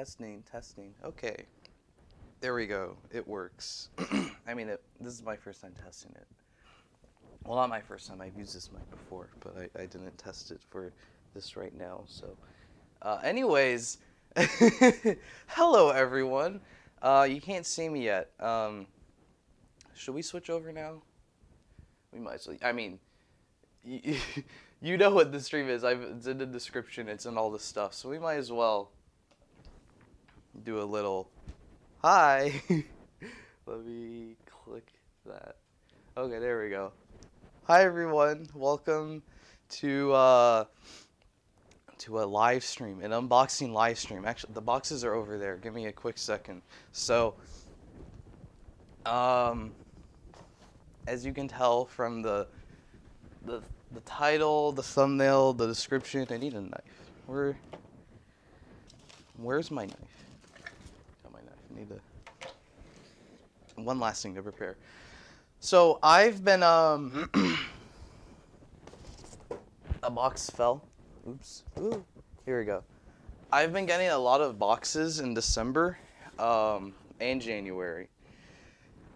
Testing, testing. Okay. There we go. It works. I mean, this is my first time testing it. Well, not my first time. I've used this mic before, but I didn't test it for this right now. So, anyways, hello everyone. You can't see me yet. Should we switch over now? We might as well. I mean, you know what the stream is. It's in the description. It's in all the stuff. So we might as well do a little hi. Let me click that. Okay, there we go. Hi everyone. Welcome to a live stream, an unboxing live stream. Actually, the boxes are over there. Give me a quick second. So, as you can tell from the title, the thumbnail, the description, I need a knife. Where's my knife? Got my knife. I need one last thing to prepare. So I've been a box fell. Oops. Ooh. Here we go. I've been getting a lot of boxes in December and January.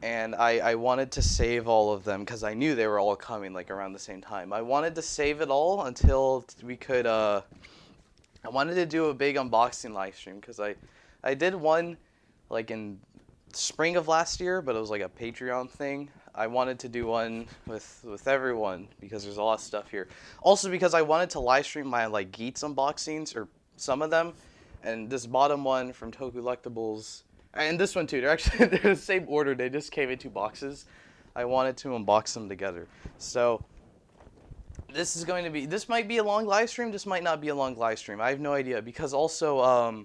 And I wanted to save all of them because I knew they were all coming like around the same time. I wanted to save it all until we could, I wanted to do a big unboxing live stream because I did one like in spring of last year, but it was like a Patreon thing. I wanted to do one with everyone because there's a lot of stuff here. Also because I wanted to live stream my like Geats unboxings, or some of them. And this bottom one from Toku Lectables, and this one too, they're the same order, they just came in 2 boxes. I wanted to unbox them together. So this is going to be, this might be a long live stream, this might not be a long live stream. I have no idea, because also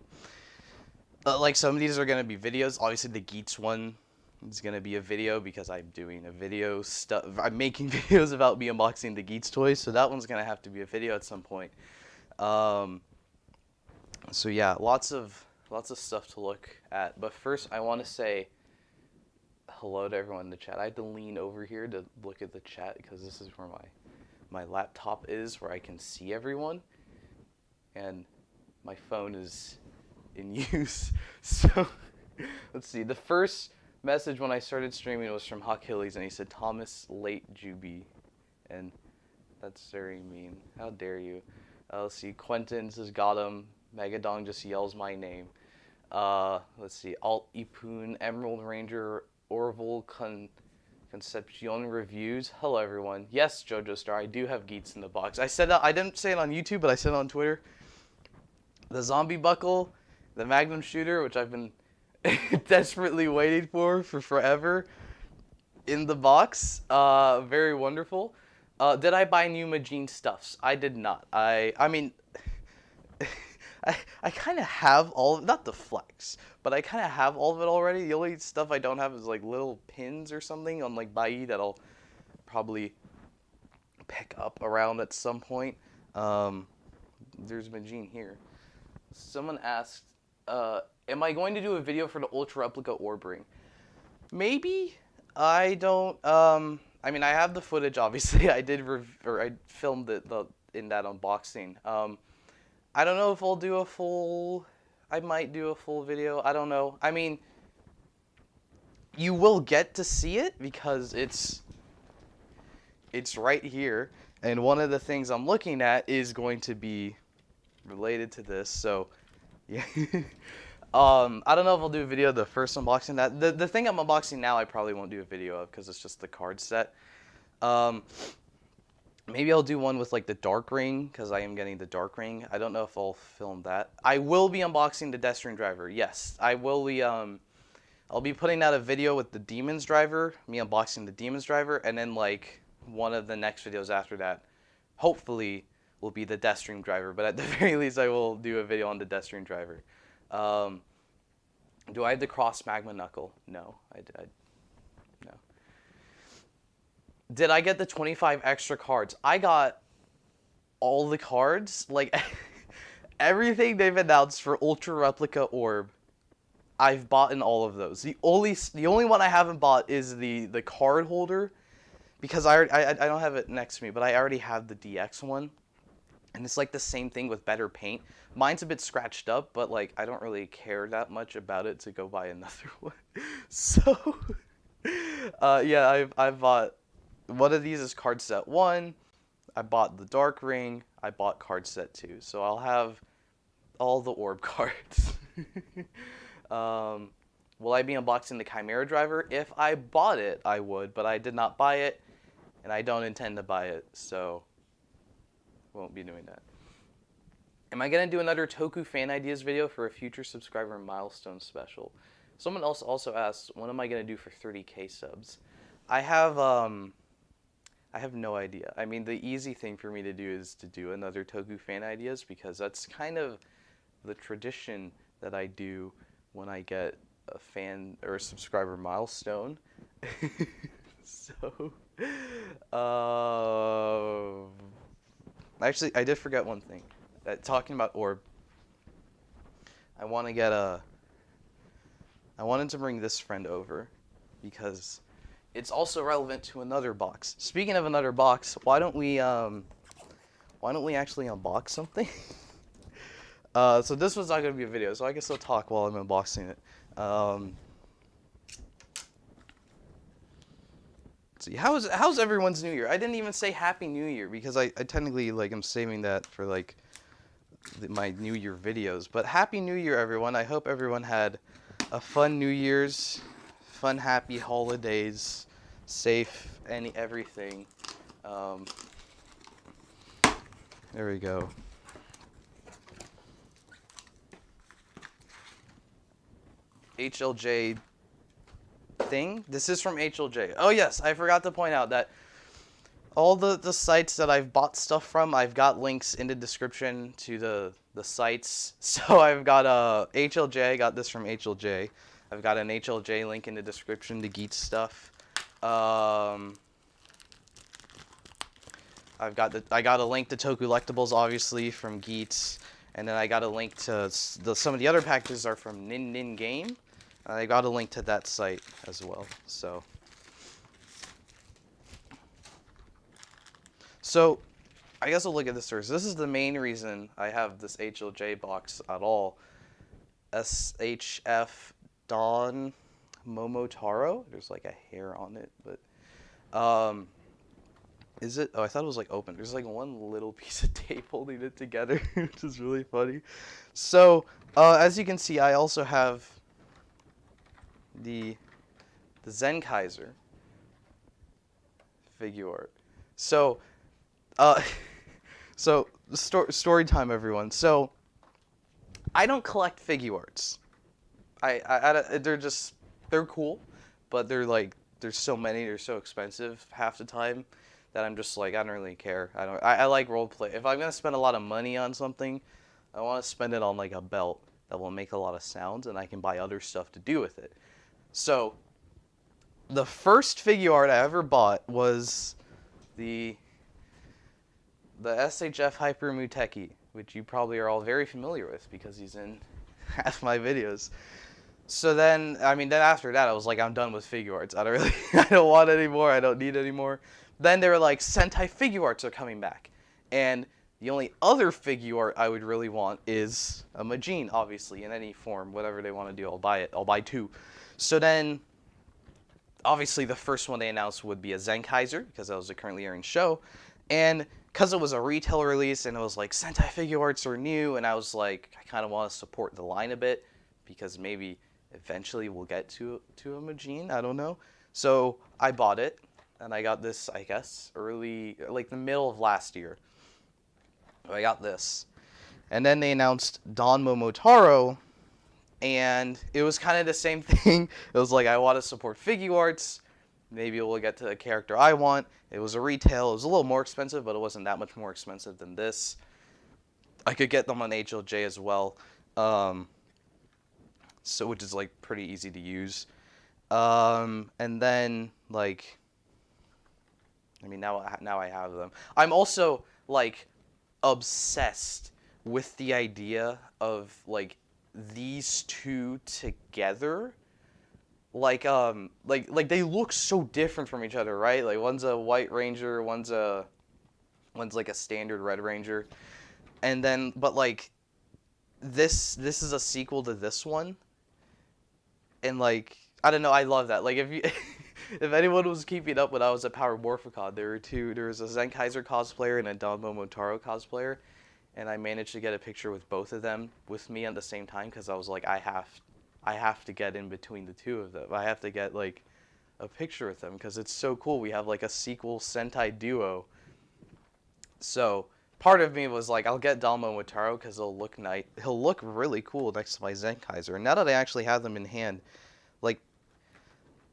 like some of these are going to be videos. Obviously the Geats one is going to be a video because I'm doing a video stuff. I'm making videos about me unboxing the Geats toys, so that one's going to have to be a video at some point. So yeah, lots of stuff to look at. But first I want to say hello to everyone in the chat. I had to lean over here to look at the chat because this is where my laptop is, where I can see everyone. And my phone is in use. So let's see. The first message when I started streaming was from Achilles, and he said thomasjujube, and that's very mean. How dare you? Let's see. Quentin says got him. Megadong just yells my name. Let's see. Alt Ipun, Emerald Ranger, Orville Concepcion Reviews. Hello everyone. Yes, JoJo Star, I do have Geats in the box. I said that, I didn't say it on YouTube, but I said it on Twitter. The zombie buckle, the Magnum Shooter, which I've been desperately waiting for forever, in the box. Very wonderful. Did I buy new Majin stuffs? I did not. I mean, I kind of have all of, not the flex, but I kind of have all of it already. The only stuff I don't have is like little pins or something on like Bai that I'll probably pick up around at some point. There's Majin here. Someone asked, am I going to do a video for the Ultra Replica Orb ring? Maybe. I don't. I mean, I have the footage. Obviously, I filmed it in that unboxing. I don't know if I'll do a full. I might do a full video. I don't know. I mean, you will get to see it because it's right here, and one of the things I'm looking at is going to be related to this. So, yeah. I don't know if I'll do a video of the first unboxing. The thing I'm unboxing now I probably won't do a video of because it's just the card set. Maybe I'll do one with like the dark ring because I am getting the dark ring. I don't know if I'll film that. I will be unboxing the Death String driver. Yes, I will be. I'll be putting out a video with the Demons driver, me unboxing the Demons driver, and then like one of the next videos after that, hopefully, will be the Death String driver. But at the very least, I will do a video on the Death String driver. Do I have the cross magma knuckle? No, no. Did I get the 25 extra cards? I got all the cards, like everything they've announced for Ultra Replica Orb. I've bought in all of those. The only one I haven't bought is the card holder, because I don't have it next to me, but I already have the DX one. And it's like the same thing with better paint. Mine's a bit scratched up, but like I don't really care that much about it to go buy another one. So yeah, I've bought one of these is card set 1. I bought the Dark Ring. I bought card set 2. So I'll have all the orb cards. Will I be unboxing the Chimera driver? If I bought it, I would, but I did not buy it, and I don't intend to buy it, so won't be doing that. Am I going to do another Toku fan ideas video for a future subscriber milestone special? Someone else also asked, what am I going to do for 30K subs? I have no idea. I mean, the easy thing for me to do is to do another Toku fan ideas, because that's kind of the tradition that I do when I get a fan or a subscriber milestone. So, actually, I did forget one thing. Talking about Orb, I wanted to bring this friend over because it's also relevant to another box. Speaking of another box, why don't we actually unbox something? So this was not going to be a video, so I guess I'll talk while I'm unboxing it. See, how's everyone's New Year? I didn't even say Happy New Year because I technically like I'm saving that for like my New Year videos. But Happy New Year, everyone! I hope everyone had a fun New Year's, fun happy holidays, safe everything. There we go. HLJ thing. This is from HLJ. Oh yes, I forgot to point out that all the sites that I've bought stuff from, I've got links in the description to the sites. So I've got HLJ, I got this from HLJ. I've got an HLJ link in the description to Geats stuff. I got a link to Tokulectables, obviously, from Geats. And then I got a link to some of the other packages are from Nin Nin Game. I got a link to that site as well. So I guess we'll look at this first. This is the main reason I have this HLJ box at all. SHF Don Momotaro. There's like a hair on it, but is it? Oh, I thought it was like open. There's like one little piece of tape holding it together, which is really funny. So, as you can see, I also have the Zenkaiser figure art. So, story time, everyone. So, I don't collect figure arts. They're cool, but there's so many, they're so expensive half the time that I'm just like, I don't really care. I like roleplay. If I'm gonna spend a lot of money on something, I want to spend it on like a belt that will make a lot of sounds, and I can buy other stuff to do with it. So, the first figure art I ever bought was the SHF Hyper Muteki, which you probably are all very familiar with because he's in half my videos. So then after that, I was like, I'm done with figure arts. I don't want any more. I don't need any more. Then they were like, Sentai figure arts are coming back. And the only other figure art I would really want is a Majin, obviously, in any form. Whatever they want to do, I'll buy it. I'll buy 2. So then, obviously, the first one they announced would be a Zenkaiser, because that was a currently airing show. And because it was a retail release, and it was like, Sentai figure arts are new, and I was like, I kind of want to support the line a bit, because maybe eventually we'll get to a Majin. I don't know. So I bought it. And I got this, I guess, early, like the middle of last year. I got this. And then they announced Don Momotaro, and it was kind of the same thing. It was like, I want to support figure arts. Maybe we'll get to the character I want. It was a retail. It was a little more expensive, but it wasn't that much more expensive than this. I could get them on HLJ as well, which is like pretty easy to use. And then, like, now I have them. I'm also like obsessed with the idea of like these two together. Like they look so different from each other, right? Like one's a white ranger, one's like a standard red ranger. And then, but like, this is a sequel to this one, and like, I don't know, I love that. Like, if you, if anyone was keeping up when I was at Power Morphicon, there was a Zenkaiser cosplayer and a Danmo Motaro cosplayer, and I managed to get a picture with both of them with me at the same time because I was like, I have to get in between the two of them. I have to get like a picture with them because it's so cool. We have like a sequel Sentai duo. So part of me was like, I'll get Dalmo Wataru because he'll look really cool next to my Zenkaiser. And now that I actually have them in hand, like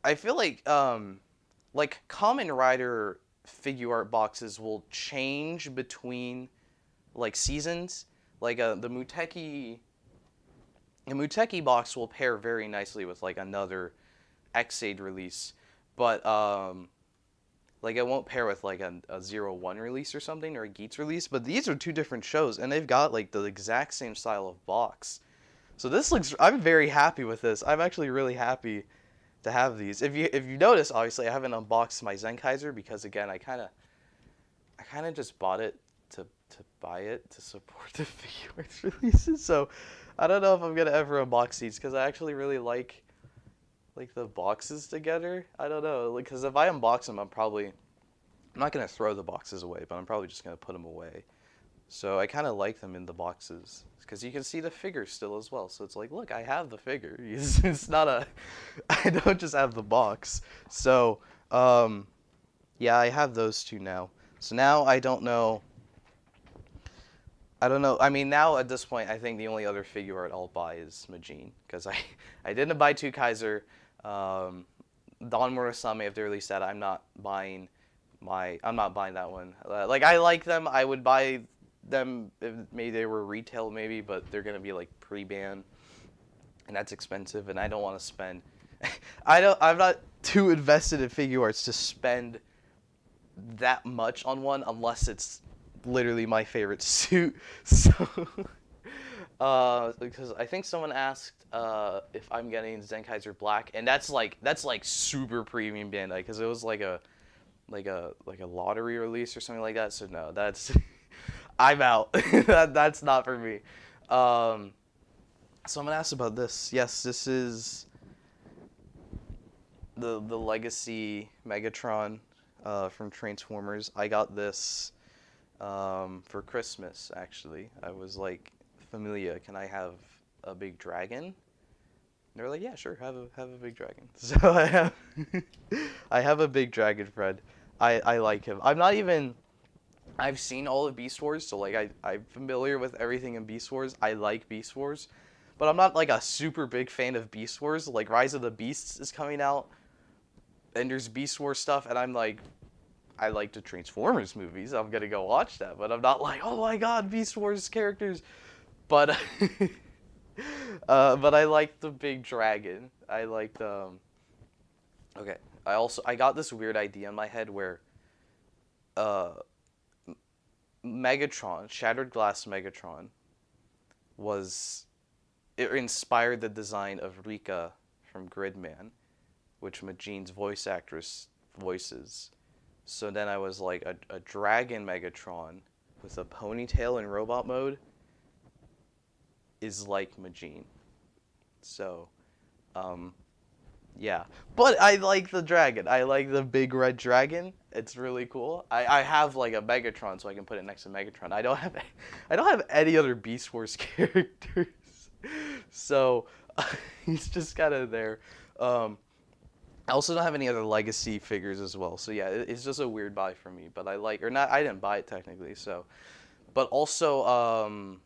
I feel like Kamen Rider figure art boxes will change between like seasons. Like the Muteki box will pair very nicely with like another Xaid release, but like it won't pair with like a 01 release or something or a Geats release. But these are two different shows, and they've got like the exact same style of box. So this looks. I'm very happy with this. I'm actually really happy to have these. If you notice, obviously I haven't unboxed my Zenkaiser because again I kind of just bought it to buy it to support the figure arts releases. So I don't know if I'm gonna ever unbox these because I actually really like the boxes together. I don't know, like, because if I unbox them, I'm not gonna throw the boxes away, but I'm probably just gonna put them away. So I kind of like them in the boxes because you can see the figure still as well. So it's like, look, I have the figure. It's not a, I don't just have the box. So yeah, I have those two now. So now I don't know. I don't know. I mean, now at this point, I think the only other figure art I'll buy is Majin because I didn't buy Two Kaiser. Don Murasame, if they release that, I'm not buying that one. Like I like them, I would buy them if maybe they were retail maybe, but they're gonna be like pre-ban, and that's expensive, and I don't want to spend. I'm not too invested in figure arts to spend that much on one unless it's literally my favorite suit. So. Because I think someone asked if I'm getting Zenkaiser Black, and that's like super premium Bandai because it was like a lottery release or something like that. So no, that's I'm out. That's not for me. Someone asked about this. Yes, this is the Legacy Megatron from Transformers. I got this for Christmas actually. I was like, Familia, can I have a big dragon? And they're like, yeah, sure, have a big dragon. So I have a big dragon friend. I like him. I've seen all of Beast Wars, so like I'm familiar with everything in Beast Wars. I like Beast Wars, but I'm not like a super big fan of Beast Wars. Like Rise of the Beasts is coming out, and there's Beast Wars stuff, and I'm like, I like the Transformers movies. I'm gonna go watch that, but I'm not like, oh my god, Beast Wars characters. But but I like the big dragon. I like the. Okay, I got this weird idea in my head where Megatron, Shattered Glass Megatron, it inspired the design of Rika from Gridman, which Majin's voice actress voices. So then I was like, a dragon Megatron with a ponytail in robot mode is like Majin. So, yeah. But I like the dragon. I like the big red dragon. It's really cool. I have like a Megatron, so I can put it next to Megatron. I don't have any other Beast Wars characters. So, he's just kind of there. I also don't have any other Legacy figures as well. So yeah, it's just a weird buy for me. But I didn't buy it technically. So, but also,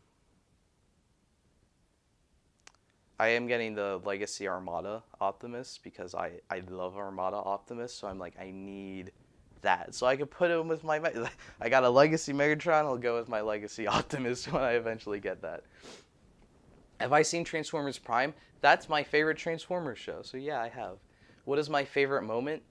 I am getting the Legacy Armada Optimus because I love Armada Optimus, so I'm like, I need that. So I could put him with I got a Legacy Megatron, I'll go with my Legacy Optimus when I eventually get that. Have I seen Transformers Prime? That's my favorite Transformers show, so yeah, I have. What is my favorite moment?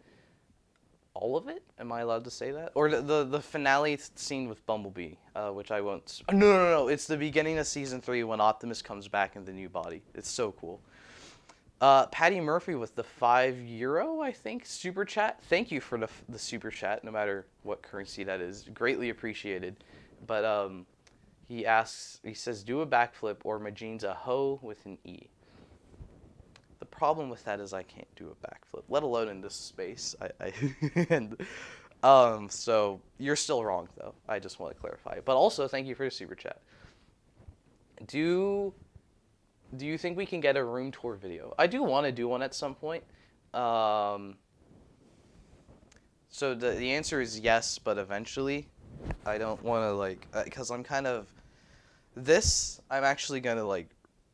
All of it? Am I allowed to say that? Or the finale scene with Bumblebee, which I won't. No. It's the beginning of season 3 when Optimus comes back in the new body. It's so cool. Patty Murphy with the €5, I think, super chat. Thank you for the super chat, no matter what currency that is. Greatly appreciated. But He says, do a backflip or Majin's a hoe with an E. The problem with that is I can't do a backflip, let alone in this space. And so you're still wrong though. I just want to clarify. But also, thank you for the super chat. Do you think we can get a room tour video? I do want to do one at some point. So the answer is yes, but eventually. I don't want to like, because I'm kind of, I'm actually going to like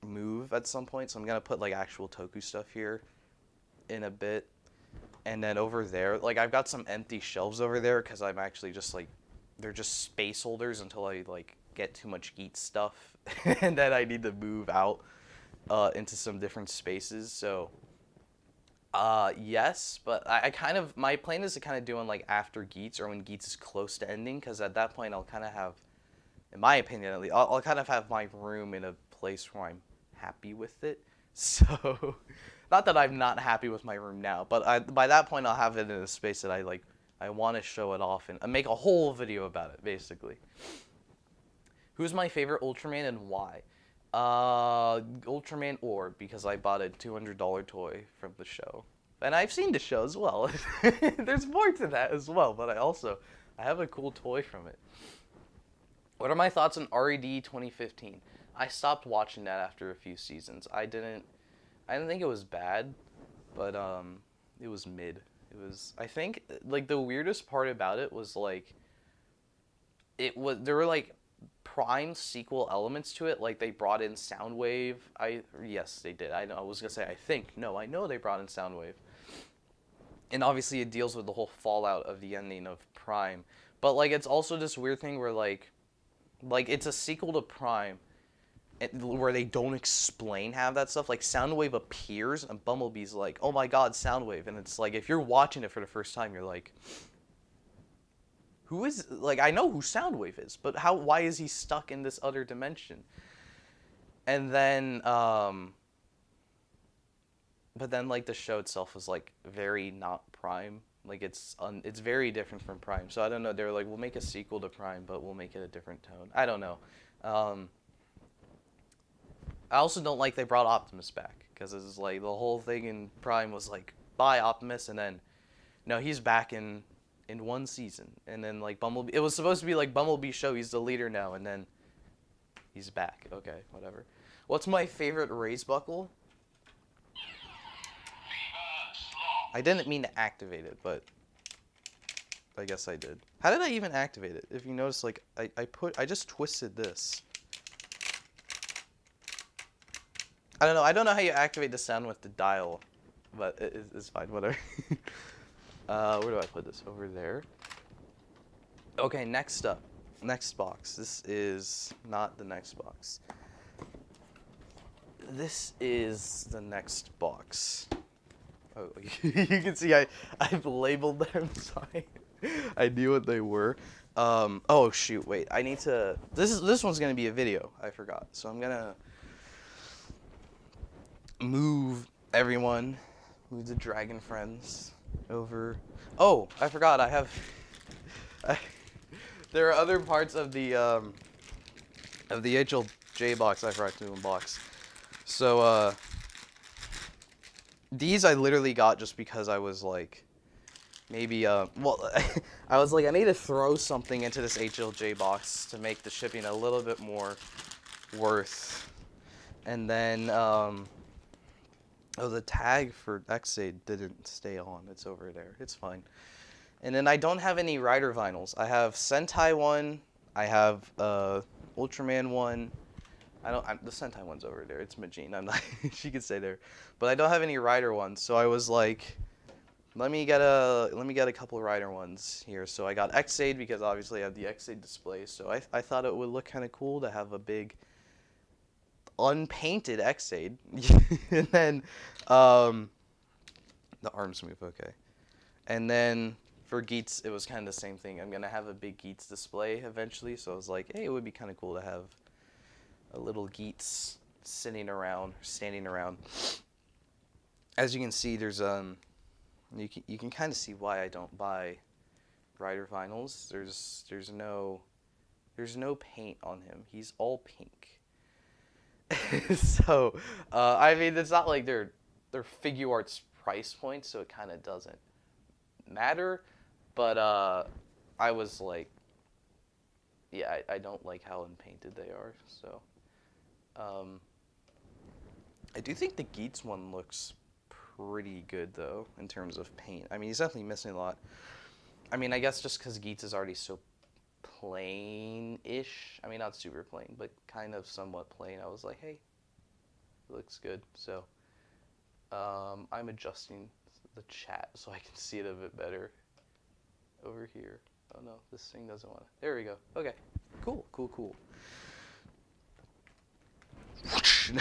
move at some point. So I'm going to put like actual Toku stuff here in a bit. And then over there, like I've got some empty shelves over there because I'm actually just like, they're just space holders until I like get too much Geats stuff. And then I need to move out into some different spaces. So yes, but I kind of, my plan is to kind of do one like after Geats or when Geats is close to ending, because at that point I'll kind of have, in my opinion at least, I'll kind of have my room in a place where I'm happy with it. So, not that I'm not happy with my room now, but by that point I'll have it in a space that I want to show it off and make a whole video about it, basically. Who's my favorite Ultraman and why? Ultraman Orb, because I bought a $200 toy from the show. And I've seen the show as well. There's more to that as well, but I have a cool toy from it. What are my thoughts on RED 2015? I stopped watching that after a few seasons. I didn't think it was bad, but it was mid. I think like the weirdest part about it was like there were like prime sequel elements to it, like they brought in Soundwave. Yes, they did. I was gonna say I think. No, I know they brought in Soundwave. And obviously it deals with the whole fallout of the ending of Prime. But like it's also this weird thing where like it's a sequel to Prime where they don't explain half that stuff. Like Soundwave appears and Bumblebee's like, "Oh my god, Soundwave." And it's like if you're watching it for the first time, you're like, who is, like, I know who Soundwave is, but why is he stuck in this other dimension? And then, but then, like, the show itself was, like, very not Prime. Like, it's very different from Prime. So, I don't know, they were like, we'll make a sequel to Prime, but we'll make it a different tone. I don't know. I also don't like they brought Optimus back, because it's like, the whole thing in Prime was like, bye, Optimus, and then, no, he's back in one season, and then like Bumblebee, it was supposed to be like Bumblebee's show, he's the leader now, and then he's back. Okay, whatever. What's my favorite raise buckle? I didn't mean to activate it, but I guess I did. How did I even activate it? If you notice, like I just twisted this. I don't know how you activate the sound with the dial, but it's fine, whatever. Where do I put this? Over there. Okay, next up. Next box. This is not the next box. This is the next box. Oh, you can see I've labeled them, so I knew what they were. Oh shoot, wait. I need to, this one's gonna be a video. I forgot. So I'm gonna move everyone, move the dragon friends over. Oh, I forgot. There are other parts of the HLJ box I forgot to unbox. So these I literally got just because I was like, maybe well, I was like, I need to throw something into this HLJ box to make the shipping a little bit more worth. And then oh, the tag for Xaid didn't stay on. It's over there. It's fine. And then I don't have any Rider vinyls. I have Sentai one. I have Ultraman one. The Sentai one's over there. It's Majin. I'm not. She could stay there. But I don't have any Rider ones. So I was like, let me get a couple Rider ones here. So I got Xaid because obviously I have the Xaid display. So I thought it would look kind of cool to have a big unpainted Xaid. And then the arms move, okay. And then for Geats, it was kind of the same thing. I'm gonna have a big Geats display eventually, so I was like, hey, it would be kind of cool to have a little Geats standing around. As you can see, there's you can kind of see why I don't buy Rider vinyls. There's no There's no paint on him. He's all pink. So, I mean, it's not like they're figure arts price points, so it kind of doesn't matter. But I was like, yeah, I don't like how unpainted they are. So, I do think the Geats one looks pretty good though in terms of paint. I mean, he's definitely missing a lot. I mean, I guess just because Geats is already so plain-ish. I mean, not super plain, but kind of somewhat plain. I was like, hey, it looks good. So, I'm adjusting the chat so I can see it a bit better over here. Oh no, this thing doesn't want to. There we go. Okay, cool, cool, cool. You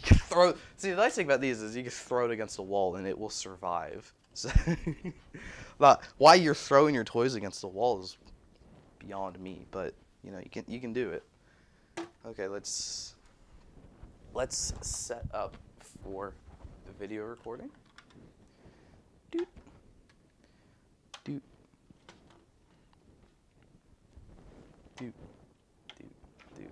can throw. See, the nice thing about these is you can throw it against a wall and it will survive. So, why you're throwing your toys against the wall is beyond me, but you know you can do it. Okay, let's set up for the video recording. Doot. Doot. Doot. Doot. Doot.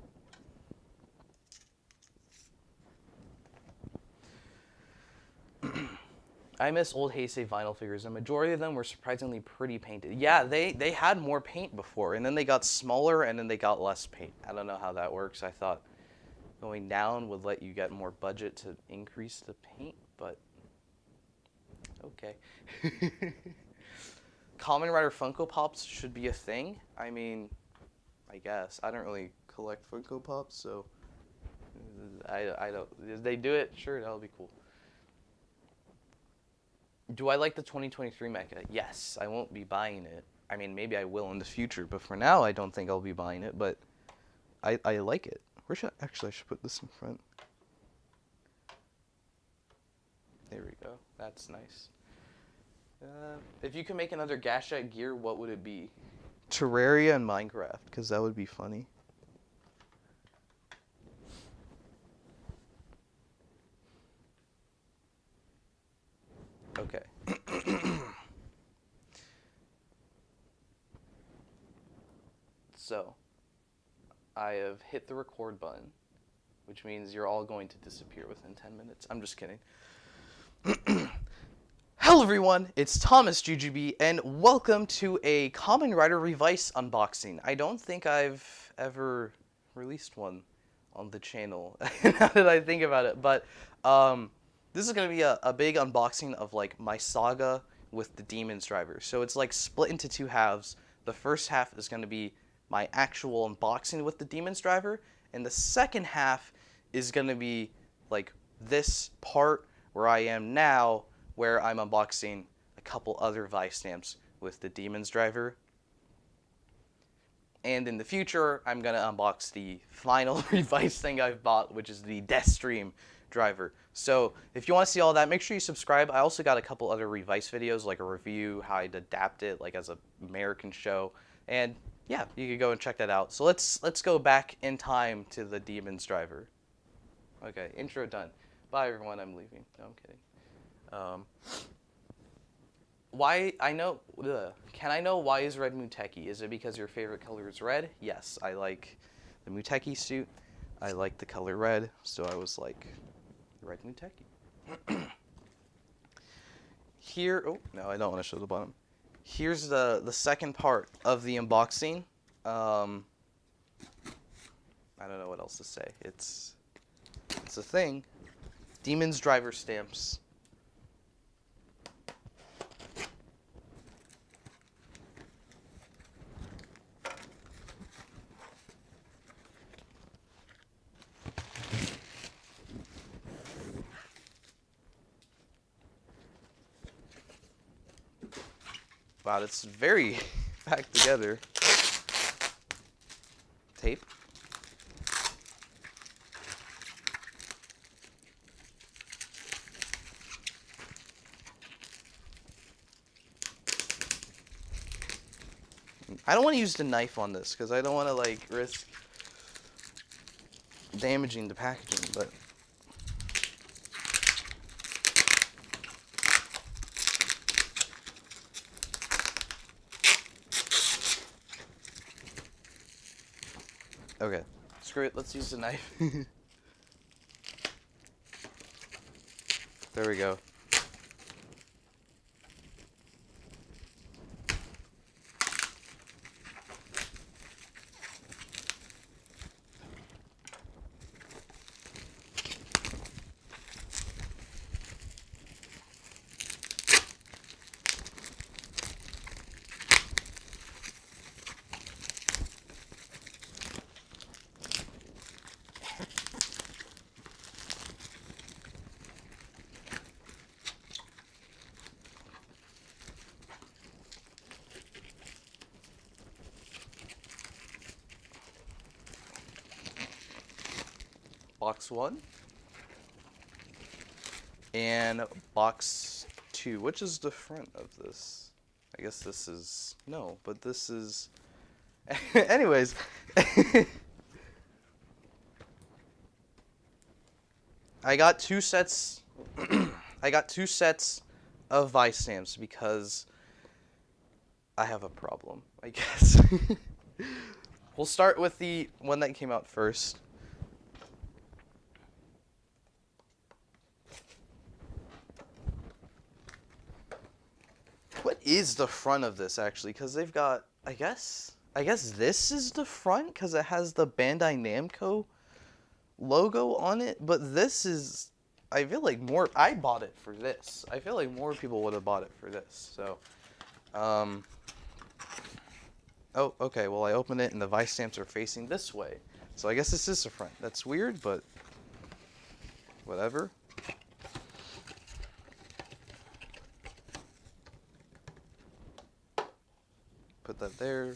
I miss old Heisei vinyl figures. The majority of them were surprisingly pretty painted. Yeah, they had more paint before, and then they got smaller, and then they got less paint. I don't know how that works. I thought going down would let you get more budget to increase the paint, but okay. Kamen Rider Funko Pops should be a thing. I mean, I guess. I don't really collect Funko Pops, so I don't. If they do it, sure, that'll be cool. Do I like the 2023 mecha? Yes, I won't be buying it. I mean, maybe I will in the future, but for now, I don't think I'll be buying it, but I like it. Where should I should put this in front. There we go. That's nice. If you could make another Gashat gear, what would it be? Terraria and Minecraft, because that would be funny. Okay. So, I have hit the record button, which means you're all going to disappear within 10 minutes. I'm just kidding. Hello everyone, it's thomasjujube, and welcome to a Kamen Rider Revice unboxing. I don't think I've ever released one on the channel, now that I think about it, but this is going to be a big unboxing of like my saga with the Demon's Driver. So it's like split into two halves. The first half is going to be my actual unboxing with the Demon's Driver, and the second half is going to be like this part where I am now, where I'm unboxing a couple other Vistamps with the Demon's Driver. And in the future, I'm going to unbox the final Revice thing I've bought, which is the Deathstream driver. So if you want to see all that, make sure you subscribe. I also got a couple other Revice videos, like a review, how I'd adapt it like as an American show. And yeah, you could go and check that out. So let's go back in time to the Demon's Driver. Okay, intro done. Bye everyone, I'm leaving. No, I'm kidding. Why, can I know why is red Muteki? Is it because your favorite color is red? Yes, I like the Muteki suit. I like the color red, so I was like, red Muteki. Here, oh, no, I don't want to show the bottom. Here's the second part of the unboxing. I don't know what else to say. It's a thing. Demon's Driver stamps. Wow, it's very packed together. Tape. I don't want to use the knife on this because I don't want to like risk damaging the packaging, but Okay, screw it, let's use the knife. There we go. Box 1 and box 2. Which is the front of this? I guess this is no, but this is. Anyways, I got 2 sets. I got 2 sets of Vistamps because I have a problem, I guess. We'll start with the one that came out first. What is the front of this actually? Because they've got, I guess this is the front because it has the Bandai Namco logo on it. But this is, I feel like more. I bought it for this. I feel like more people would have bought it for this. So, oh, okay. Well, I opened it and the Vistamps are facing this way. So I guess this is the front. That's weird, but whatever. Put that there.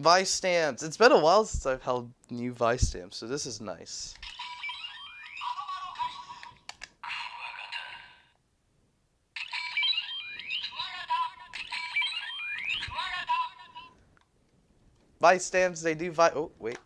Vistamps. It's been a while since I've held new Vistamps, so this is nice. Vistamps, they do oh, wait.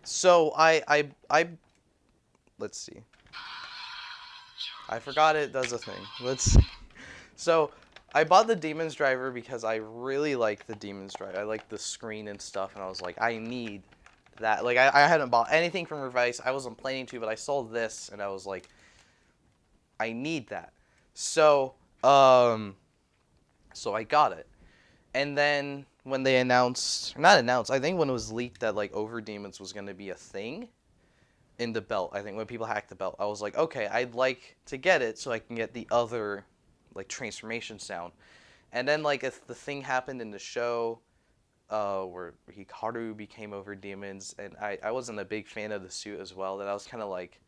So let's see. I forgot it does a thing. So I bought the Demon's Driver because I really like the Demon's Driver. I like the screen and stuff, and I was like, I need that. Like I hadn't bought anything from Revice. I wasn't planning to, but I saw this and I was like, I need that. So so I got it. And then when they announced, not announced, I think when it was leaked that like Over Demons was going to be a thing in the belt, I think when people hacked the belt, I was like, okay, I'd like to get it so I can get the other like transformation sound. And then like if the thing happened in the show where Hikaru became Over Demons, and I wasn't a big fan of the suit as well, that I was kind of like,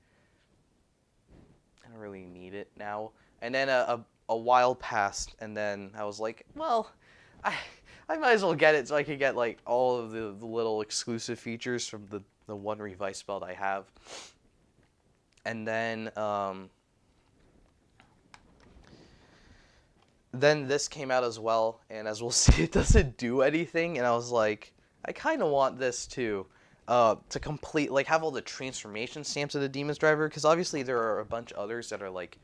I don't really need it now. And then a while passed, and then I was like, well, I might as well get it so I could get like all of the little exclusive features from the one Revice belt I have. And then this came out as well, and as we'll see, it doesn't do anything. And I was like, I kind of want this too, to complete, like, have all the transformation stamps of the Demon's Driver, because obviously there are a bunch of others that are like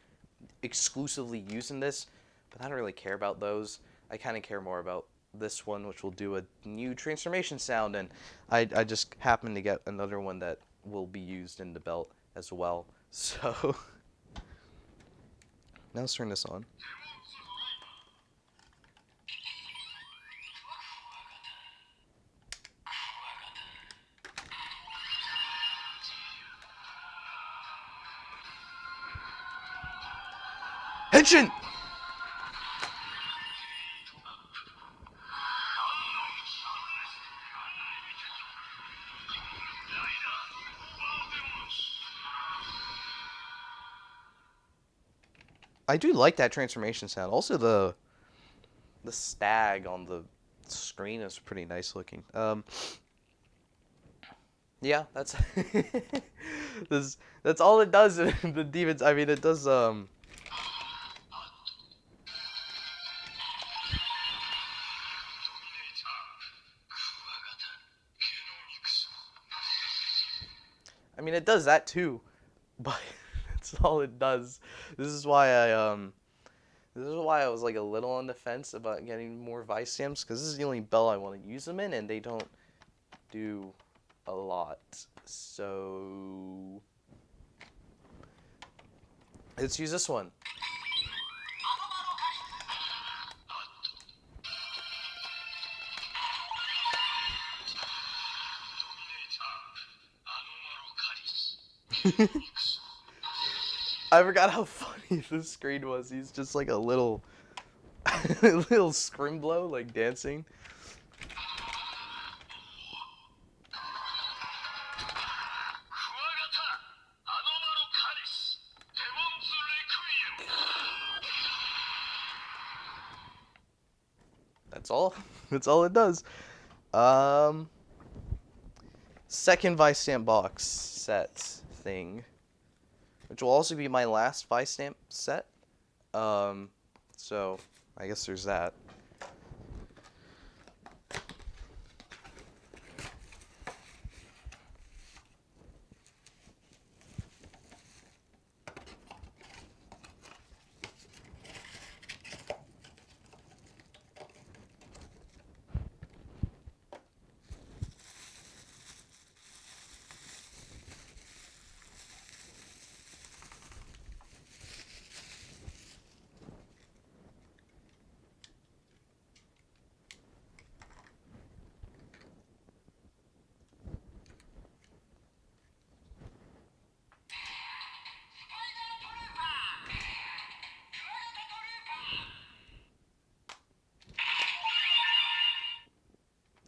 exclusively using this, but I don't really care about those. I kind of care more about this one, which will do a new transformation sound, and I just happened to get another one that will be used in the belt as well. So now let's turn this on. Henshin! I do like that transformation sound. Also, the stag on the screen is pretty nice looking. Yeah, that's that's all it does in the demons. I mean, it does. I mean, it does that too, but that's all it does. This is why I was like a little on the fence about getting more Vistamps, because this is the only belt I want to use them in, and they don't do a lot. So let's use this one. I forgot how funny the screen was. He's just like a little little scrimblow, like dancing. That's all. That's all it does. Second Vistamp box set thing, which will also be my last Vistamp set. So I guess there's that.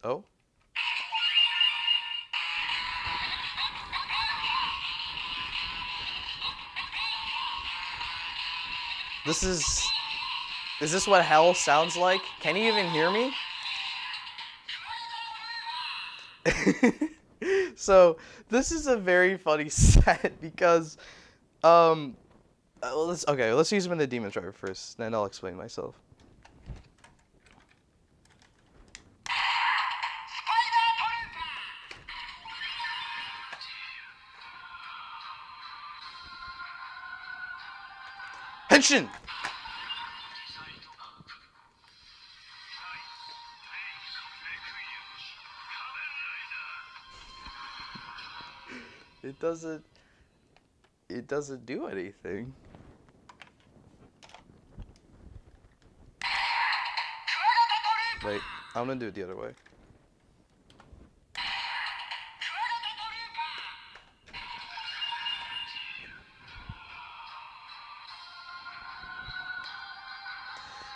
Oh. Is this what hell sounds like? Can you even hear me? So, this is a very funny set because, let's use him in the Demon Driver first, then I'll explain myself. Henshin! It doesn't do anything. Wait, I'm gonna do it the other way.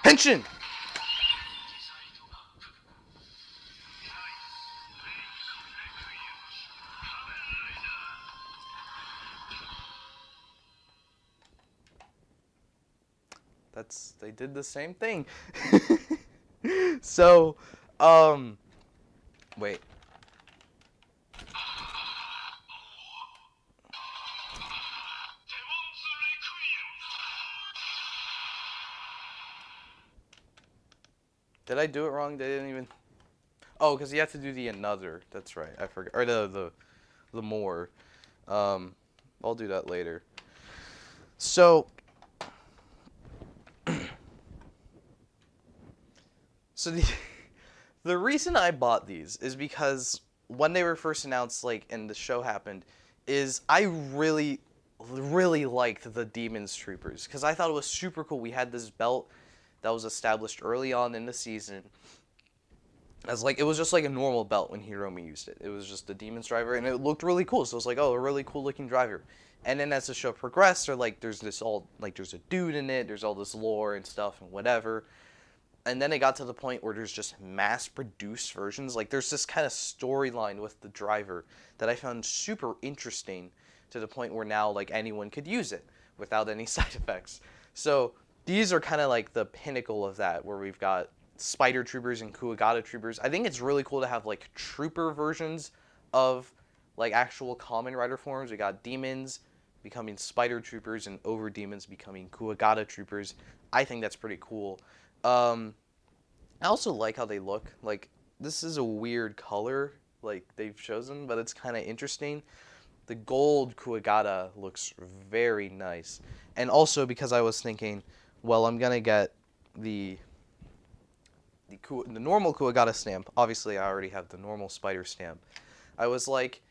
Henshin! They did the same thing. So, wait. Did I do it wrong? They didn't even... Oh, because you have to do the another. That's right. I forgot. Or the more. I'll do that later. So... So the reason I bought these is because when they were first announced, like, and the show happened, is I really liked the Demons Troopers, because I thought it was super cool. We had this belt that was established early on in the season as, like, it was just like a normal belt when Hiromi used it. It was just the Demons Driver, and it looked really cool. So it was like, oh, a really cool looking driver. And then as the show progressed, or like there's a dude in it, there's all this lore and stuff and whatever. And then it got to the point where there's just mass-produced versions. Like, there's this kind of storyline with the driver that I found super interesting, to the point where now, like, anyone could use it without any side effects. So these are kind of like the pinnacle of that, where we've got spider troopers and Kuwagata troopers. I think it's really cool to have like trooper versions of like actual Kamen Rider forms. We got demons becoming spider troopers and over demons becoming Kuwagata troopers. I think that's pretty cool. I also like how they look. Like, this is a weird color, like they've chosen, but it's kind of interesting. The gold Kuwagata looks very nice. And also because I was thinking, well, I'm gonna get the normal Kuwagata stamp. Obviously, I already have the normal spider stamp. I was like,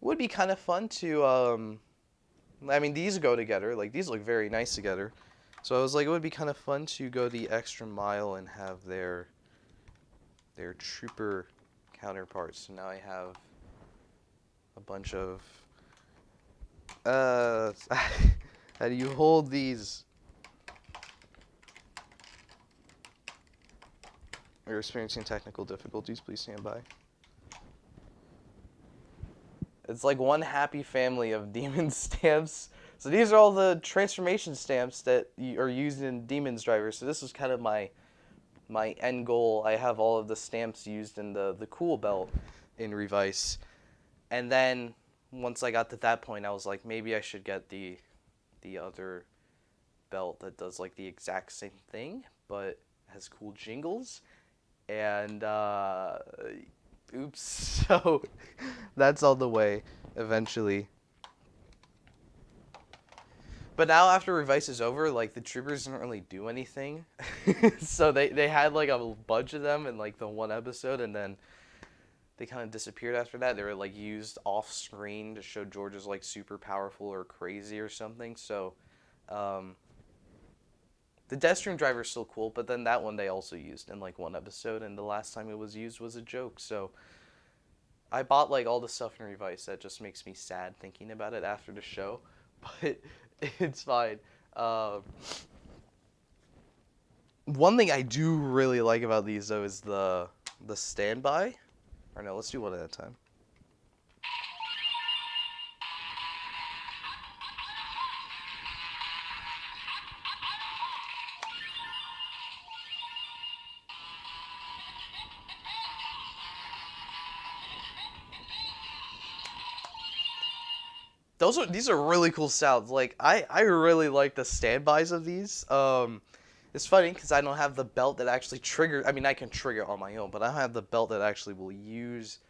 would be kind of fun to, I mean, these go together. Like, these look very nice together. So I was like, it would be kind of fun to go the extra mile and have their trooper counterparts. So now I have a bunch of, how do you hold these? You're experiencing technical difficulties, please stand by. It's like one happy family of demon stamps. So these are all the transformation stamps that are used in Demon's Driver. So this was kind of my end goal. I have all of the stamps used in the cool belt in Revice. And then once I got to that point, I was like, maybe I should get the other belt that does like the exact same thing, but has cool jingles. And oops, so that's all the way eventually. But now after Revice is over, like, the troopers didn't really do anything. So they had like a bunch of them in like the one episode, and then they kind of disappeared after that. They were like used off screen to show George is like super powerful or crazy or something. So the Deathstream driver is still cool, but then that one they also used in like one episode, and the last time it was used was a joke. So I bought like all the stuff in Revice that just makes me sad thinking about it after the show, but it's fine. One thing I do really like about these though is the standby. Or no, let's do one at a time. These are really cool sounds. Like I really like the standbys of these. It's funny because I don't have the belt that actually triggers. I mean, I can trigger it on my own, but I don't have the belt that actually will use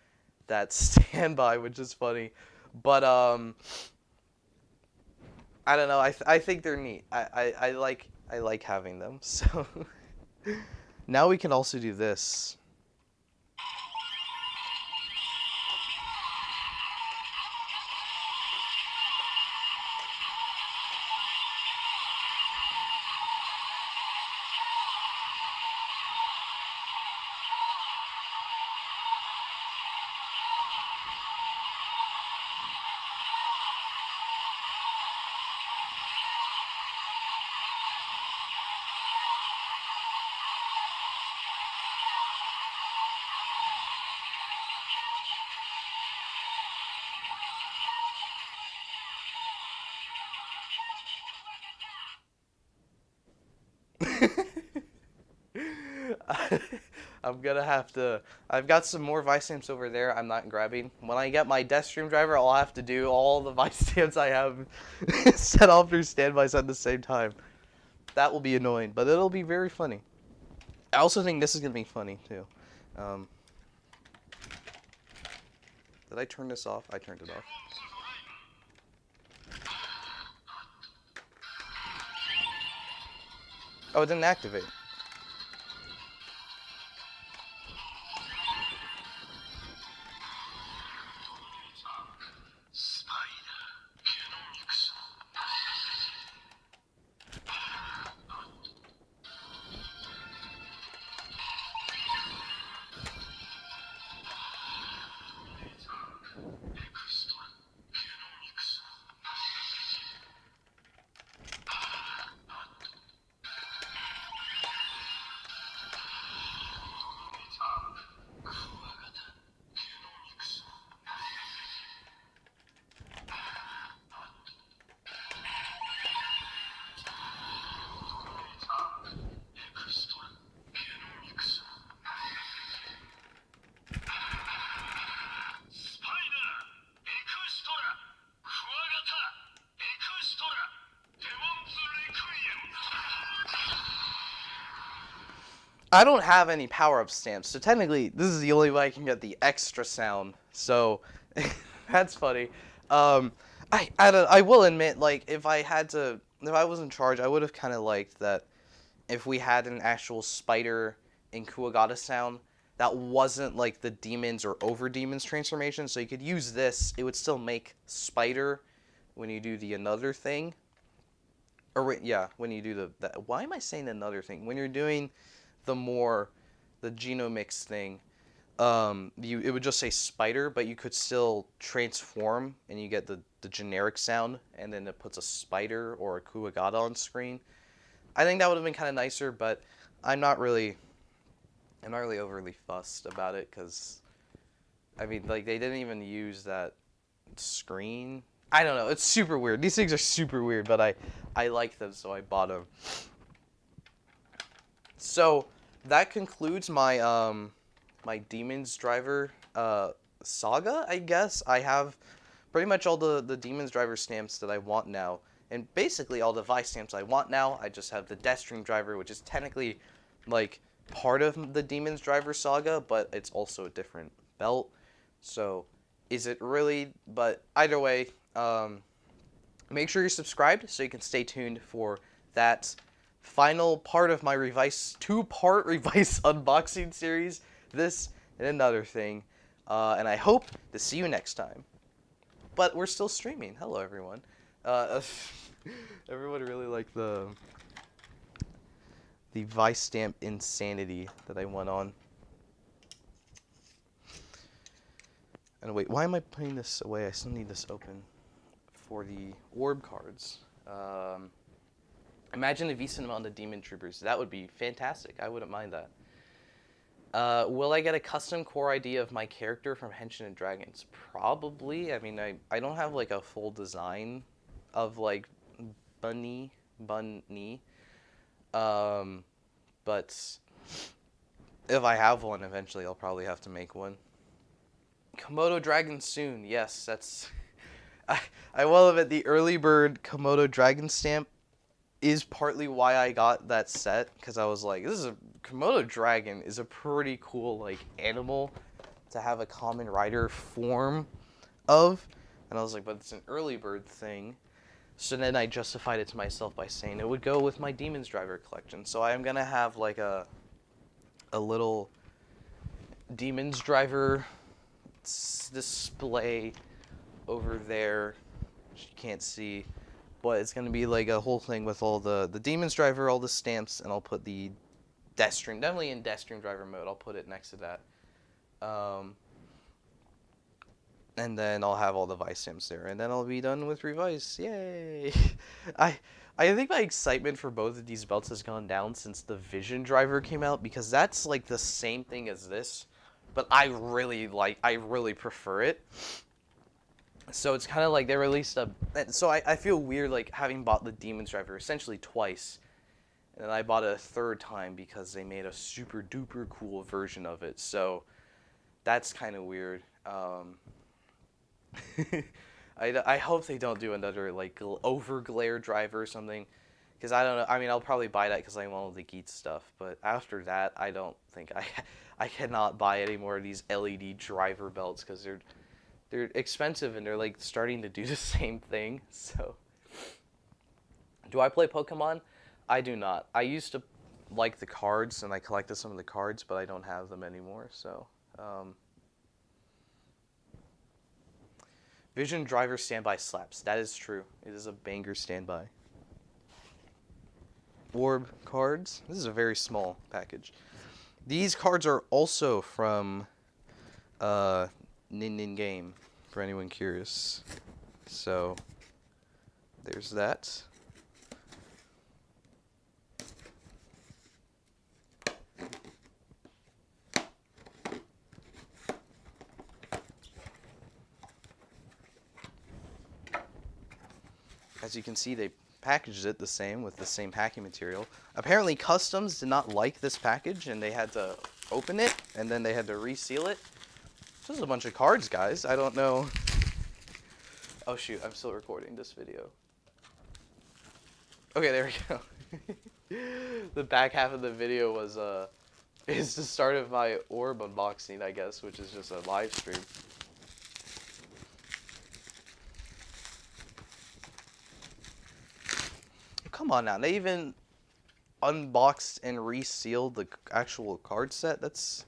that standby, which is funny. But I don't know. I think they're neat. I like having them. So now we can also do this. I'm gonna have to. I've got some more Vice stamps over there. I'm not grabbing. When I get my Deathstream driver, I'll have to do all the Vice stamps I have set off through standbys at the same time. That will be annoying, but it'll be very funny. I also think this is gonna be funny too. Did I turn this off? I turned it off. Oh, it didn't activate. I don't have any power-up stamps, so technically this is the only way I can get the extra sound. So that's funny. Um, I will admit, like, if I was in charge, I would have kind of liked that if we had an actual spider in Kuwagata sound that wasn't like the demons or over demons transformation. So you could use this; it would still make spider when you do the another thing. Or yeah, when you do the why am I saying another thing? When you're doing the genomics thing, it would just say spider, but you could still transform and you get the generic sound, and then it puts a spider or a Kuwagata on screen. I think that would have been kind of nicer, but I'm not really overly fussed about it because I mean, like, they didn't even use that screen. I don't know. It's super weird. These things are super weird, but I like them, so I bought them. So that concludes my my Demons Driver saga, I guess. I have pretty much all the Demons Driver stamps that I want now, and basically all the Vice stamps I want now. I just have the Deathstream Driver, which is technically like part of the Demons Driver saga, but it's also a different belt. So is it really? But either way, make sure you're subscribed so you can stay tuned for that final part of my two-part Revice unboxing series. This and another thing. And I hope to see you next time. But we're still streaming. Hello, everyone. Everyone really liked the Vice stamp insanity that I went on. And wait, why am I putting this away? I still need this open for the orb cards. Imagine a decent amount of Demon Troopers. That would be fantastic. I wouldn't mind that. Will I get a custom core ID of my character from Henshin and Dragons? Probably. I mean, I don't have like a full design of like Bunny. But if I have one, eventually I'll probably have to make one. Komodo Dragon soon. Yes, that's... I will admit the early bird Komodo Dragon stamp is partly why I got that set, because I was like, Komodo Dragon is a pretty cool like animal to have a Kamen Rider form of, and I was like, but it's an early bird thing. So then I justified it to myself by saying it would go with my Demons Driver collection. So I am gonna have like a little Demons Driver display over there, which you can't see, but it's gonna be like a whole thing with all the Demons Driver, all the stamps, and I'll put the Deathstream, definitely in Deathstream Driver mode. I'll put it next to that, and then I'll have all the Vice stamps there, and then I'll be done with Revice. Yay! I think my excitement for both of these belts has gone down since the Vision Driver came out, because that's like the same thing as this, but I really prefer it. So it's kind of like they released so I feel weird like having bought the Demons Driver essentially twice, and then I bought it a third time because they made a super duper cool version of it. So that's kind of weird. I hope they don't do another like over glare driver or something, because I don't know. I mean, I'll probably buy that because I want all the Geats stuff, but after that, I don't think I cannot buy any more of these LED driver belts because they're expensive and they're like starting to do the same thing. So, do I play Pokemon? I do not. I used to like the cards and I collected some of the cards, but I don't have them anymore. So, Vision Driver standby slaps. That is true. It is a banger standby. Orb cards. This is a very small package. These cards are also from Nin Game, for anyone curious. So, there's that. As you can see, they packaged it the same with the same packing material. Apparently, Customs did not like this package, and they had to open it, and then they had to reseal it. This is a bunch of cards, guys. I don't know. Oh, shoot. I'm still recording this video. Okay, there we go. The back half of the video was is the start of my Orb unboxing, I guess, which is just a live stream. Come on now, they even unboxed and resealed the actual card set. That's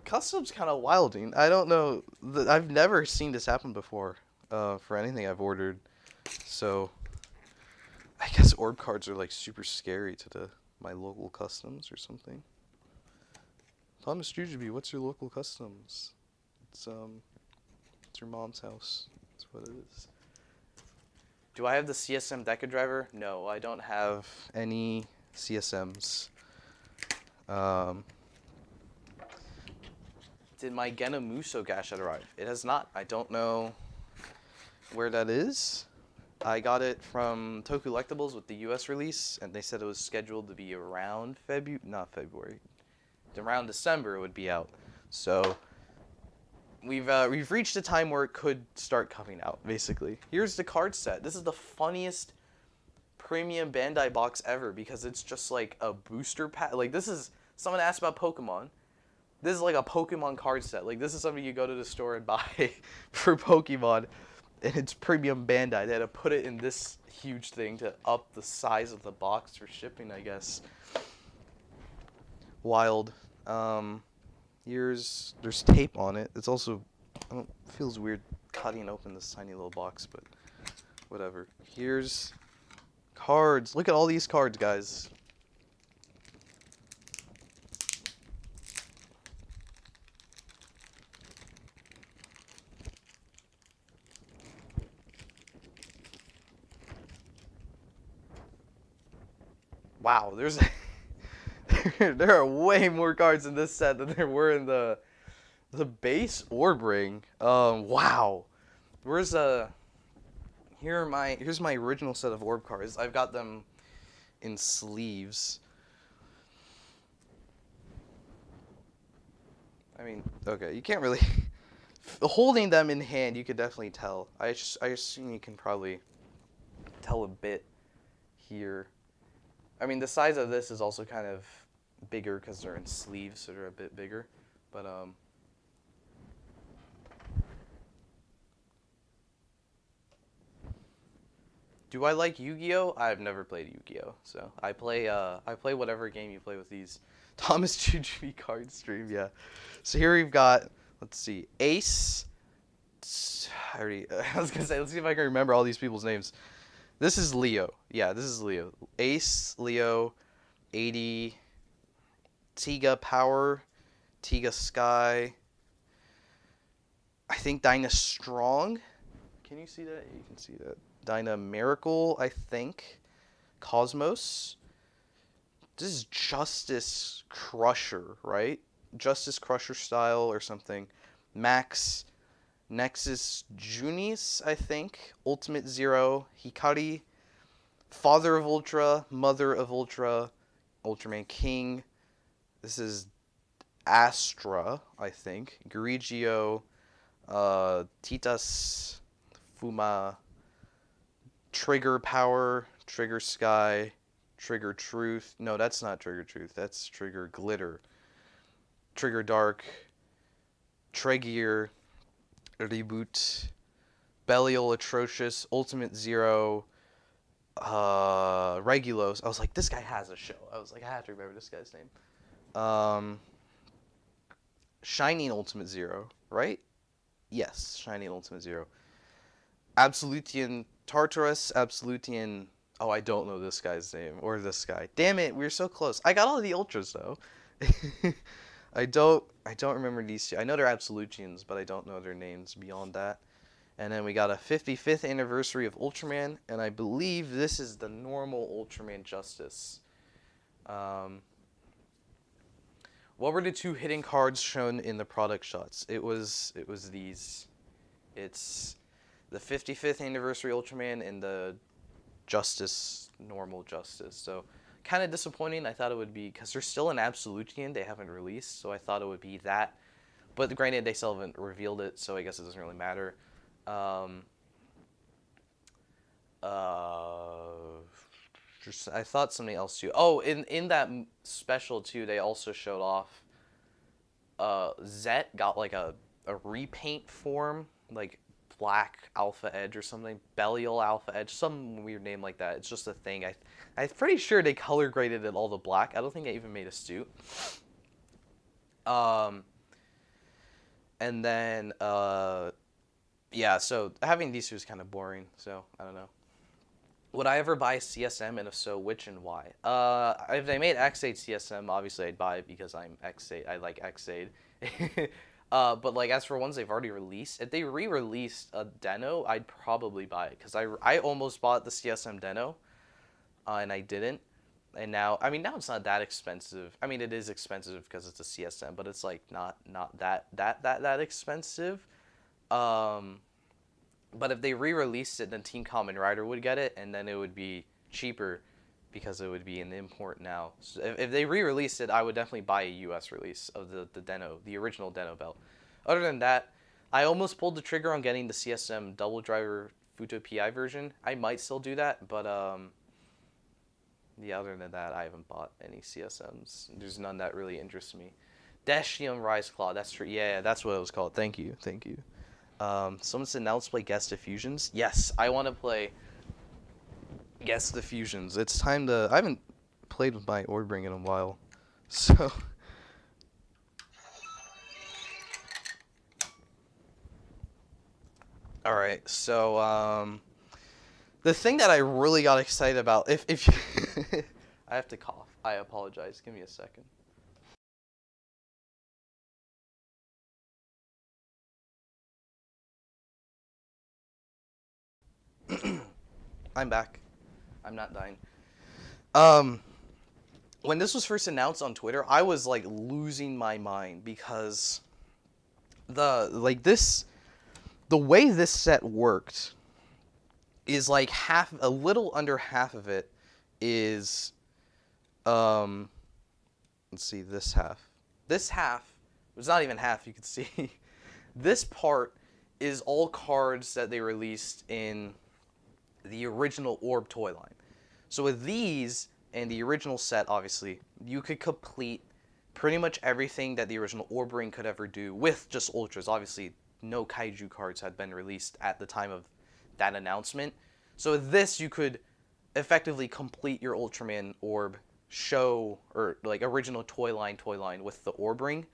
custom's kind of wilding. I don't know. I've never seen this happen before for anything I've ordered. So I guess Orb cards are like super scary to my local customs or something. thomasjujube, what's your local customs? It's your mom's house. That's what it is. Do I have the CSM Deca driver? No, I don't have any CSMs. Did my Genamuso gash arrive? It has not. I don't know where that is. I got it from Toku Collectibles with the US release, and they said it was scheduled to be around around December it would be out. So we've reached a time where it could start coming out, basically. Here's the card set. This is the funniest premium Bandai box ever because it's just like a booster pack. Like, this is, someone asked about Pokemon. This is like a Pokemon card set. Like, this is something you go to the store and buy for Pokemon, and it's premium Bandai. They had to put it in this huge thing to up the size of the box for shipping, I guess. Wild. There's tape on it. It's also, feels weird cutting open this tiny little box, but whatever. Here's cards. Look at all these cards, guys. Wow, there are way more cards in this set than there were in the base Orb ring. Wow. Here's my original set of Orb cards. I've got them in sleeves. I mean, okay, you can't really holding them in hand, you could definitely tell. I assume you can probably tell a bit here. I mean, the size of this is also kind of bigger because they're in sleeves, so they're a bit bigger. But do I like Yu-Gi-Oh? I've never played Yu-Gi-Oh, so I play whatever game you play with these. thomasjujube card stream, yeah. So here we've got, let's see, Ace. I was gonna say, let's see if I can remember all these people's names. This is Leo. Yeah, this is Leo. Ace, Leo, 80, Tiga Power, Tiga Sky. I think Dyna Strong. Can you see that? You can see that. Dyna Miracle, I think. Cosmos. This is Justice Crusher, right? Justice Crusher style or something. Max. Nexus Junis, I think. Ultimate Zero. Hikari. Father of Ultra. Mother of Ultra. Ultraman King. This is Astra, I think. Grigio. Titas. Fuma. Trigger Power. Trigger Sky. Trigger Truth. No, that's not Trigger Truth. That's Trigger Glitter. Trigger Dark. Tregear. Reboot, Belial Atrocious, Ultimate Zero, Regulos. I was like, this guy has a show. I was like, I have to remember this guy's name. Shining Ultimate Zero, right? Yes, Shining Ultimate Zero. Absolutian Tartarus, Absolutian. Oh, I don't know this guy's name or this guy. Damn it, we were so close. I got all of the ultras though. I don't remember these two. I know they're Absolutians, but I don't know their names beyond that. And then we got a 55th anniversary of Ultraman, and I believe this is the normal Ultraman Justice. What were the two hidden cards shown in the product shots? It was these. It's the 55th anniversary Ultraman and the Justice, normal Justice. So kind of disappointing. I thought it would be, because they're still an Absolutian, they haven't released, so I thought it would be that. But granted, they still haven't revealed it, so I guess it doesn't really matter. I thought something else too. Oh, in that special too, they also showed off. Zet got like a repaint form, like Black Alpha Edge or something, Belial Alpha Edge, some weird name like that. It's just a thing. I'm pretty sure they color graded it all to black. I don't think they even made a suit. And then yeah, so having these two is kind of boring. So I don't know. Would I ever buy CSM, and if so, which and why? If they made X8 CSM, obviously I'd buy it because I'm X8. I like X8. But like as for ones they've already released, if they re-released a Deno, I'd probably buy it because I almost bought the CSM Deno, and I didn't. And now, I mean, now it's not that expensive. I mean, it is expensive because it's a CSM, but it's like not that expensive. But if they re-released it, then Team Kamen Rider would get it, and then it would be cheaper because it would be an import now. So if they re-released it, I would definitely buy a US release of the Deno, the original Deno belt. Other than that, I almost pulled the trigger on getting the CSM double driver Futo PI version. I might still do that, but yeah, other than that, I haven't bought any CSMs. There's none that really interest me. Dashium Rise Claw, that's true. Yeah, that's what it was called. Thank you. Someone said now let's play Guest Diffusions. Yes, I want to play Guest Diffusions. It's time to... I haven't played with my Orb Ring in a while. So... Alright, so, the thing that I really got excited about... If I have to cough. I apologize. Give me a second. I'm back. I'm not dying. When this was first announced on Twitter, I was like losing my mind because the way this set worked is like a little under half of it is let's see, this half. This half was not even half, you could see. This part is all cards that they released in the original Orb toy line. So with these and the original set, obviously, you could complete pretty much everything that the original Orb ring could ever do with just Ultras. Obviously, no Kaiju cards had been released at the time of that announcement. So with this, you could effectively complete your Ultraman Orb show, or like original toy line with the Orb ring,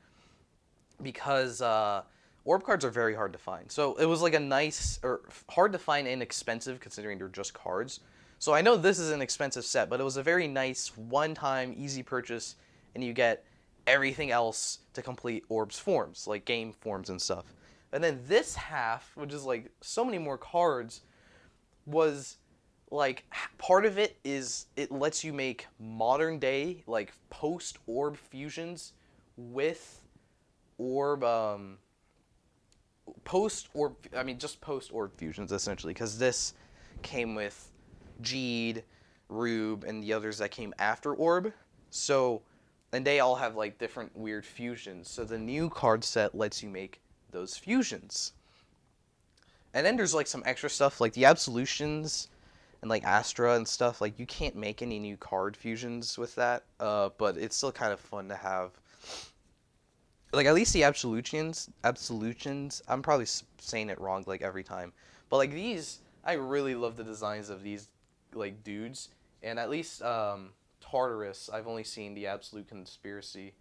because Orb cards are very hard to find. So it was like a nice, or hard to find and expensive considering they're just cards. So I know this is an expensive set, but it was a very nice one-time easy purchase, and you get everything else to complete Orb's forms, like game forms and stuff. And then this half, which is like so many more cards, was like part of it is it lets you make modern day, like post-Orb fusions with Orb, post-Orb, I mean just post-Orb fusions essentially, because this came with Geats, Rube, and the others that came after Orb. So, and they all have like different weird fusions. So the new card set lets you make those fusions. And then there's like some extra stuff like the Absolutions and like Astra and stuff. Like you can't make any new card fusions with that, but it's still kind of fun to have. Like at least the Absolutions, I'm probably saying it wrong like every time. But like these, I really love the designs of these like dudes. And at least Tartarus, I've only seen the Absolute Conspiracy,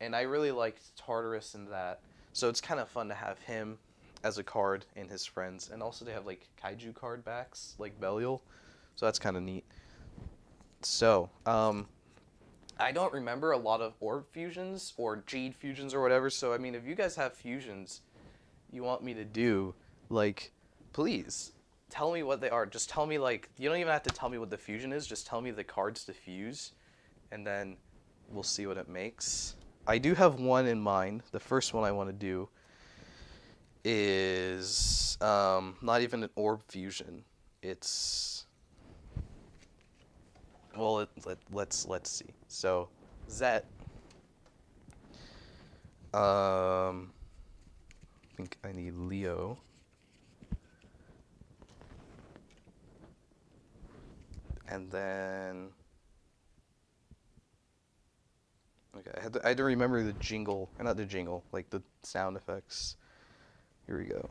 and I really liked Tartarus in that. So it's kind of fun to have him as a card and his friends, and also they have like Kaiju card backs like Belial, so that's kind of neat. So I don't remember a lot of Orb fusions or Jade fusions or whatever. So I mean, if you guys have fusions you want me to do, like, please tell me what they are. Just tell me, like, you don't even have to tell me what the fusion is. Just tell me the cards to fuse, and then we'll see what it makes. I do have one in mind. The first one I want to do is not even an Orb fusion. It's, well, let's see. So Zet, I think I need Leo. And then, okay, I had to remember the jingle, or not the jingle, like the sound effects. Here we go.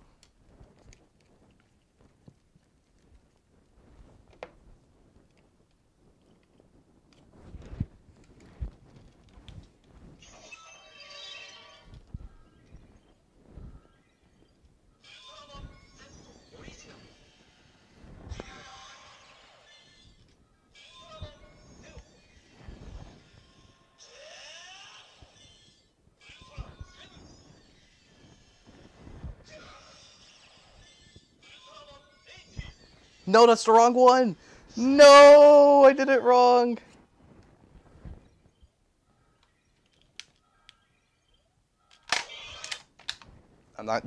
No, that's the wrong one! No, I did it wrong! I'm not,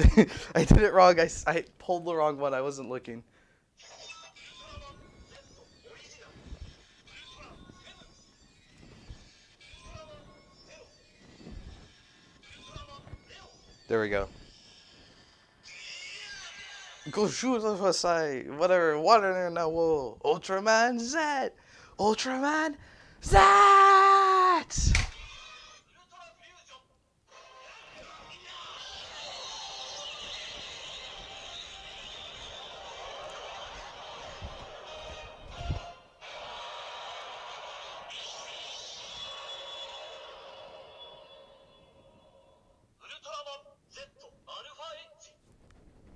I did it wrong, I pulled the wrong one, I wasn't looking. There we go. Go shoot the side, whatever, water now, whoa. Ultraman Z! Ultraman Z!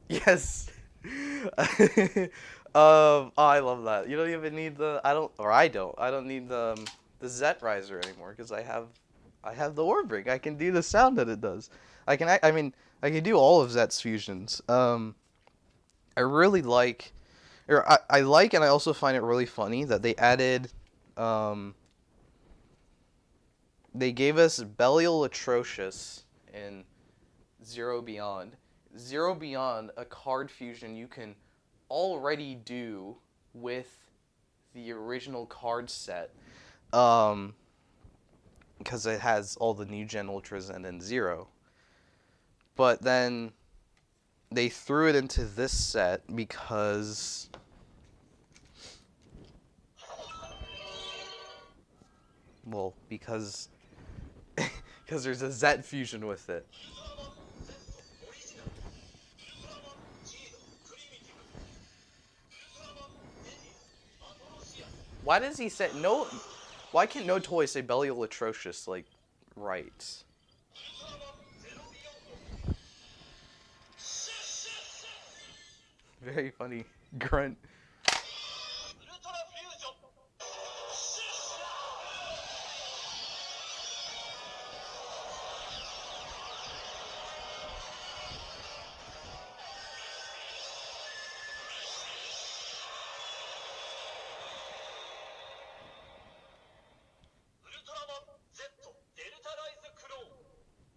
Yes. Oh, I love that. You don't even need the. I don't need the Zet riser anymore because I have the orb ring. I can do the sound that it does. I mean, I can do all of Zet's fusions. I really like, or I like, and I also find it really funny that they added, they gave us Belial Atrocious in Zero Beyond. Zero Beyond, a card fusion you can already do with the original card set, because it has all the new gen ultras and then Zero. But then they threw it into this set because because there's a Zet fusion with it. Why does he say no? Why can't no toy say Belial Atrocious like right? Very funny grunt.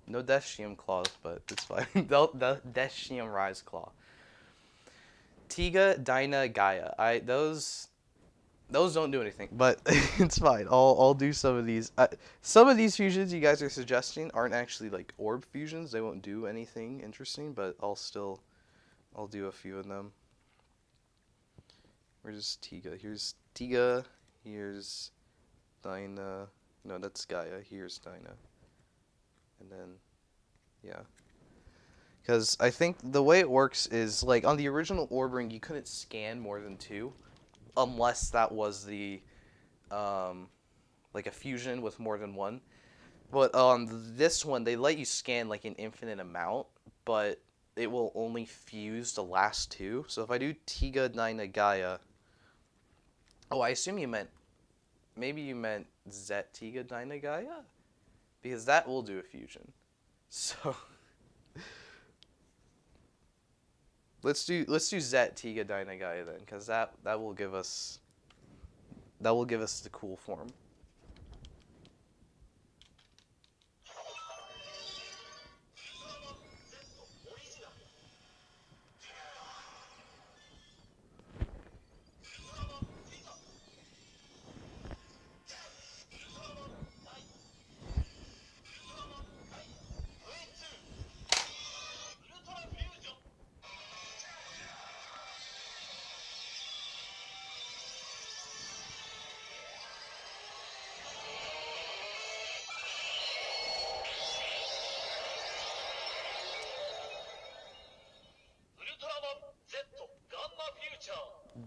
No Deshium claws, but it's fine. The Deshium Rise Claw. Tiga, Dyna, Gaia. Those don't do anything, but it's fine. I'll do some of these. Some of these fusions you guys are suggesting aren't actually like orb fusions. They won't do anything interesting, but I'll do a few of them. Where's Tiga? Here's Tiga. Here's Dyna. No, that's Gaia. Here's Dyna. And then, yeah. Because I think the way it works is, like, on the original orb ring, you couldn't scan more than 2. Unless that was the, like, a fusion with more than 1. But on this one, they let you scan, like, an infinite amount. But it will only fuse the last 2. So if I do Tiga, Dyna, Gaia... Oh, I assume you meant... Maybe you meant Zet, Tiga, Dyna, Gaia? Because that will do a fusion. So let's do Zet, Tiga, Dyna, Gaia then, because that will give us the cool form.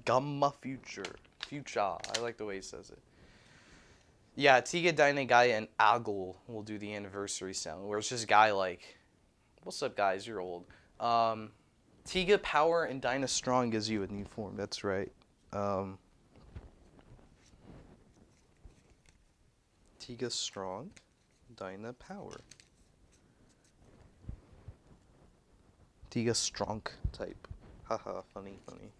Gamma Future. Future. I like the way he says it. Yeah, Tiga, Dyna, Gaia, and Agul will do the anniversary sound, where it's just Guy like, what's up, guys? You're old. Tiga Power and Dyna Strong gives you a new form. That's right. Tiga Strong, Dyna Power. Tiga Strong type. Haha, funny, funny.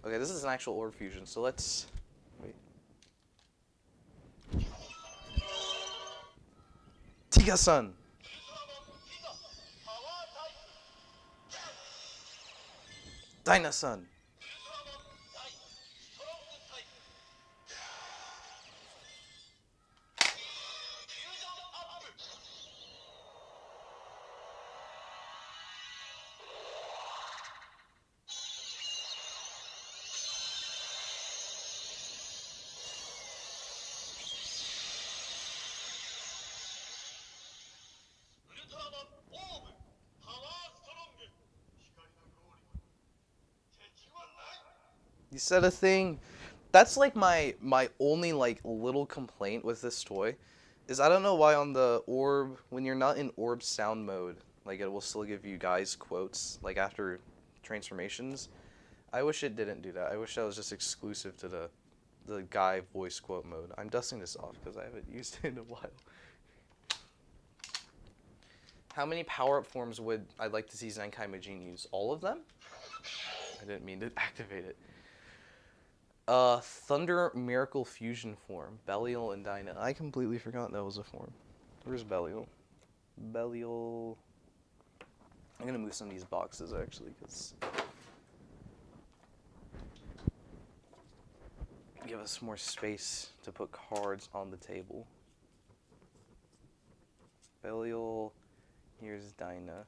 Okay, this is an actual orb fusion, so let's... Wait. Tiga-san! Dyna-san! You said a thing. That's like my only like little complaint with this toy, is I don't know why on the orb, when you're not in orb sound mode, like it will still give you guys quotes like after transformations. I wish it didn't do that. I wish that was just exclusive to the guy voice quote mode. I'm dusting this off because I haven't used it in a while. How many power-up forms would I like to see Zenkai Majin use? All of them? I didn't mean to activate it. Thunder Miracle Fusion form. Belial and Dyna. I completely forgot that was a form. Where's Belial? Belial... I'm gonna move some of these boxes, actually, because... give us more space to put cards on the table. Belial... Here's Dyna.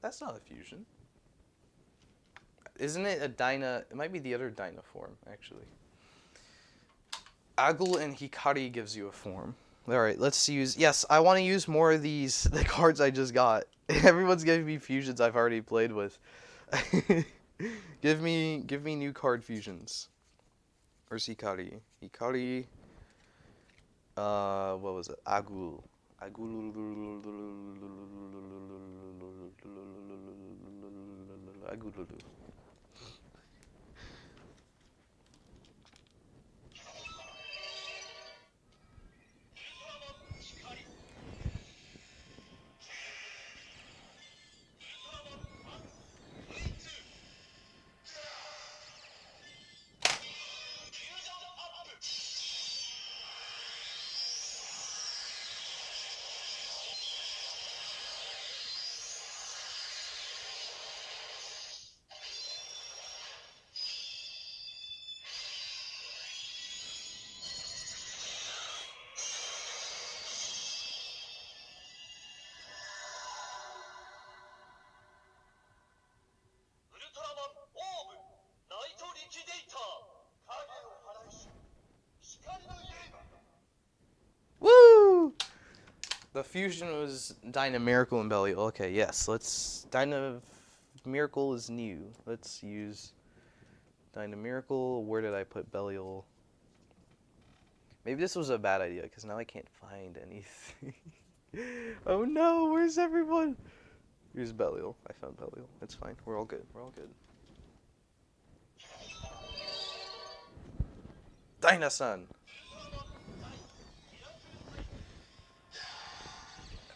That's not a fusion. Isn't it a Dyna? It might be the other Dyna form, actually. Agul and Hikari gives you a form. Alright, let's use... Yes, I want to use more of these, the cards I just got. Everyone's giving me fusions I've already played with. Give me new card fusions. Where's Hikari? Hikari... what was it? Agul. Woo! The fusion was Dyna Miracle and Belial. Okay, yes, let's... Dyna Miracle is new. Let's use Dyna Miracle. Where did I put Belial? Maybe this was a bad idea, because now I can't find anything. Oh no, where's everyone? Here's Belial. I found Belial. It's fine. We're all good. We're all good. Dyna-san!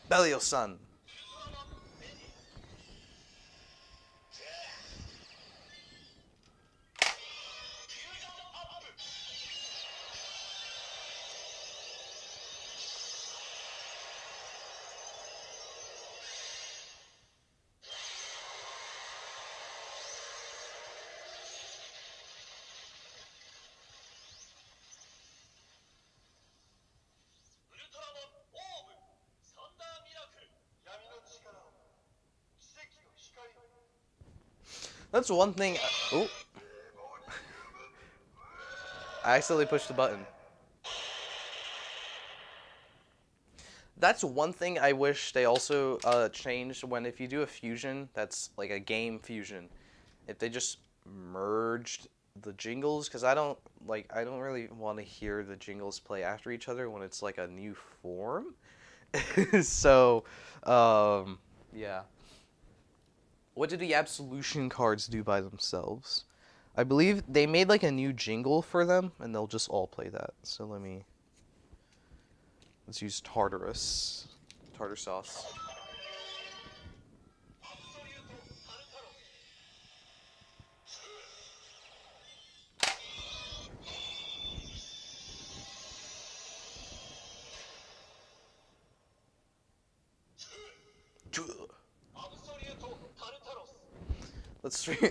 Belial-san! That's one thing. Oh, I accidentally pushed the button. That's one thing I wish they also changed when if you do a fusion that's like a game fusion, if they just merged the jingles, because I don't really want to hear the jingles play after each other when it's like a new form. So, yeah. What did the Absolution cards do by themselves? I believe they made like a new jingle for them, and they'll just all play that. So let's use tartar sauce.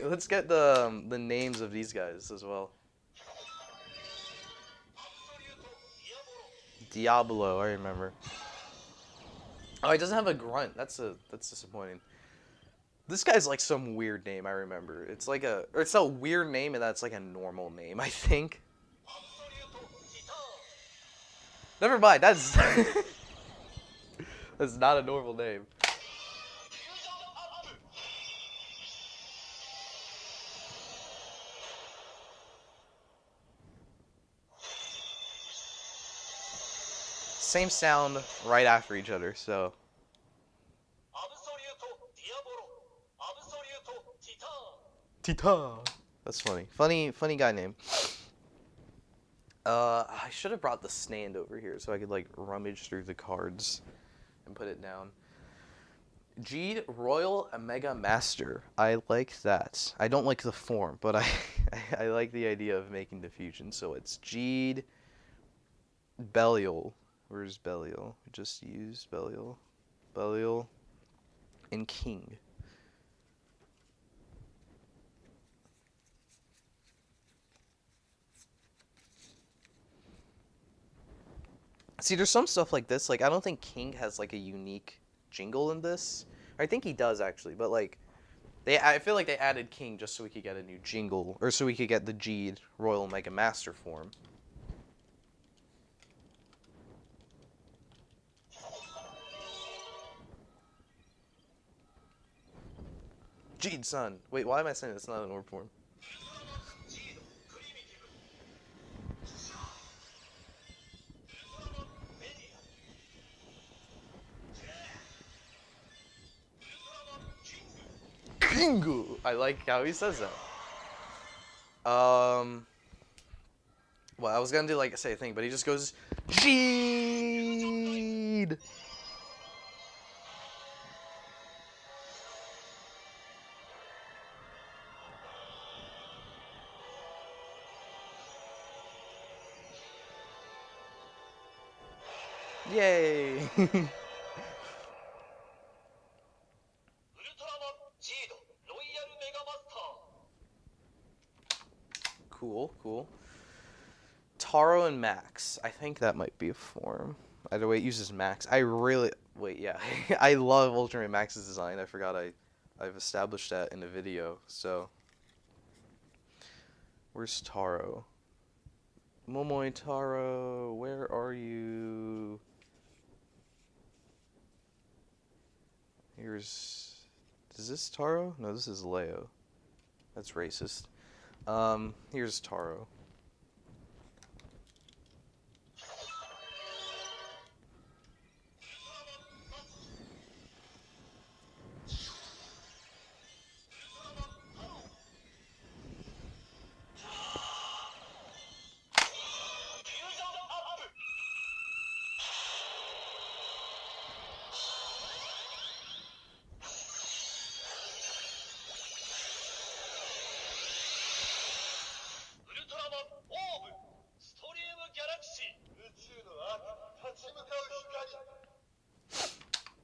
Let's get the names of these guys as well. Diablo, I remember. Oh, he doesn't have a grunt. That's disappointing. This guy's like some weird name. I remember. It's a weird name, and that's like a normal name. I think. Never mind. That's that's not a normal name. Same sound right after each other, so. Tita. That's funny. Funny guy name. I should have brought the stand over here so I could like rummage through the cards and put it down. Geat Royal Omega Master. I like that. I don't like the form, but I like the idea of making the fusion. So it's Geat Belial. Where's Belial? We just used Belial. Belial and King. See, there's some stuff like this. Like, I don't think King has like a unique jingle in this. I think he does actually, but like, I feel like they added King just so we could get a new jingle, or so we could get the Geat Royal Mega Master form. Geat Sun. Wait, why am I saying it's not an orb form? Kingu. I like how he says that. Well, I was gonna do like say a thing, but he just goes Geat. Yay! Cool. Taro and Max. I think that might be a form. Either way, it uses Max. Yeah. I love Ultraman Max's design. I forgot I've established that in a video. So, where's Taro? Momoi Taro, where are you? Is this Taro? No, this is Leo. That's racist. Here's Taro.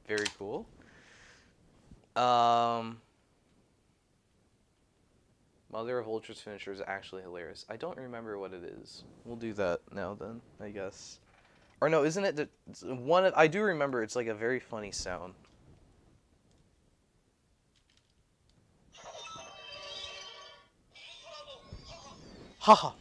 Very cool. Mother of Ultra's finisher is actually hilarious. I don't remember what it is. We'll do that now then, I guess. Or no, isn't it one? I do remember. It's like a very funny sound. Haha.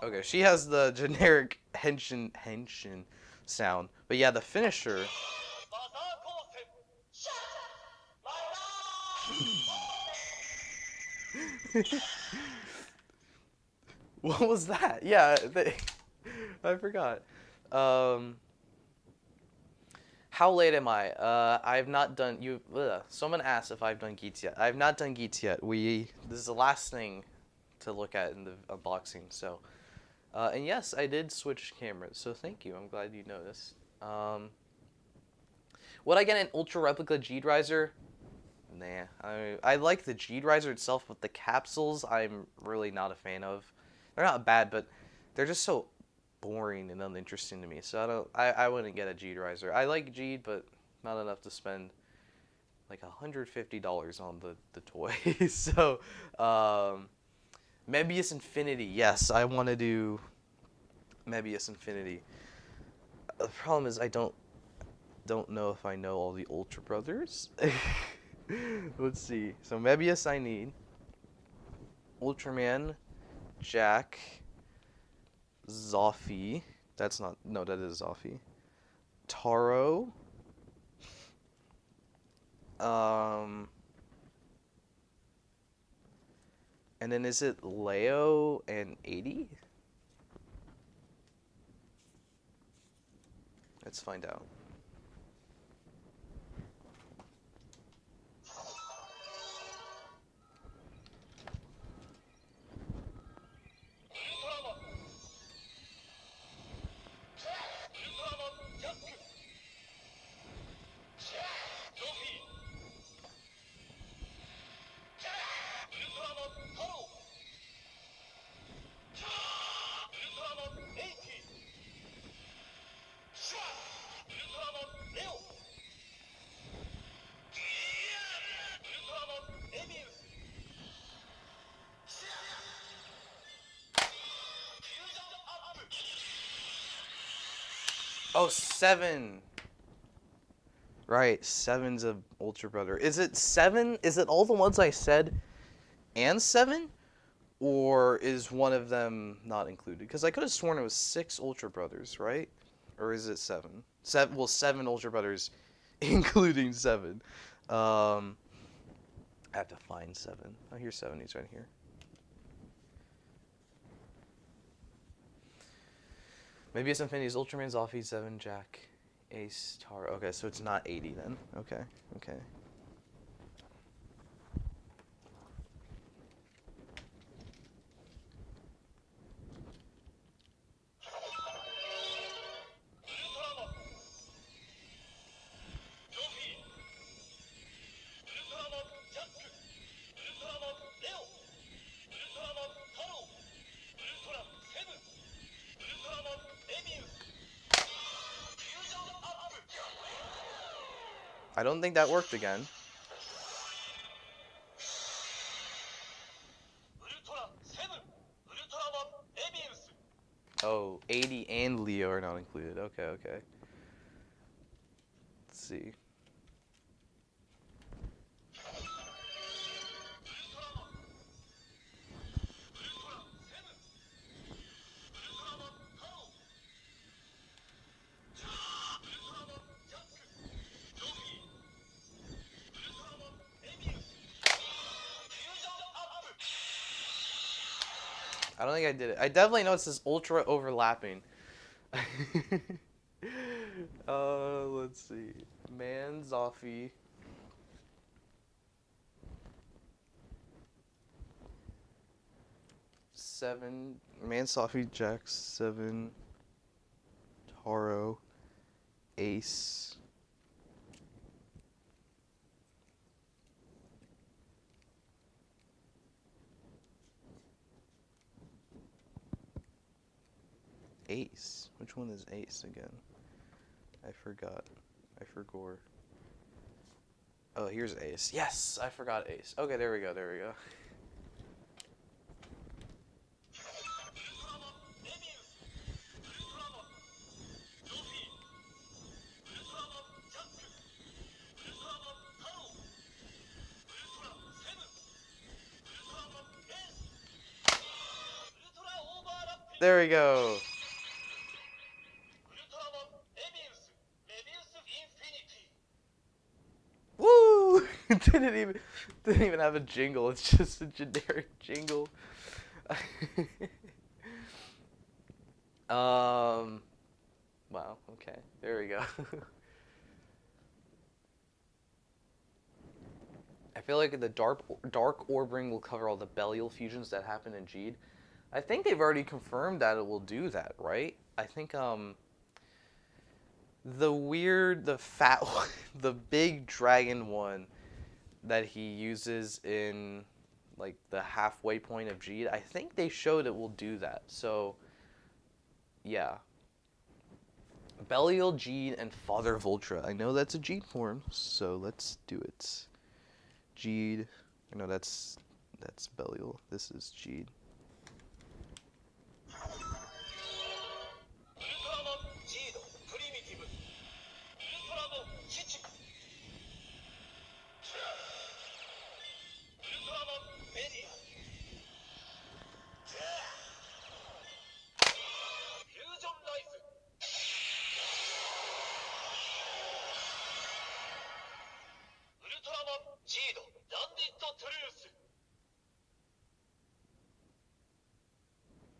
Okay, she has the generic henshin sound, but yeah, the finisher. What was that? Yeah, I forgot. Um, how late am I? I've not done you. Someone asked if I've done Geats yet. I've not done Geats yet. This is the last thing to look at in the unboxing. So, and yes, I did switch cameras. So thank you. I'm glad you noticed. Would I get an Ultra Replica Geat Riser? Nah. I like the Geat Riser itself, but the capsules I'm really not a fan of. They're not bad, but they're just so boring and uninteresting to me. So I wouldn't get a Geat Riser. I like Geat, but not enough to spend like $150 on the toy. So Mebius Infinity. Yes, I want to do Mebius Infinity. The problem is I don't know if I know all the Ultra Brothers. Let's see. So Mebius I need. Ultraman, Jack, Zoffy. That's not, no, that is Zoffy. Taro. And then is it Leo and 80? Let's find out. Oh, 7. Right, 7's a Ultra Brother. Is it 7? Is it all the ones I said and 7? Or is one of them not included? Because I could have sworn it was 6 Ultra Brothers, right? Or is it 7? Well, 7 Ultra Brothers, including 7. I have to find 7. Oh, here's 7. He's right here. Maybe it's Infinity's Ultraman, Zoffy, 7, Jack, Ace, Taro. Okay, so it's not 80 then. Okay, okay. I don't think that worked again. Oh, 80 and Leo are not included. Okay, okay. Let's see. I don't think I did it. I definitely noticed this ultra overlapping. Let's see. Man, Zoffy. 7. Man, Zoffy, Jack, 7. Taro. Ace. Ace. Which one is Ace again? I forgot. I forgot. Oh, here's Ace. Yes, I forgot Ace. Okay, there we go. There we go. There we go. Woo! Didn't even have a jingle. It's just a generic jingle. Wow. Okay. There we go. I feel like the dark orb ring will cover all the Belial fusions that happen in Geat. I think they've already confirmed that it will do that, right? I think the fat one, the big dragon one that he uses in like the halfway point of Geat, I think they showed it will do that. So yeah. Belial, Geat, and Father Voltra. I know that's a Geat form, so let's do it. Geat. No, that's Belial. This is Geat.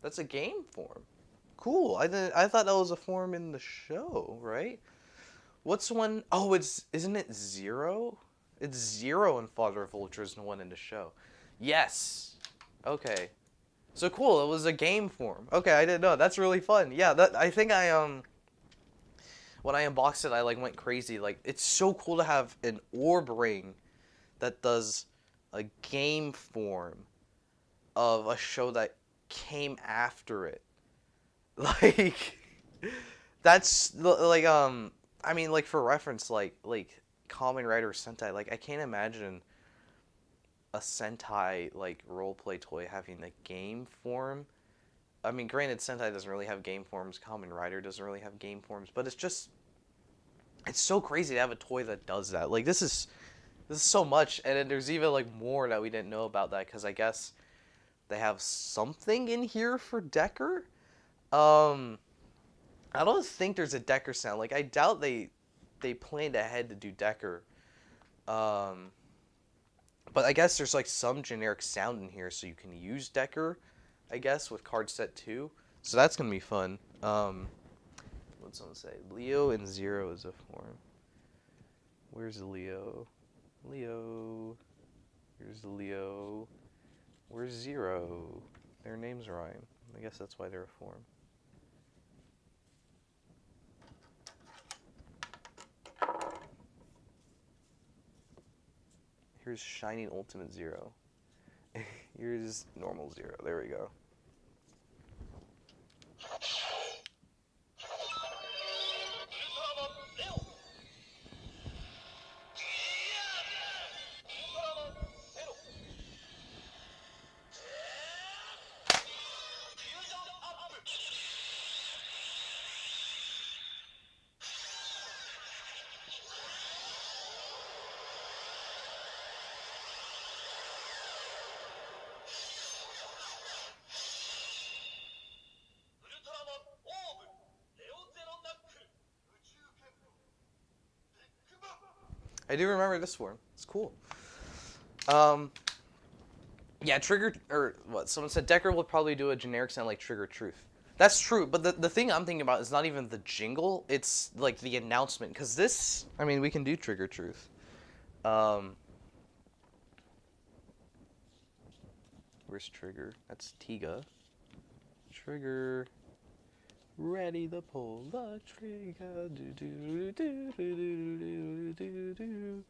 That's a game form. Cool. I thought that was a form in the show, right? What's one? Oh, isn't it Zero? It's Zero in Father Vulture's one in the show. Yes. Okay. So cool. It was a game form. Okay, I didn't know. That's really fun. Yeah. I think when I unboxed it, I like went crazy. Like it's so cool to have an orb ring that does a game form of a show that came after it. Like that's like I mean like for reference like Kamen Rider Sentai, like I can't imagine a Sentai like roleplay toy having a game form. I mean granted Sentai doesn't really have game forms, Kamen Rider doesn't really have game forms, but it's so crazy to have a toy that does that. Like this is so much, and then there's even like more that we didn't know about that because I guess they have something in here for Decker. I don't think there's a Decker sound. Like I doubt they planned ahead to do Decker. But I guess there's like some generic sound in here, so you can use Decker, I guess, with card set 2. So that's gonna be fun. What's someone say? Leo and Zero is a form. Where's Leo? Leo. Here's Leo. Where's Zero? Their names rhyme. I guess that's why they're a form. Here's Shining Ultimate Zero. Here's normal Zero. There we go. I do remember this form. It's cool. Yeah, Trigger, or what, someone said Decker will probably do a generic sound like Trigger Truth. That's true, but the thing I'm thinking about is not even the jingle, it's like the announcement, because this, I mean, we can do Trigger Truth. Where's Trigger? That's Tiga. Trigger. Ready to pull the trigger. Do do do do do do do do.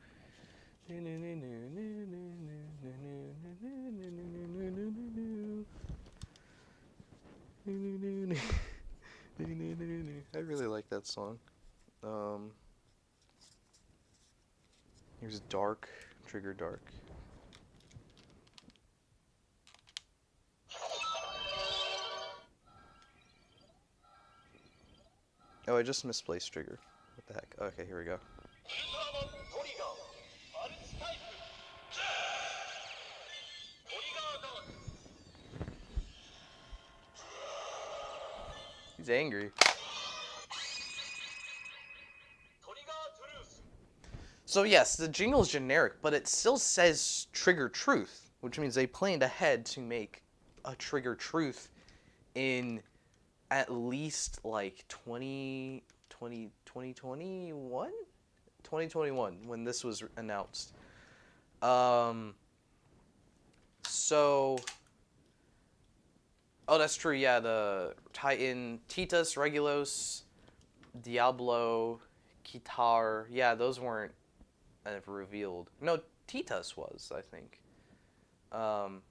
I really like that song. Here's Dark, Trigger Dark. Oh, I just misplaced Trigger. What the heck? Okay, here we go. He's angry. So yes, the jingle is generic, but it still says Trigger Truth, which means they planned ahead to make a Trigger Truth in at least like 2021 when this was announced. So, oh, that's true. Yeah, the Titan, Titus, Regulos, Diablo, Kitar. Yeah, those weren't revealed. No, Titus was, I think. So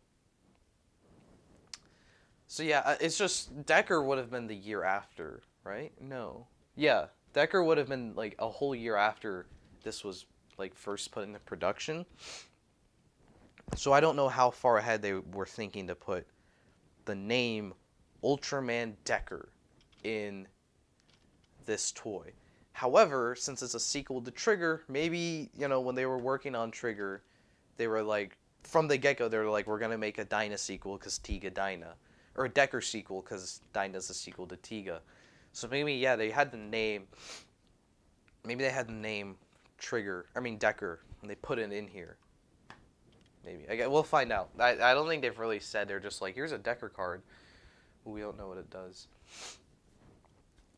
yeah, it's just Decker would have been the year after, right? No. Yeah, Decker would have been like a whole year after this was like first put into production. So I don't know how far ahead they were thinking to put the name Ultraman Decker in this toy. However, since it's a sequel to Trigger, maybe, you know, when they were working on Trigger, they were like, from the get-go, they were like, we're going to make a Dyna sequel because Tiga Dyna. Or a Decker sequel because Dyna's a sequel to Tiga. So maybe, yeah, they had the name. Maybe they had the name Decker, and they put it in here. Maybe. We'll find out. I don't think they've really said. They're just like, here's a Decker card. We don't know what it does.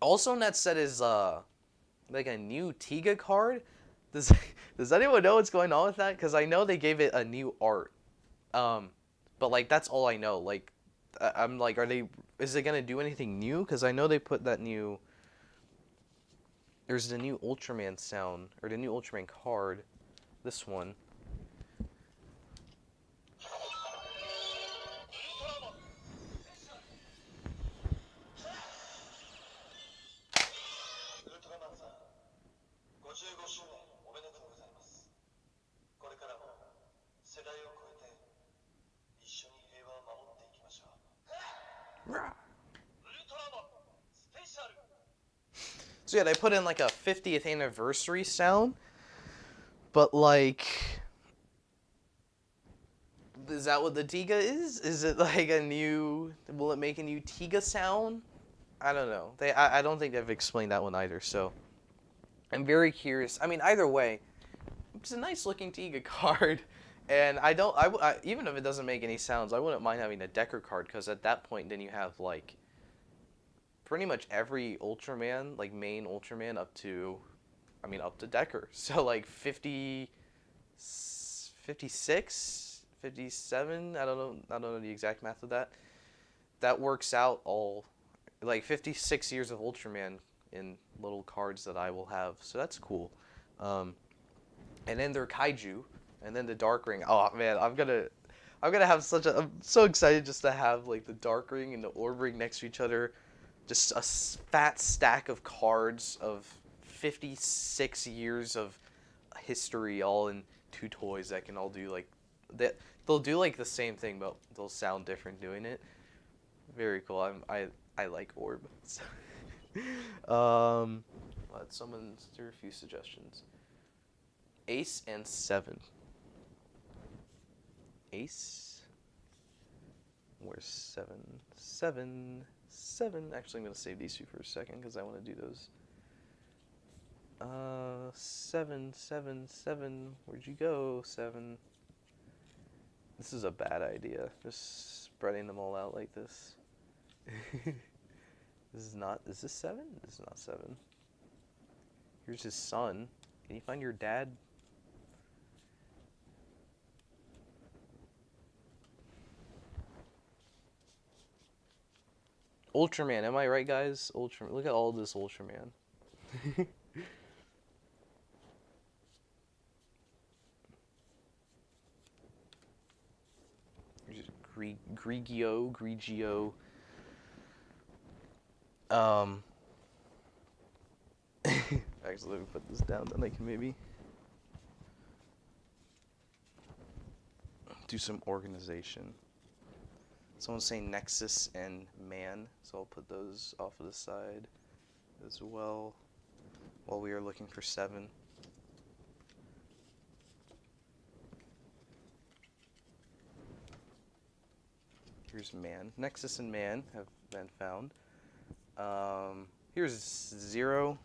Also in that set is like a new Tiga card. Does anyone know what's going on with that? Because I know they gave it a new art. But like that's all I know. Like I'm like, is it gonna do anything new? Because I know they put that new. There's the new Ultraman sound or the new Ultraman card. This one. So yeah, they put in like a 50th anniversary sound, but like, is that what the Tiga is? Is it like a new? Will it make a new Tiga sound? I don't know. I don't think they've explained that one either. So I'm very curious. I mean, either way, it's a nice looking Tiga card, and even if it doesn't make any sounds, I wouldn't mind having a Decker card because at that point, then you have like pretty much every Ultraman, like main Ultraman up to Decker. So like 50, 56, 57, I don't know the exact math of that. That works out all, like 56 years of Ultraman in little cards that I will have. So that's cool. And then their Kaiju, and then the Dark Ring. Oh man, I'm gonna have I'm so excited just to have like the Dark Ring and the Orb Ring next to each other. Just a fat stack of cards of 56 years of history all in two toys that can all do like that. They'll do like the same thing, but they'll sound different doing it. Very cool. I like Orb. But there are a few suggestions. Ace and 7. Ace. Where's 7? 7. Actually, I'm going to save these two for a second because I want to do those. 7. Where'd you go, 7? This is a bad idea. Just spreading them all out like this. Is this 7? This is not 7. Here's his son. Can you find your dad? Ultraman, am I right, guys? Ultraman. Look at all this Ultraman. Grigio. Actually, let me put this down, then I can maybe do some organization. Someone's saying Nexus and Man, so I'll put those off of the side as well while we are looking for 7. Here's Man. Nexus and Man have been found. Here's 0.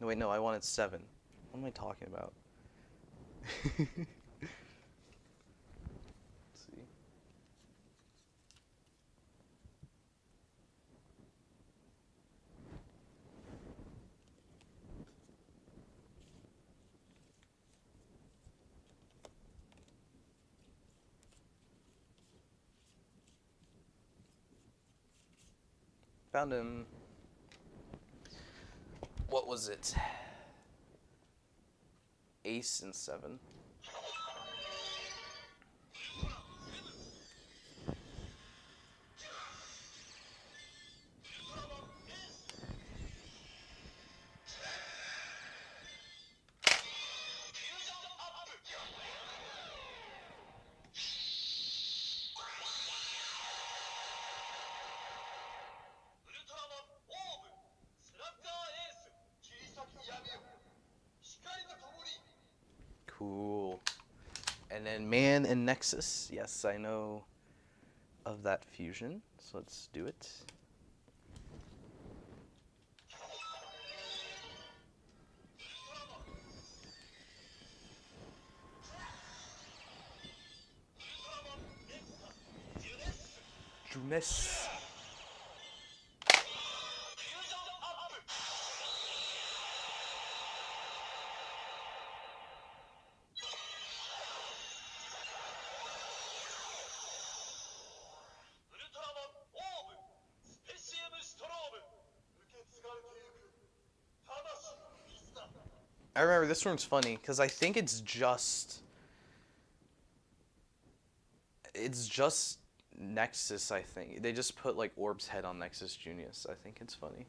No, wait, no, I wanted 7. What am I talking about? Let's see. Found him. What was it? Ace and 7. Cool. And then Man and Nexus. Yes, I know of that fusion. So let's do it. Junes. I remember this one's funny because I think it's just Nexus. I think they just put like Orb's head on Nexus Junius. I think it's funny.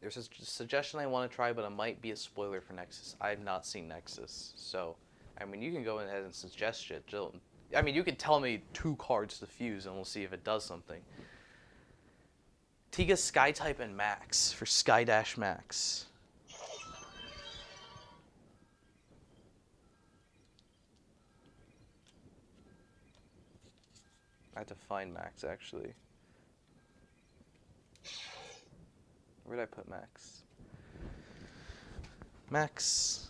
There's a suggestion I want to try, but it might be a spoiler for Nexus. I have not seen Nexus, so I mean you can go ahead and suggest it. I mean you could tell me 2 cards to fuse, and we'll see if it does something. Tiga Sky Type and Max for Sky Dash Max. I have to find Max actually. Where did I put Max? Max.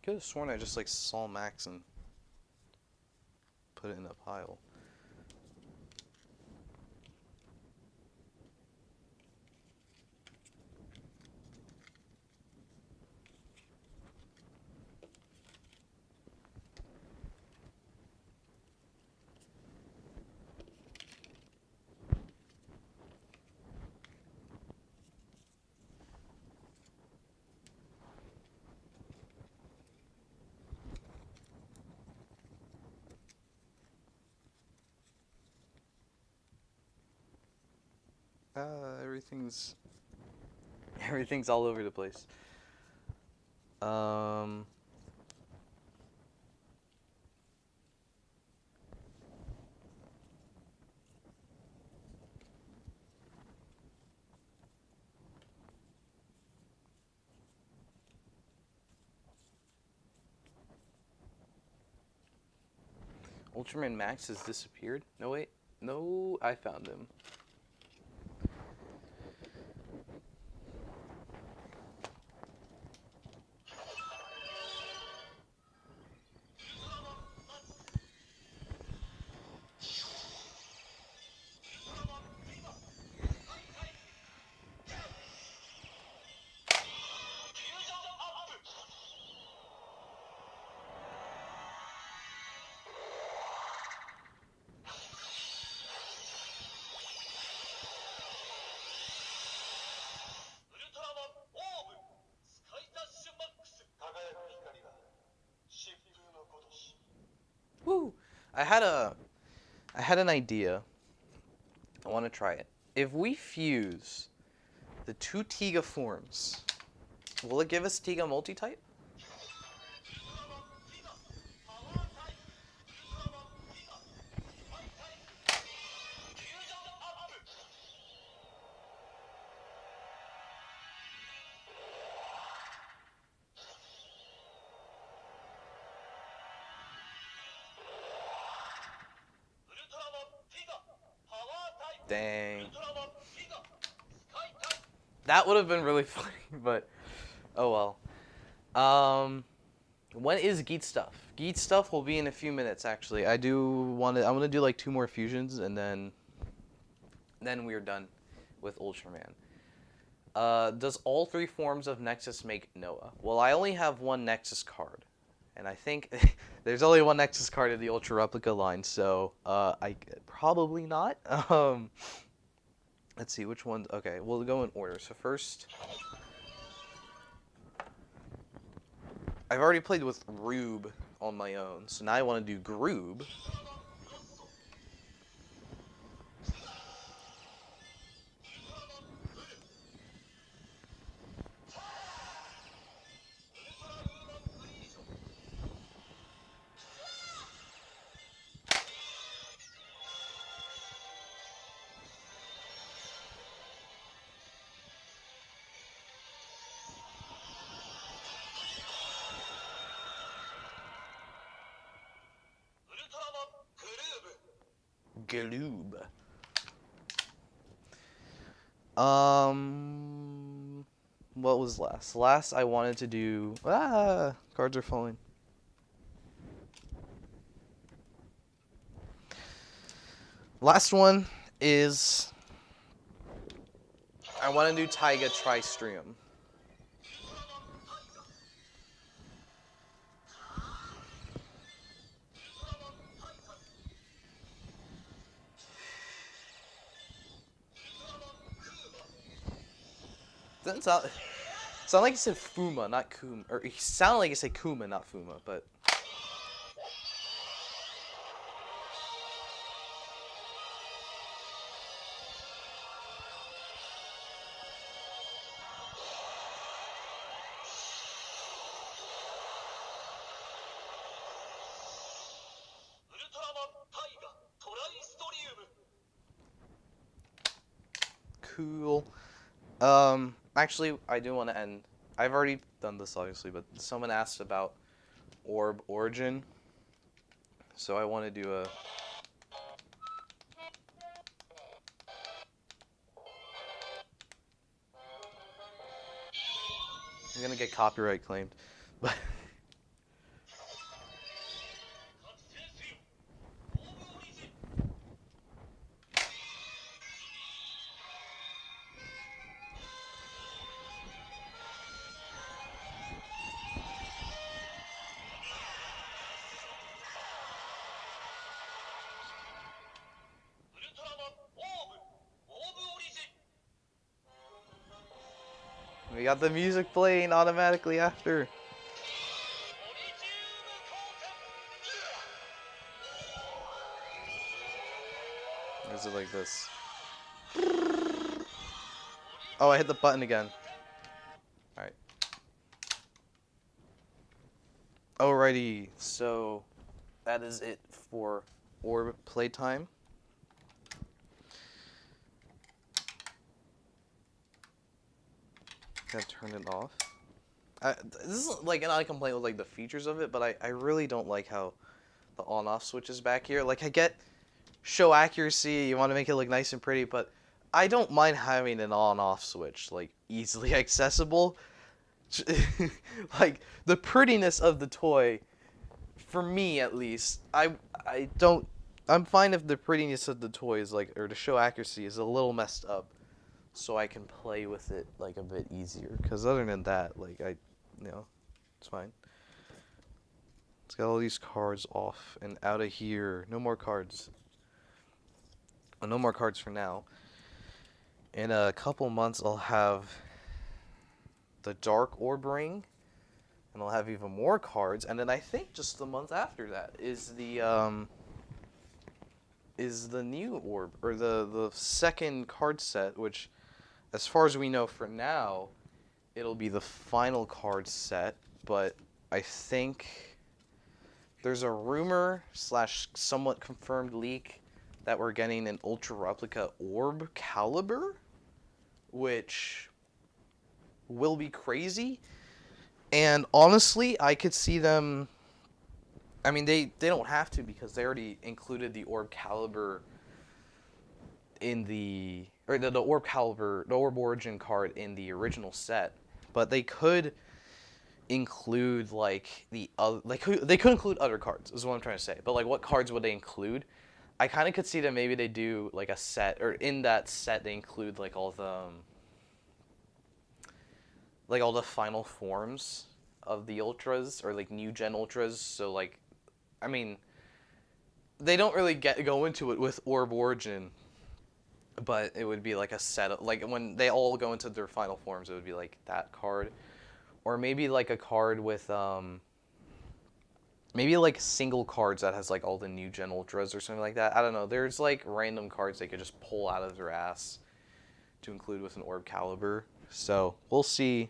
Could have sworn I just like saw Max and put it in a pile. Everything's all over the place. Ultraman Max has disappeared? No, wait. No, I found him. Woo! I had an idea. I want to try it. If we fuse the 2 Tiga forms, will it give us Tiga multi-type? Dang. That would have been really funny, but oh well. When is Geats stuff? Geats stuff will be in a few minutes, actually. I want to do like 2 more fusions, and then we're done with Ultraman. Does all 3 forms of Nexus make Noah? Well, I only have 1 Nexus card, and I think there's only 1 Nexus card in the Ultra Replica line, so I probably not. Let's see which ones. Okay, we'll go in order. So first, I've already played with Rube on my own, so now I want to do Groob. Gloob. What was last? Last I wanted to do. Cards are falling. Last one is I want to do Taiga Tristrium. Doesn't sound like you said Fuma, not Kuma. Or it sounded like you said Kuma, not Fuma, but. Cool. Actually, I do want to end. I've already done this, obviously, but someone asked about Orb Origin. So I want to do a... I'm going to get copyright claimed. But... we got the music playing automatically after. Or is it like this? Oh, I hit the button again. Alright. Alrighty, so that is it for Orb playtime. Gotta turn it off. This is like not a complaint with like the features of it, but I really don't like how the on-off switch is back here. Like I get show accuracy, you want to make it look nice and pretty, but I don't mind having an on-off switch like easily accessible. Like the prettiness of the toy, for me at least, I'm fine if the prettiness of the toy is like, or the show accuracy is a little messed up, so I can play with it like a bit easier. Because other than that, like it's fine. Let's get all these cards off and out of here. No more cards. Well, no more cards for now. In a couple months, I'll have the Dark Orb Ring, and I'll have even more cards. And then I think just the month after that is the new orb, or the second card set, which, as far as we know for now, it'll be the final card set. But I think there's a rumor / somewhat confirmed leak that we're getting an Ultra Replica Orb Caliber, which will be crazy. And honestly, I could see them... I mean, they don't have to, because they already included the Orb Caliber in the Orb Caliber, the Orb Origin card in the original set, but they could include like they could include other cards is what I'm trying to say. But like, what cards would they include? I kind of could see that maybe they do like a set, or in that set they include like all the final forms of the Ultras, or like new gen Ultras. So like, I mean, they don't really go into it with Orb Origin, but it would be like a set of, like, when they all go into their final forms, it would be like that card, or maybe like a card with maybe like single cards that has like all the new gen Ultras or something like that. I don't know. There's like random cards they could just pull out of their ass to include with an Orb Caliber. So we'll see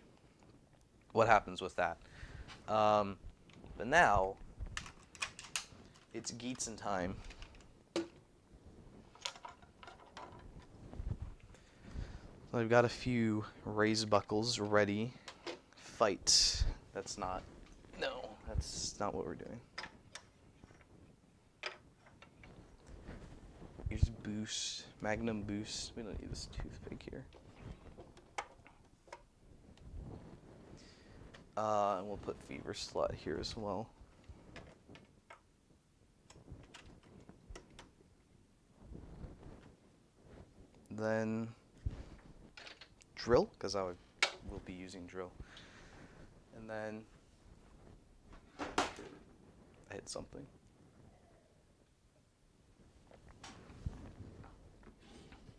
what happens with that. But now it's Geats in time. So I've got a few raise buckles ready. Fight. That's not what we're doing. Here's boost, Magnum boost. We don't need this toothpick here. And we'll put fever slot here as well. Then drill, because will be using drill. And then I hit something.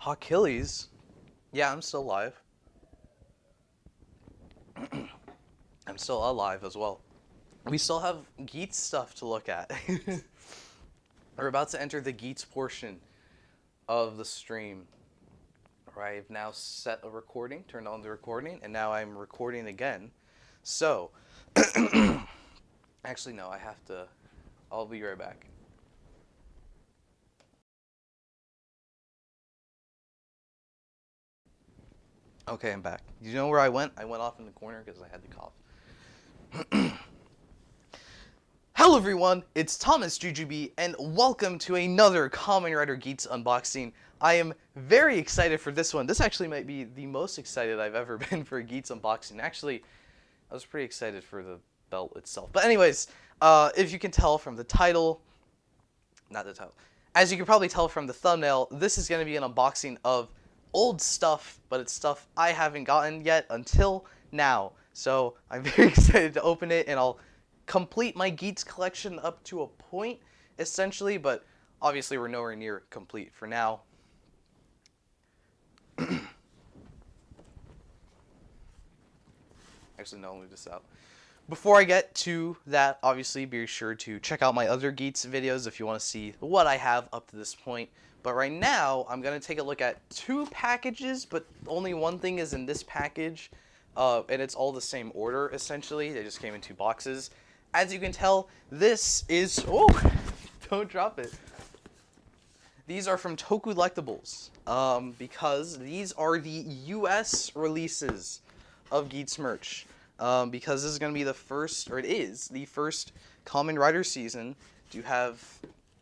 Achilles. Yeah, I'm still alive. I'm still alive as well. We still have Geats stuff to look at. We're about to enter the Geats portion of the stream. Right, I've now set a recording, turned on the recording, and now I'm recording again. So, actually no, I'll be right back. Okay, I'm back. You know where I went? I went off in the corner because I had to cough. Hello everyone, it's thomasjujube, and welcome to another Kamen Rider Geats unboxing. I am very excited for this one. This actually might be the most excited I've ever been for a Geats unboxing. Actually, I was pretty excited for the belt itself. But anyways, if you can tell from the title, not the title, as you can probably tell from the thumbnail, this is going to be an unboxing of old stuff, but it's stuff I haven't gotten yet until now. So I'm very excited to open it, and I'll complete my Geats collection up to a point, essentially, but obviously we're nowhere near complete for now. Actually, no, I'll leave this out. Before I get to that, obviously be sure to check out my other Geats videos if you want to see what I have up to this point. But right now, I'm going to take a look at two packages, but only one thing is in this package, and it's all the same order, essentially. They just came in two boxes. As you can tell, this is... Oh, don't drop it. These are from Tokulectables, because these are the US releases of Geats merch. Because this is going to be the first, or it is, the first Kamen Rider season to have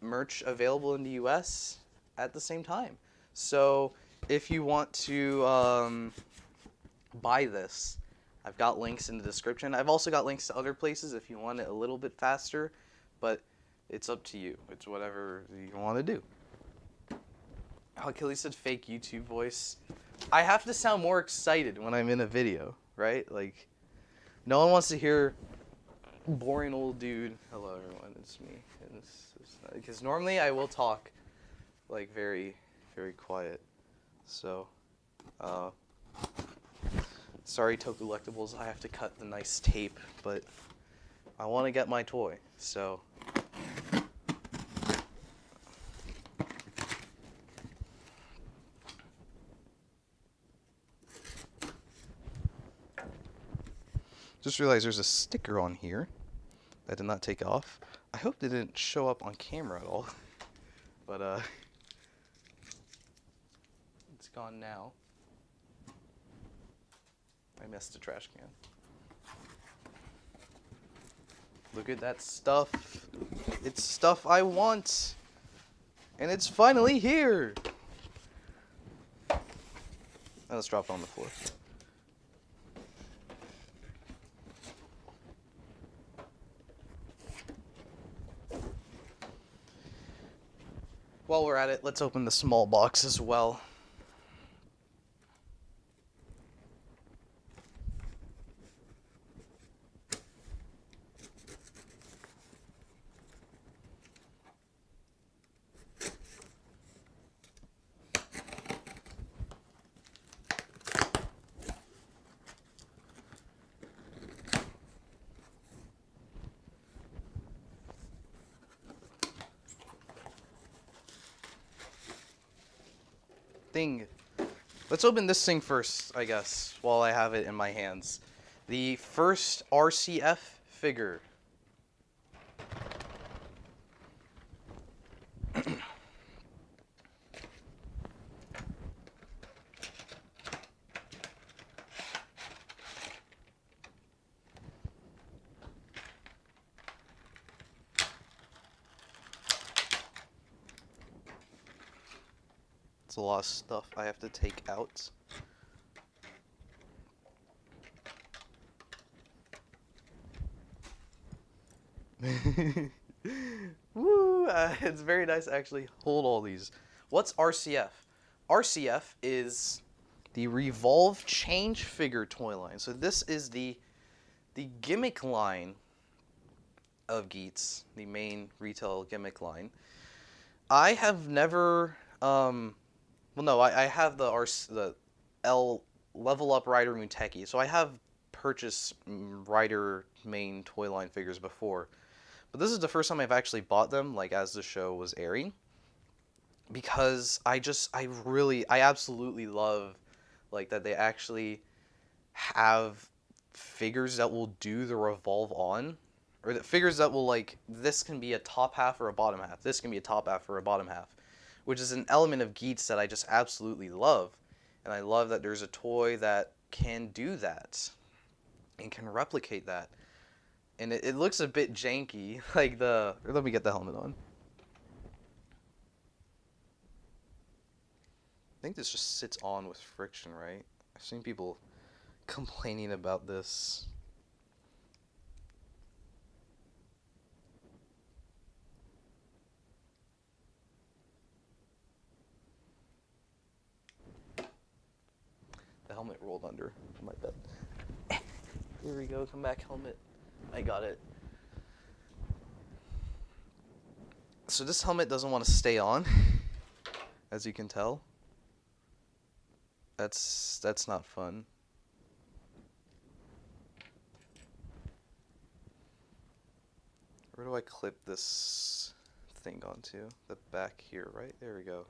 merch available in the US at the same time. So if you want to buy this, I've got links in the description. I've also got links to other places if you want it a little bit faster, but it's up to you. It's whatever you want to do. Oh, Kelly said fake YouTube voice. I have to sound more excited when I'm in a video, right? Like, no one wants to hear boring old dude. Hello everyone, it's me. Because normally I will talk like very, very quiet. So, sorry Tokulectables, I have to cut the nice tape, but I want to get my toy, so. Just realized there's a sticker on here that did not take off. I hope it didn't show up on camera at all, but it's gone now. I missed the trash can. Look at that stuff. It's stuff I want. And it's finally here. And let's drop it on the floor. While we're at it, let's open the small box as well. Let's open this thing first, I guess, while I have it in my hands. The first RCF figure. It's a lot of stuff I have to take out. Woo! It's very nice to actually hold all these. What's RCF? RCF is the Revolve Change Figure toy line. So this is the gimmick line of Geats, the main retail gimmick line. I have never well, no, I have the L Level Up Rider Muteki, so I have purchased Rider main toy line figures before, but this is the first time I've actually bought them, like, as the show was airing, because I absolutely love, like, that they actually have figures that will do the revolve on, or the figures that will, like, this can be a top half or a bottom half, this can be a top half or a bottom half, which is an element of Geats that I just absolutely love. And I love that there's a toy that can do that and can replicate that. And it looks a bit janky, like let me get the helmet on. I think this just sits on with friction, right? I've seen people complaining about this. The helmet rolled under my bed. Here we go, come back, helmet. I got it. So this helmet doesn't want to stay on, as you can tell. That's not fun. Where do I clip this thing onto? The back here, right? There we go.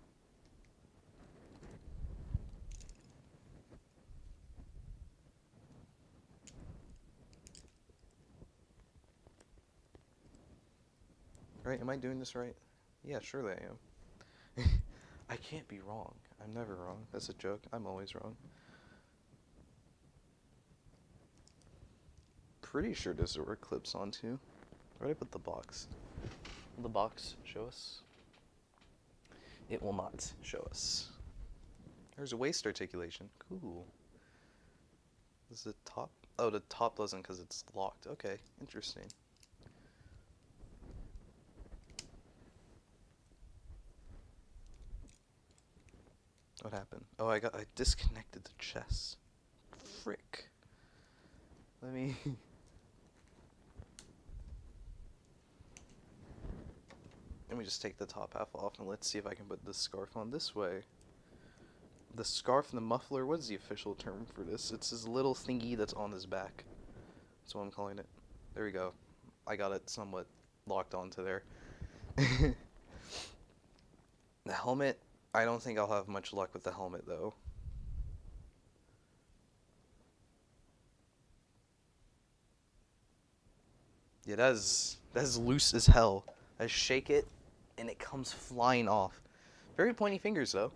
Right, am I doing this right? Yeah, surely I am. I can't be wrong. I'm never wrong. That's a joke. I'm always wrong. Pretty sure this is where it clips onto. Where did I put the box? Will the box show us? It will not show us. There's a waist articulation. Cool. Is the top? Oh, the top doesn't because it's locked. Okay, interesting. What happened? Oh, I disconnected the chest. Frick. Let me just take the top half off and let's see if I can put this scarf on this way. The scarf and the muffler, what is the official term for this? It's this little thingy that's on his back. That's what I'm calling it. There we go. I got it somewhat locked onto there. The helmet, I don't think I'll have much luck with the helmet though. Yeah, that is loose as hell. I shake it and it comes flying off. Very pointy fingers though.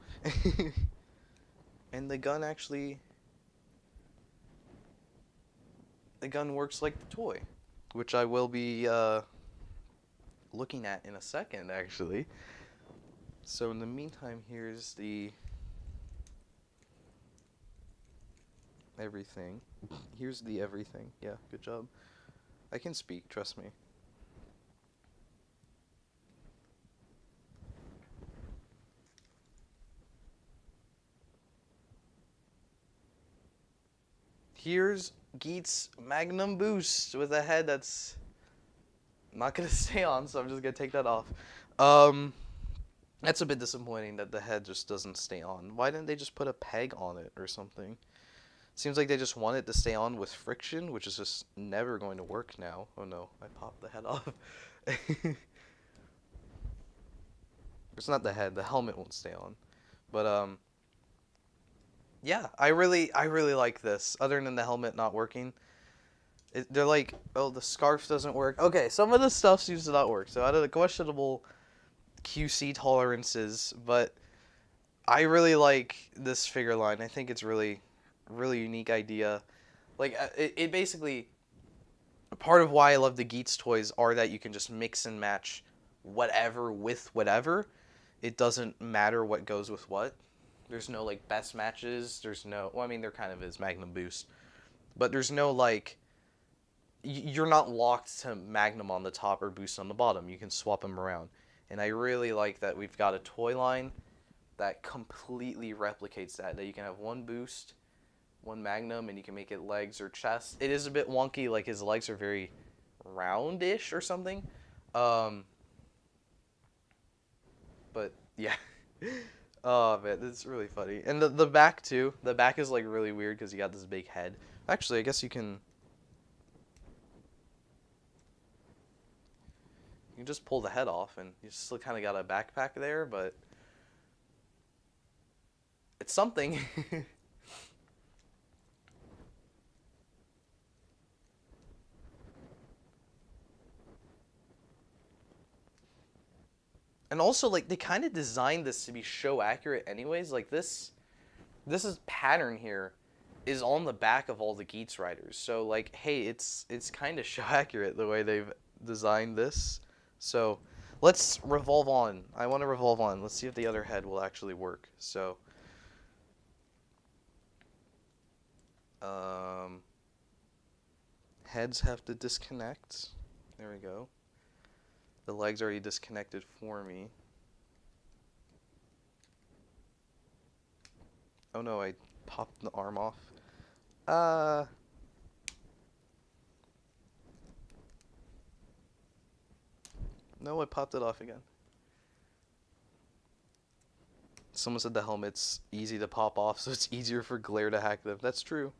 And the gun works like the toy, which I will be looking at in a second actually. So in the meantime, here's the everything. Here's the everything. Yeah, good job. I can speak, trust me. Here's Geats Magnum Boost with a head that's not gonna stay on, so I'm just gonna take that off. That's a bit disappointing that the head just doesn't stay on. Why didn't they just put a peg on it or something? Seems like they just want it to stay on with friction, which is just never going to work now. Oh no, I popped the head off. It's not the head, the helmet won't stay on. But yeah, I really like this. Other than the helmet not working. They're like, oh, the scarf doesn't work. Okay, some of the stuff seems to not work. So out of the questionable QC tolerances, but I really like this figure line. I think it's really unique idea. Like it basically, part of why I love the Geats toys are that you can just mix and match whatever with whatever. It doesn't matter what goes with what. There's no like best matches. There's no, well, I mean there kind of is Magnum Boost, but there's no like, you're not locked to Magnum on the top or Boost on the bottom. You can swap them around. And I really like that we've got a toy line that completely replicates that you can have one Boost, one Magnum, and you can make it legs or chest. It is a bit wonky, like his legs are very roundish or something. But yeah. Oh man, it's really funny. And the back too. The back is like really weird because you got this big head. Actually, I guess you can just pull the head off and you still kind of got a backpack there, but it's something. And also, like, they kind of designed this to be show accurate anyways. Like this is pattern here is on the back of all the Geats riders. So like, hey, it's kind of show accurate the way they've designed this. So let's revolve on. I want to revolve on. Let's see if the other head will actually work. So heads have to disconnect. There we go. The leg's already disconnected for me. Oh no, I popped the arm off. No, I popped it off again. Someone said the helmet's easy to pop off, so it's easier for glare to hack them. That's true.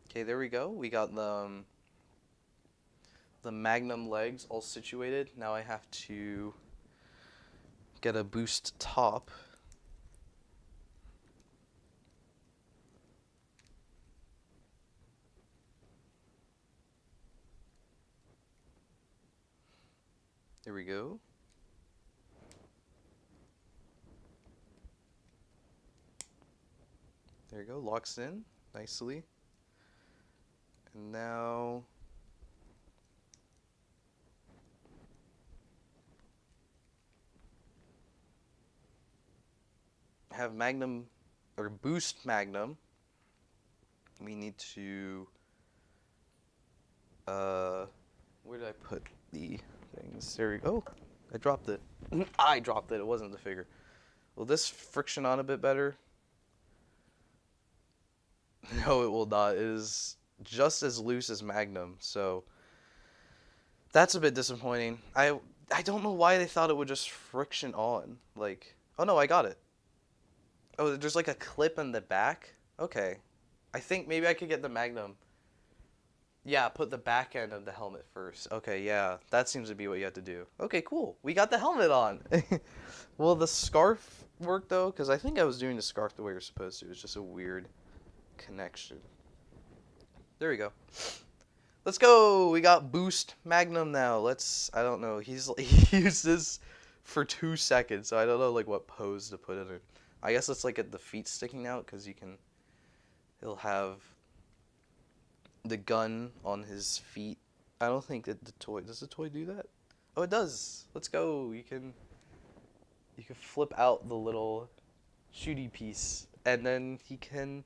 Okay, there we go. We got the Magnum legs all situated. Now I have to get a Boost top. There we go. There you go, locks in nicely. And now have Magnum or Boost Magnum. We need to where did I put the things? There we go. Oh, I dropped it. I dropped it. It wasn't the figure. Will this friction on a bit better? No, it will not. It is just as loose as Magnum, so that's a bit disappointing. I don't know why they thought it would just friction on. Like, oh no, I got it. Oh, there's like a clip in the back? Okay. I think maybe I could get the Magnum. Yeah, put the back end of the helmet first. Okay, yeah, that seems to be what you have to do. Okay, cool. We got the helmet on. Will the scarf work though? Because I think I was doing the scarf the way you're supposed to. It's just a weird connection. There we go. Let's go. We got Boost Magnum now. Let's, I don't know. He used this for 2 seconds, so I don't know like what pose to put it in. I guess let's like get the feet sticking out because you can He'll have the gun on his feet. I don't think that the toy, does the toy do that? Oh, it does. Let's go. You can flip out the little shooty piece, and then he can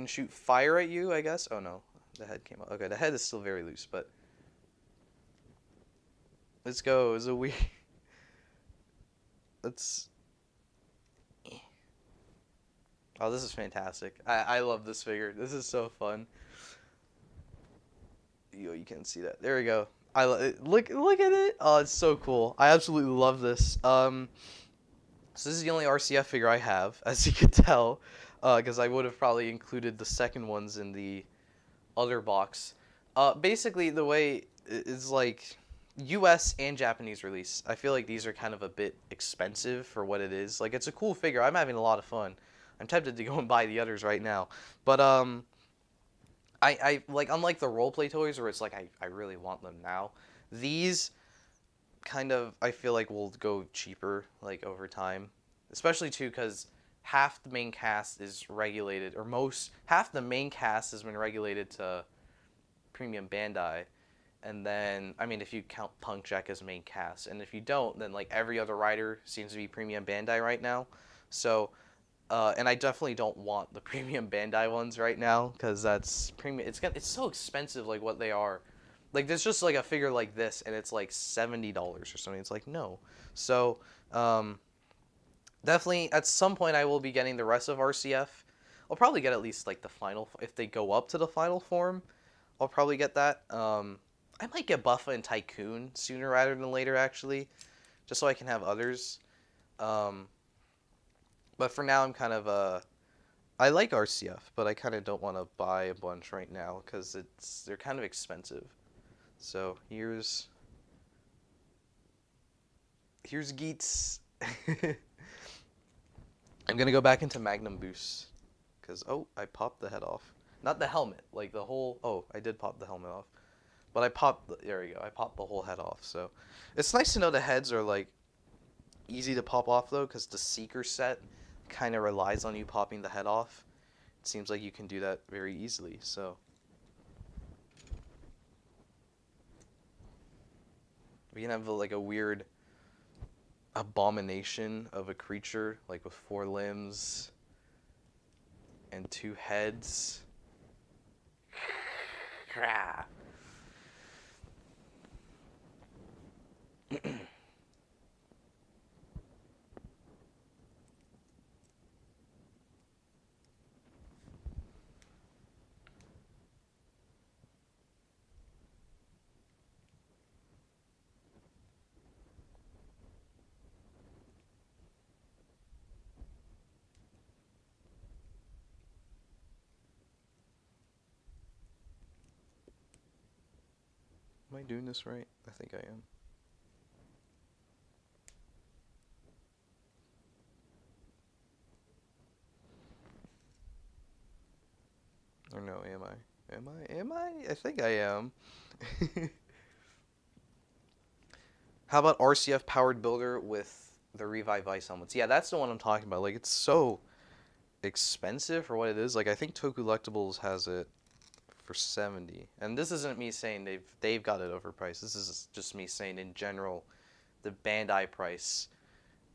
shoot fire at you, I guess. Oh no, the head came out. Okay, the head is still very loose, but let's go. It's a weird. Let's. Oh, this is fantastic. I love this figure. This is so fun. You can see that. There we go. Look at it. Oh, it's so cool. I absolutely love this. So this is the only RCF figure I have, as you can tell, because I would have probably included the second ones in the other box. Basically, the way is like U.S. and Japanese release. I feel like these are kind of a bit expensive for what it is. Like, it's a cool figure. I'm having a lot of fun. I'm tempted to go and buy the others right now, but I like, unlike the roleplay toys where it's like I really want them now. These kind of, I feel like, will go cheaper like over time, especially too because half the main cast is regulated, or half the main cast has been regulated to Premium Bandai, and then I mean if you count Punk Jack as main cast, and if you don't, then like every other rider seems to be Premium Bandai right now. So and I definitely don't want the Premium Bandai ones right now because that's premium. It's so expensive, like what they are. Like there's just like a figure like this, and it's like $70 or something. It's like no. So definitely at some point I will be getting the rest of RCF. I'll probably get at least like the final if they go up to the final form. I'll probably get that. I might get Buffa and Tycoon sooner rather than later, actually, just so I can have others. But for now, I'm kind of I like RCF, but I kind of don't want to buy a bunch right now because they're kind of expensive. So here's Geats. I'm gonna go back into Magnum Boost because I popped the head off. Not the helmet, like the whole. Oh, I did pop the helmet off, but there we go. I popped the whole head off. So it's nice to know the heads are like easy to pop off though, because the Seeker set kind of relies on you popping the head off. It seems like you can do that very easily. So we can have like a weird abomination of a creature, like with 4 limbs and 2 heads. Am I doing this right? I think I am. Or no, am I? Am I? I think I am. How about RCF powered builder with the Revive Vistamps? Yeah, that's the one I'm talking about. Like, it's so expensive for what it is. Like, I think Toku Lectables has it for 70. And this isn't me saying they've got it overpriced. This is just me saying in general the Bandai price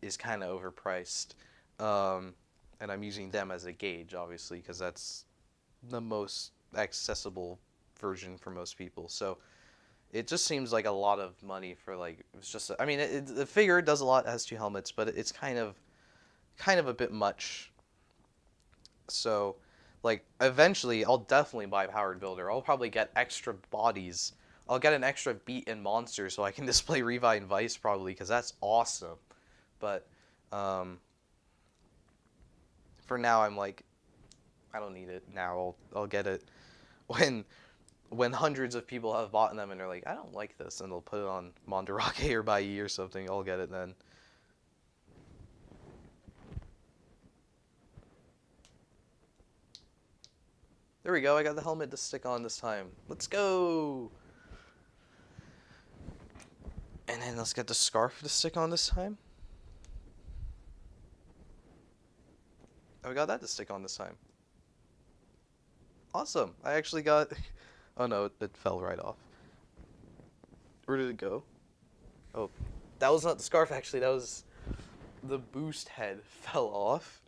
is kind of overpriced. And I'm using them as a gauge, obviously, because that's the most accessible version for most people. So it just seems like a lot of money for like, it's just, I mean, the figure does a lot, it has 2 helmets, but it's kind of a bit much. So like eventually I'll definitely buy powered builder. I'll probably get extra bodies. I'll get an extra beat and monster so I can display Revi and Vice probably, because that's awesome. But for now I'm like, I don't need it now. I'll get it when hundreds of people have bought them and they're like, I don't like this, and they'll put it on Mandarake or Bai or something. I'll get it then. There we go. I got the helmet to stick on this time. Let's go. And then let's get the scarf to stick on this time. Oh, I got that to stick on this time. Awesome. I actually got... Oh no, it fell right off. Where did it go? Oh, that was not the scarf actually, that was... The boost head fell off.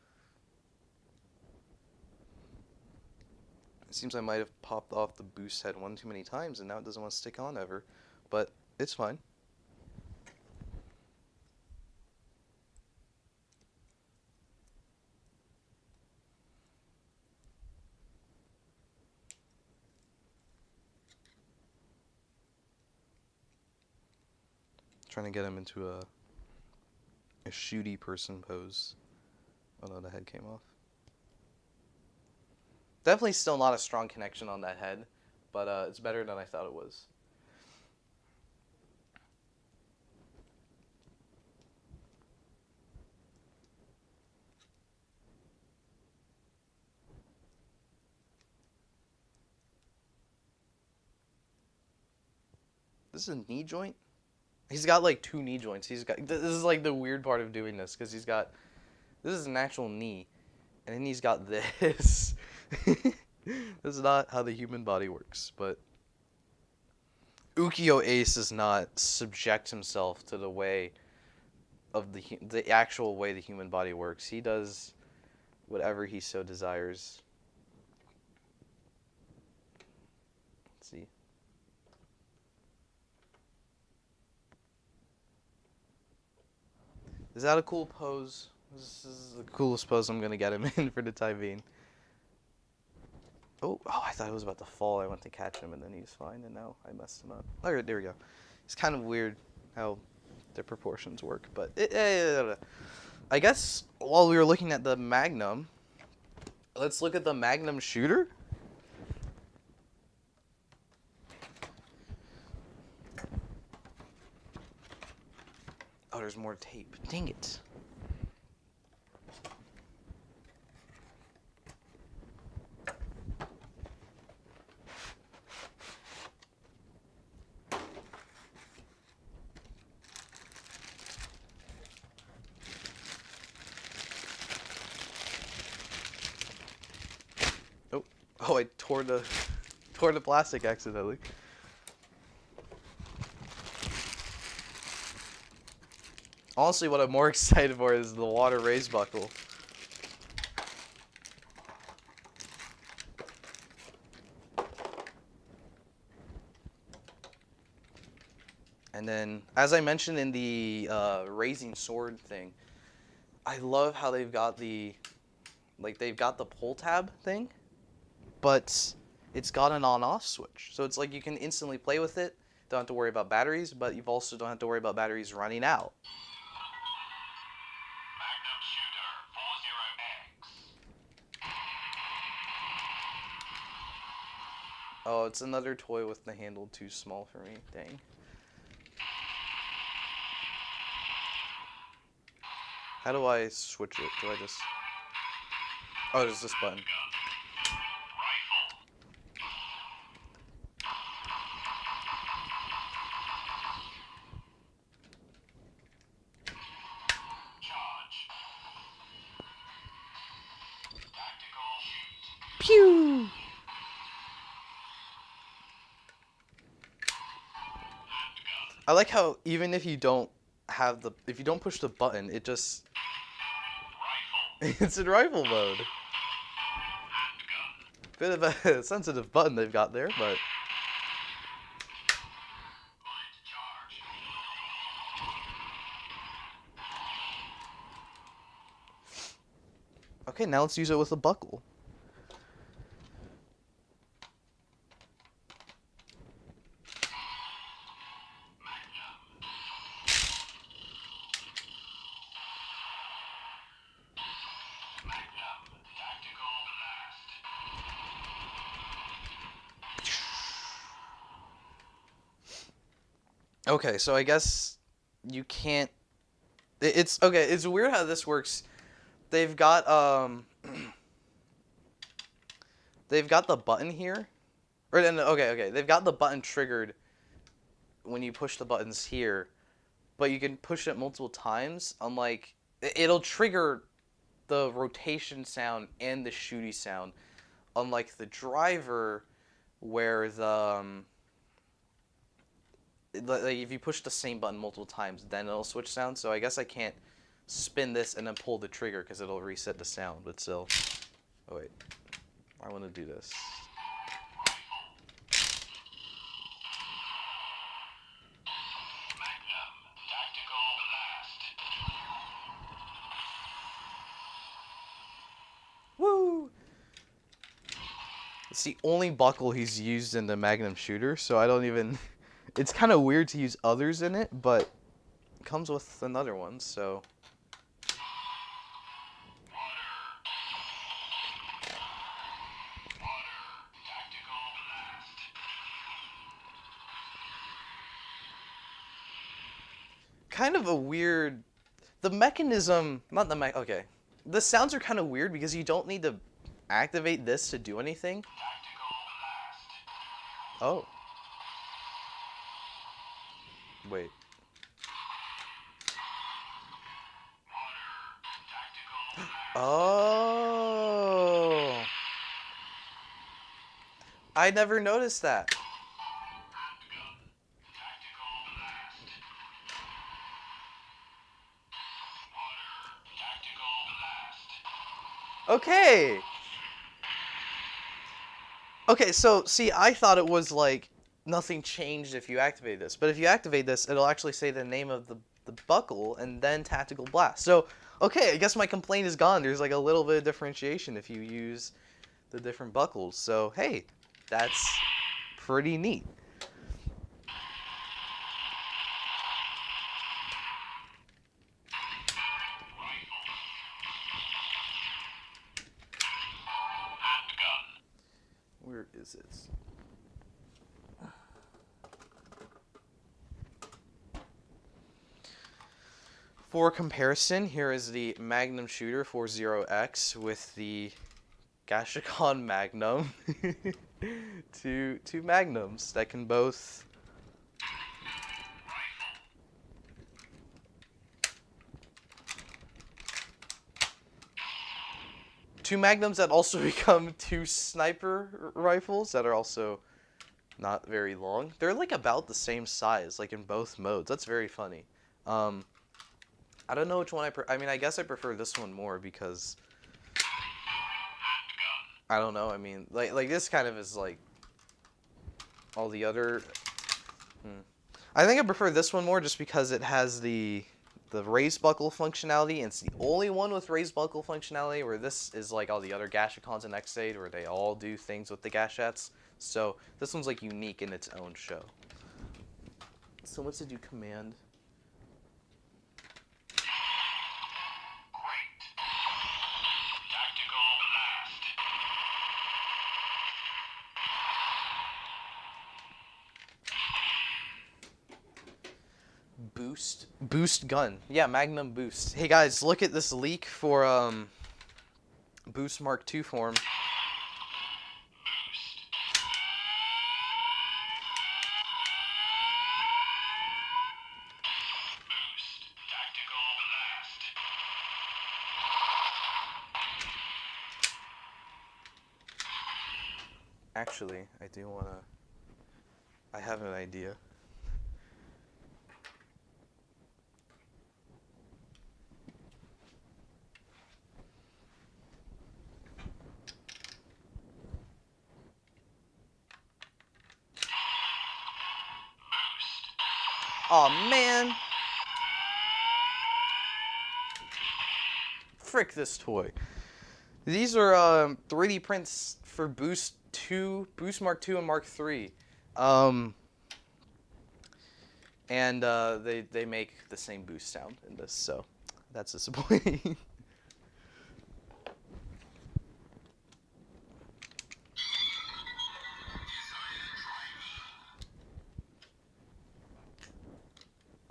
It seems I might have popped off the boost head one too many times and now it doesn't want to stick on ever. But it's fine. Trying to get him into a shooty person pose. Oh no, the head came off. Definitely still not a strong connection on that head, but it's better than I thought it was. This is a knee joint? He's got like 2 knee joints. This is like the weird part of doing this, because this is an actual knee, and then he's got this. This is not how the human body works, but Ukiyo Ace does not subject himself to the way of the actual way the human body works. He does whatever he so desires. Let's see. Is that a cool pose? This is the coolest pose I'm gonna get him in for the time being. Oh, I thought it was about to fall. I went to catch him and then he was fine, and now I messed him up. Alright, there we go. It's kind of weird how the proportions work, but I guess while we were looking at the Magnum, let's look at the Magnum Shooter. Oh, there's more tape. Dang it. Oh, I tore the plastic accidentally. Honestly, what I'm more excited for is the water raise buckle. And then, as I mentioned in the raising sword thing, I love how they've got the pull tab thing, but it's got an on-off switch. So it's like you can instantly play with it, don't have to worry about batteries, but you also don't have to worry about batteries running out. Magnum Shooter 40X. Oh, it's another toy with the handle too small for me. Dang. How do I switch it? Do I just... Oh, there's this button. Pew! I like how even if you don't push the button, it just... It's in rifle mode. Bit of a sensitive button they've got there, but... Okay, now let's use it with a buckle. Okay, so I guess you can't... It's okay, it's weird how this works. They've got they've got the button here. Okay. They've got the button triggered when you push the buttons here, but you can push it multiple times. Unlike it'll trigger the rotation sound and the shooty sound, unlike the driver, where like if you push the same button multiple times, then it'll switch sound. So I guess I can't spin this and then pull the trigger because it'll reset the sound. But still, oh wait, I want to do this. Woo! It's the only buckle he's used in the Magnum Shooter, so I don't even... It's kind of weird to use others in it, but it comes with another one, so... Kind of a weird... The mechanism... Not the okay. The sounds are kind of weird because you don't need to activate this to do anything. Oh. Wait. Oh. I never noticed that. Okay. Okay, so see, I thought it was like nothing changed if you activate this, but if you activate this, it'll actually say the name of the buckle and then tactical blast. So, okay, I guess my complaint is gone. There's like a little bit of differentiation if you use the different buckles. So, hey, that's pretty neat. Where is it? For comparison, here is the Magnum Shooter 40X with the Gashikon Magnum. two Magnums that can both... Two Magnums that also become two sniper rifles that are also not very long. They're like about the same size, like in both modes. That's very funny. I don't know which one I mean, I guess I prefer this one more because I don't know. I mean, like this kind of is like all the other. I think I prefer this one more just because it has the raised buckle functionality, and it's the only one with raised buckle functionality, where this is like all the other Gashikons and X8 where they all do things with the Gashats. So this one's like unique in its own show. So what's it do? Command. Boost gun. Yeah, Magnum Boost. Hey guys, look at this leak for Boost Mark II form. Actually, I do wanna... I have an idea. Aw, man. Frick this toy. These are 3D prints for Boost Mark II and Mark III. And they make the same boost sound in this, so that's disappointing.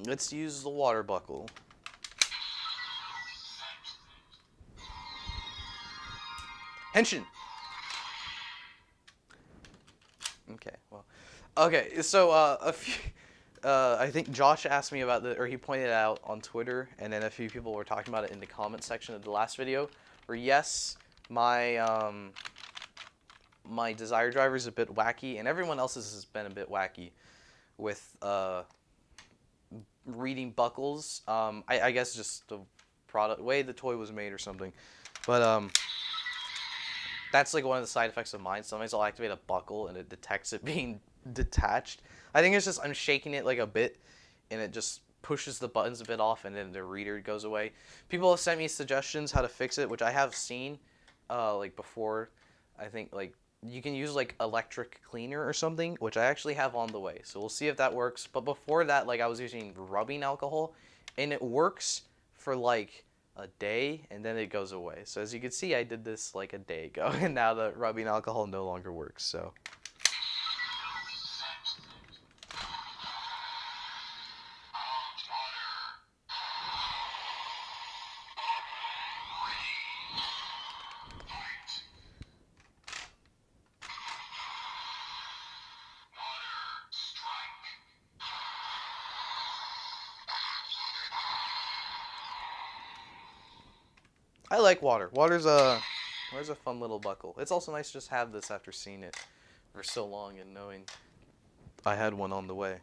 Let's use the water buckle. Henshin! Okay, well. Okay, so a few... I think Josh asked me about or he pointed it out on Twitter, and then a few people were talking about it in the comment section of the last video. Or yes, my desire driver is a bit wacky, and everyone else's has been a bit wacky with reading buckles. I guess just the product way the toy was made or something. But that's like one of the side effects of mine. Sometimes I'll activate a buckle and it detects it being detached. I think it's just I'm shaking it like a bit, and it just pushes the buttons a bit off, and then the reader goes away. People have sent me suggestions how to fix it, which I have seen, like before. I think like you can use like electric cleaner or something, which I actually have on the way. So we'll see if that works. But before that, like I was using rubbing alcohol, and it works for like a day, and then it goes away. So as you can see, I did this like a day ago, and now the rubbing alcohol no longer works. So. I like water. Water's a fun little buckle. It's also nice to just have this after seeing it for so long and knowing I had one on the way.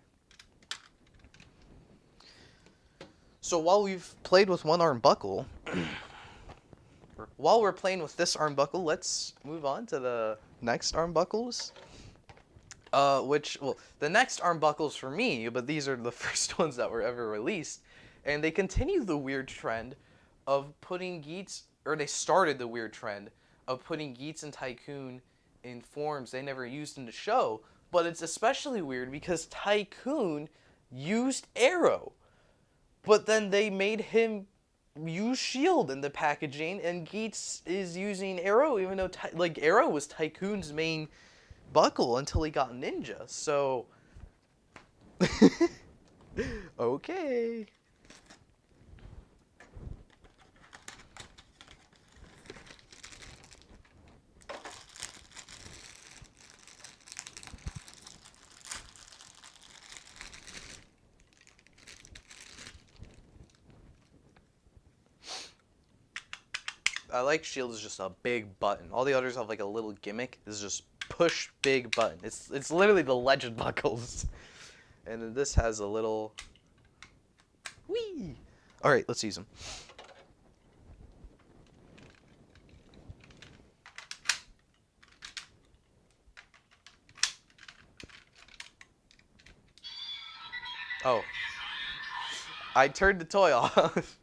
So while we've played with one arm buckle, while we're playing with this arm buckle, let's move on to the next arm buckles. The next arm buckles for me, but these are the first ones that were ever released, and they continue the weird trend of putting Geats, or they started the weird trend of putting Geats and Tycoon in forms they never used in the show. But it's especially weird because Tycoon used Arrow, but then they made him use Shield in the packaging, and Geats is using Arrow, even though like Arrow was Tycoon's main buckle until he got Ninja. So okay. I like Shield is just a big button. All the others have like a little gimmick. This is just push big button. It's literally the Legend buckles. And then this has a little whee. All right, let's use them. Oh. I turned the toy off.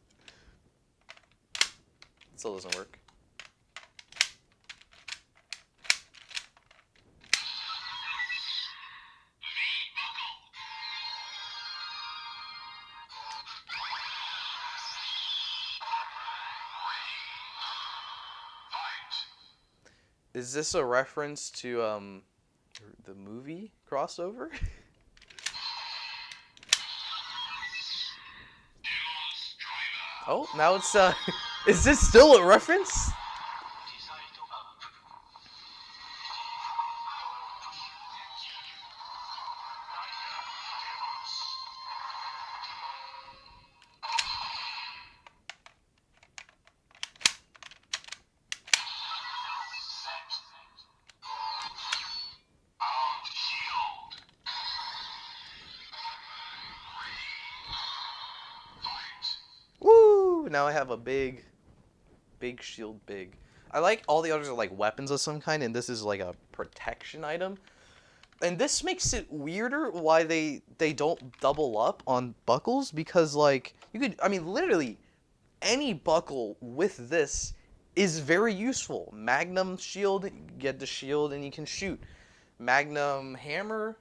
Still doesn't work. Is this a reference to the movie crossover? Oh, now it's is this still a reference? Woo! Now I have a big shield, big. I like all the others are like weapons of some kind, and this is like a protection item. And this makes it weirder why they don't double up on buckles, because like you could, I mean, literally any buckle with this is very useful. Magnum shield, you get the shield and you can shoot. Magnum hammer.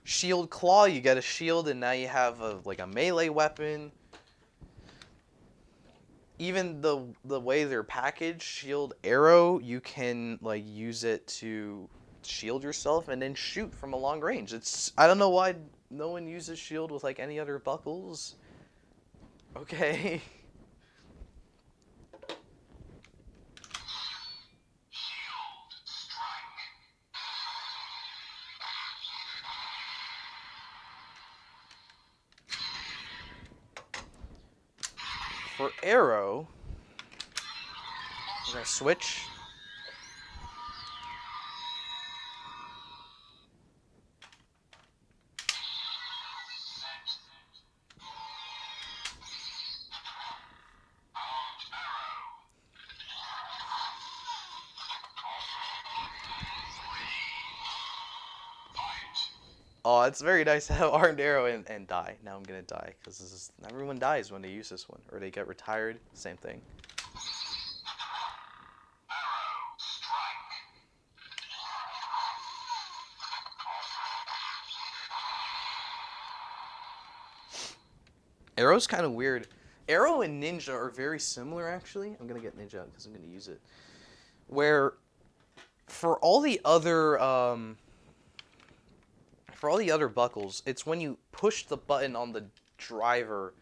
Shield claw, you get a shield and now you have like a melee weapon. Even the way they're packaged, shield arrow, you can like use it to shield yourself and then shoot from a long range. I don't know why no one uses shield with like any other buckles. Okay. Arrow, we're gonna switch. Oh, it's very nice to have armed arrow and die. Now I'm gonna die because this is everyone dies when they use this one, or they get retired. Same thing. Arrow's kind of weird. Arrow and Ninja are very similar, actually. I'm gonna get Ninja because I'm gonna use it. Where, for all the other buckles, it's when you push the button on the driver,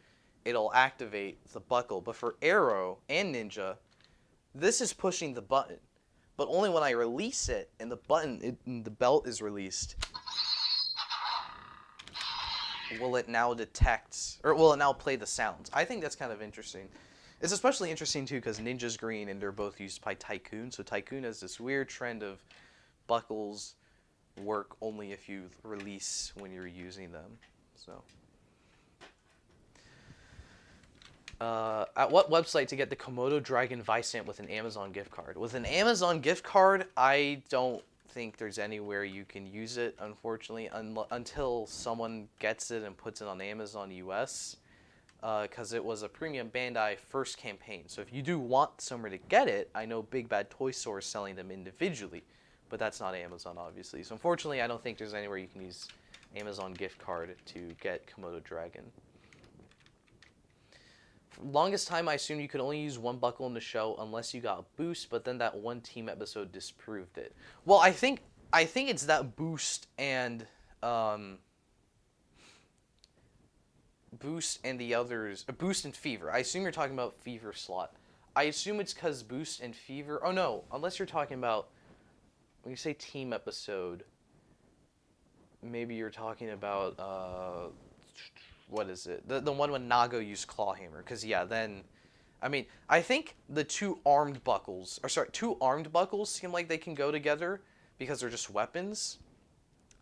it'll activate the buckle. But for Arrow and Ninja, this is pushing the button, but only when I release it and the belt is released, will it now detect, or will it now play the sounds? I think that's kind of interesting. It's especially interesting too because Ninja's green and they're both used by Tycoon. So Tycoon has this weird trend of buckles work only if you release when you're using them. So, at what website to get the Komodo Dragon Vistamp with an Amazon gift card? With an Amazon gift card, I don't think there's anywhere you can use it, unfortunately, until someone gets it and puts it on Amazon US, because it was a premium Bandai first campaign. So if you do want somewhere to get it, I know Big Bad Toy Store is selling them individually, but that's not Amazon, obviously. So unfortunately, I don't think there's anywhere you can use Amazon gift card to get Komodo Dragon. For the longest time, I assumed you could only use one buckle in the show unless you got a boost, but then that one team episode disproved it. Well, I think it's that boost and boost and the others, boost and fever. I assume you're talking about fever slot. I assume it's because boost and fever. Oh no, unless you're talking about when you say team episode. Maybe you're talking about what is it? The one when Nago used Clawhammer. Because, yeah, then, I mean, I think the two armed buckles seem like they can go together because they're just weapons.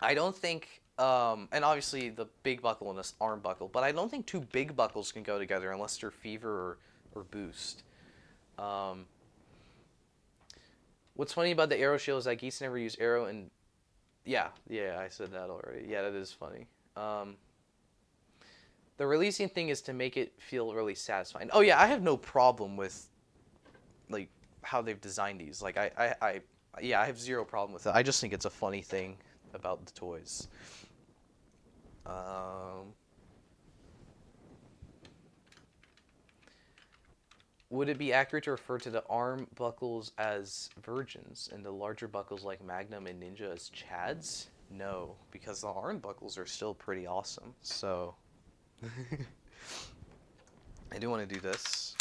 I don't think, and obviously the big buckle and this arm buckle, but I don't think two big buckles can go together unless they're fever or boost. What's funny about the arrow shield is that Geats never use arrow and, yeah, I said that already. Yeah, that is funny. The releasing thing is to make it feel really satisfying. Oh yeah, I have no problem with like how they've designed these. Like I have zero problem with it. I just think it's a funny thing about the toys. Would it be accurate to refer to the arm buckles as virgins and the larger buckles like Magnum and Ninja as Chads? No, because the arm buckles are still pretty awesome. So I do want to do this.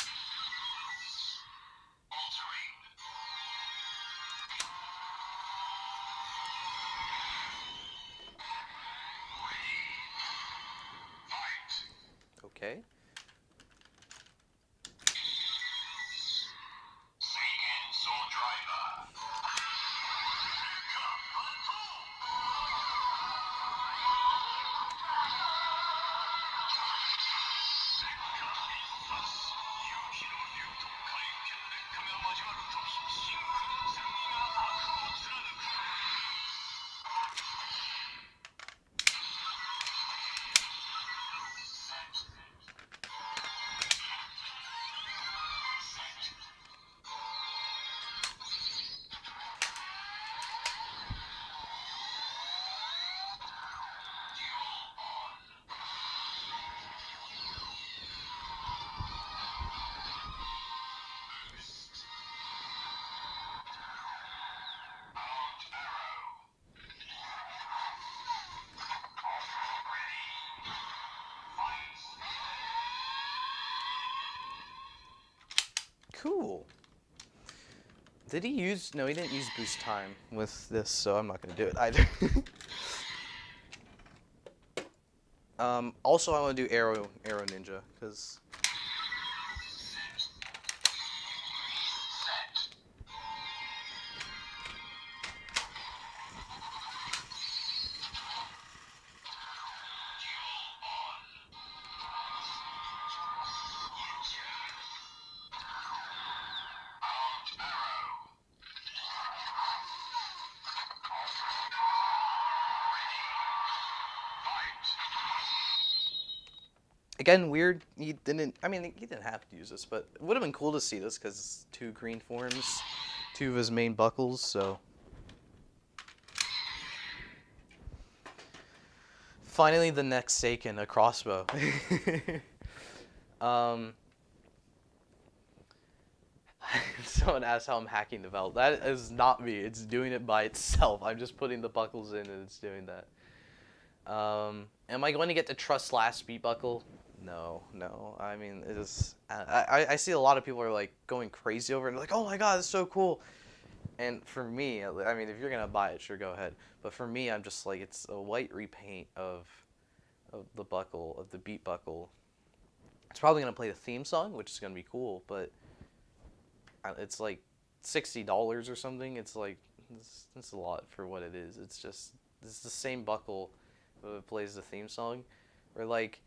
Okay. Cool. Did he use... No, he didn't use boost time with this, so I'm not going to do it either. Also, I want to do Arrow Ninja, because... Again, weird. He didn't. I mean, he didn't have to use this, but it would have been cool to see this because it's 2 green forms, 2 of his main buckles. So finally, the next Seiken, a crossbow. um, Someone asked how I'm hacking the belt. That is not me. It's doing it by itself. I'm just putting the buckles in and it's doing that. Am I going to get the Trust Last beat buckle? No, no. I mean, it is. I see a lot of people are like going crazy over it. And like, oh my god, it's so cool. And for me, I mean, if you're gonna buy it, sure, go ahead. But for me, I'm just like, it's a white repaint of the buckle, of the beat buckle. It's probably gonna play the theme song, which is gonna be cool. But it's like $60 or something. It's like it's a lot for what it is. It's just it's the same buckle that plays the theme song, or like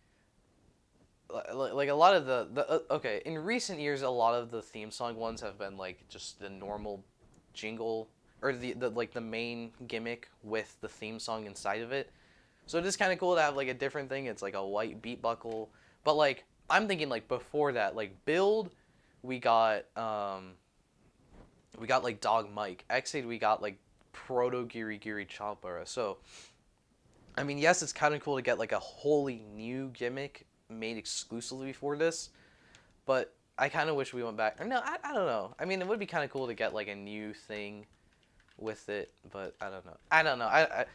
a lot of the okay, in recent years a lot of the theme song ones have been like just the normal jingle or the like the main gimmick with the theme song inside of it. So it is kind of cool to have like a different thing. It's like a white beat buckle, but like I'm thinking like before that, like build, we got like Dog Mike. X8 we got like Proto Giri Chopara. So I mean, yes, it's kind of cool to get like a wholly new gimmick made exclusively for this, but I kind of wish we went back. Or no, I don't know. I mean, it would be kind of cool to get like a new thing with it, but I don't know. I don't know.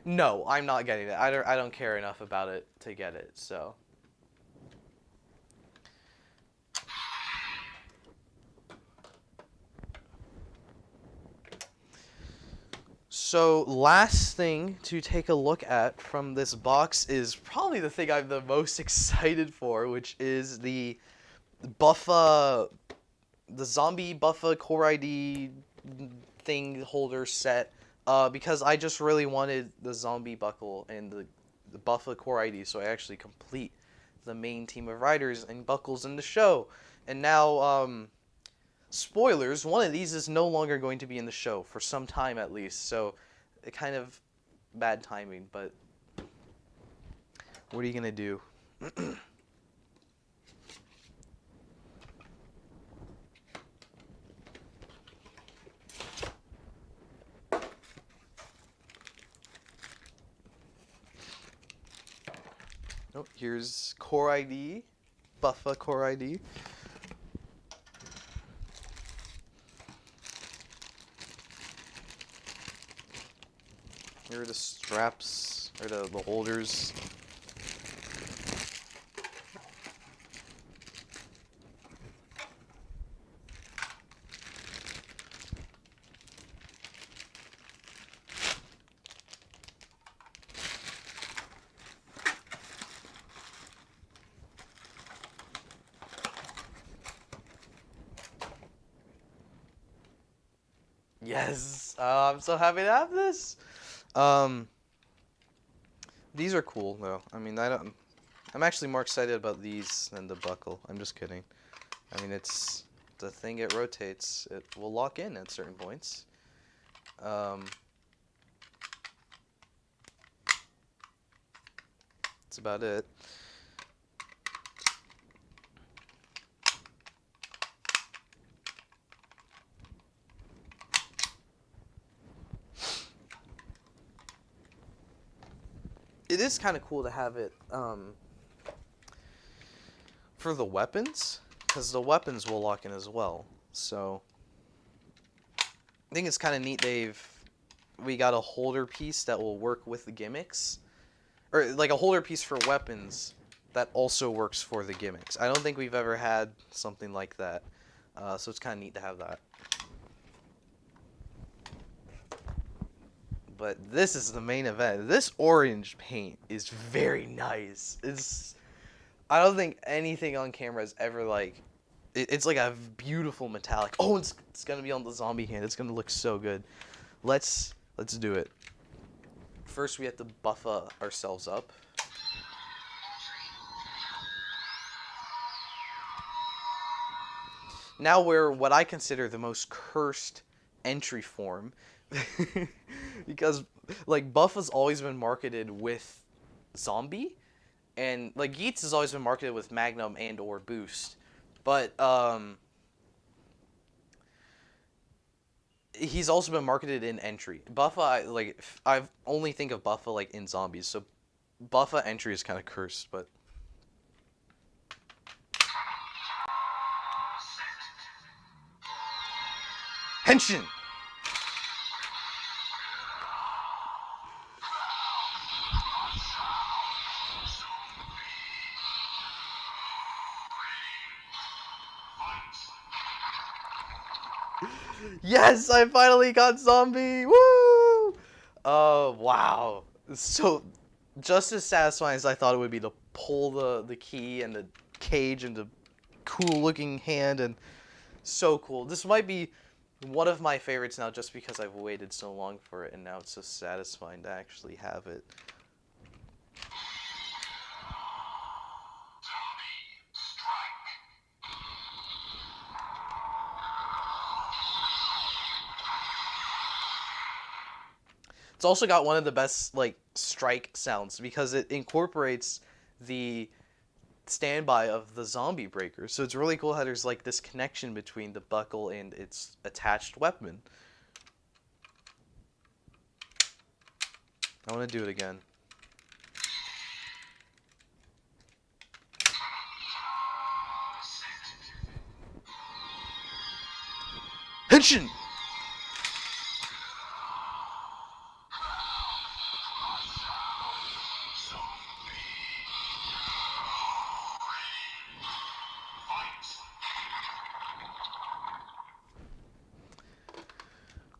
No, I'm not getting it. I don't care enough about it to get it. So last thing to take a look at from this box is probably the thing I'm the most excited for, which is the zombie Buffa Core ID thing holder set. Because I just really wanted the zombie buckle and the Buffa Core ID, so I actually complete the main team of riders and buckles in the show. And now, spoilers, one of these is no longer going to be in the show for some time at least, so it kind of bad timing, but what are you gonna do? Oh, here's Core ID, Buffa Core ID. Here are the straps, or the holders. Yes, I'm so happy to have this. These are cool though. I mean, I'm actually more excited about these than the buckle. I'm just kidding. I mean, it's the thing. It rotates. It will lock in at certain points. That's about it. It is kind of cool to have it for the weapons, because the weapons will lock in as well. So I think it's kind of neat. We got a holder piece that will work with the gimmicks, or like a holder piece for weapons that also works for the gimmicks. I don't think we've ever had something like that, so it's kind of neat to have that. But this is the main event. This orange paint is very nice. I don't think anything on camera is ever like, it's like a beautiful metallic. Oh, it's gonna be on the zombie hand. It's gonna look so good. Let's do it. First, we have to buff ourselves up. Now we're what I consider the most cursed entry form. Because like Buff has always been marketed with zombie, And like Geats has always been marketed with Magnum and or Boost, but he's also been marketed in entry. Buffa, I only think of Buffa like in zombies, so Buffa entry is kind of cursed, but. Henshin! Yes, I finally got zombie! Woo! Oh, wow. So, just as satisfying as I thought it would be to pull the key and the cage and the cool looking hand, and so cool. This might be one of my favorites now just because I've waited so long for it and now it's so satisfying to actually have it. It's also got one of the best like strike sounds because it incorporates the standby of the zombie breaker. So it's really cool how there's like this connection between the buckle and its attached weapon. I want to do it again. Henshin!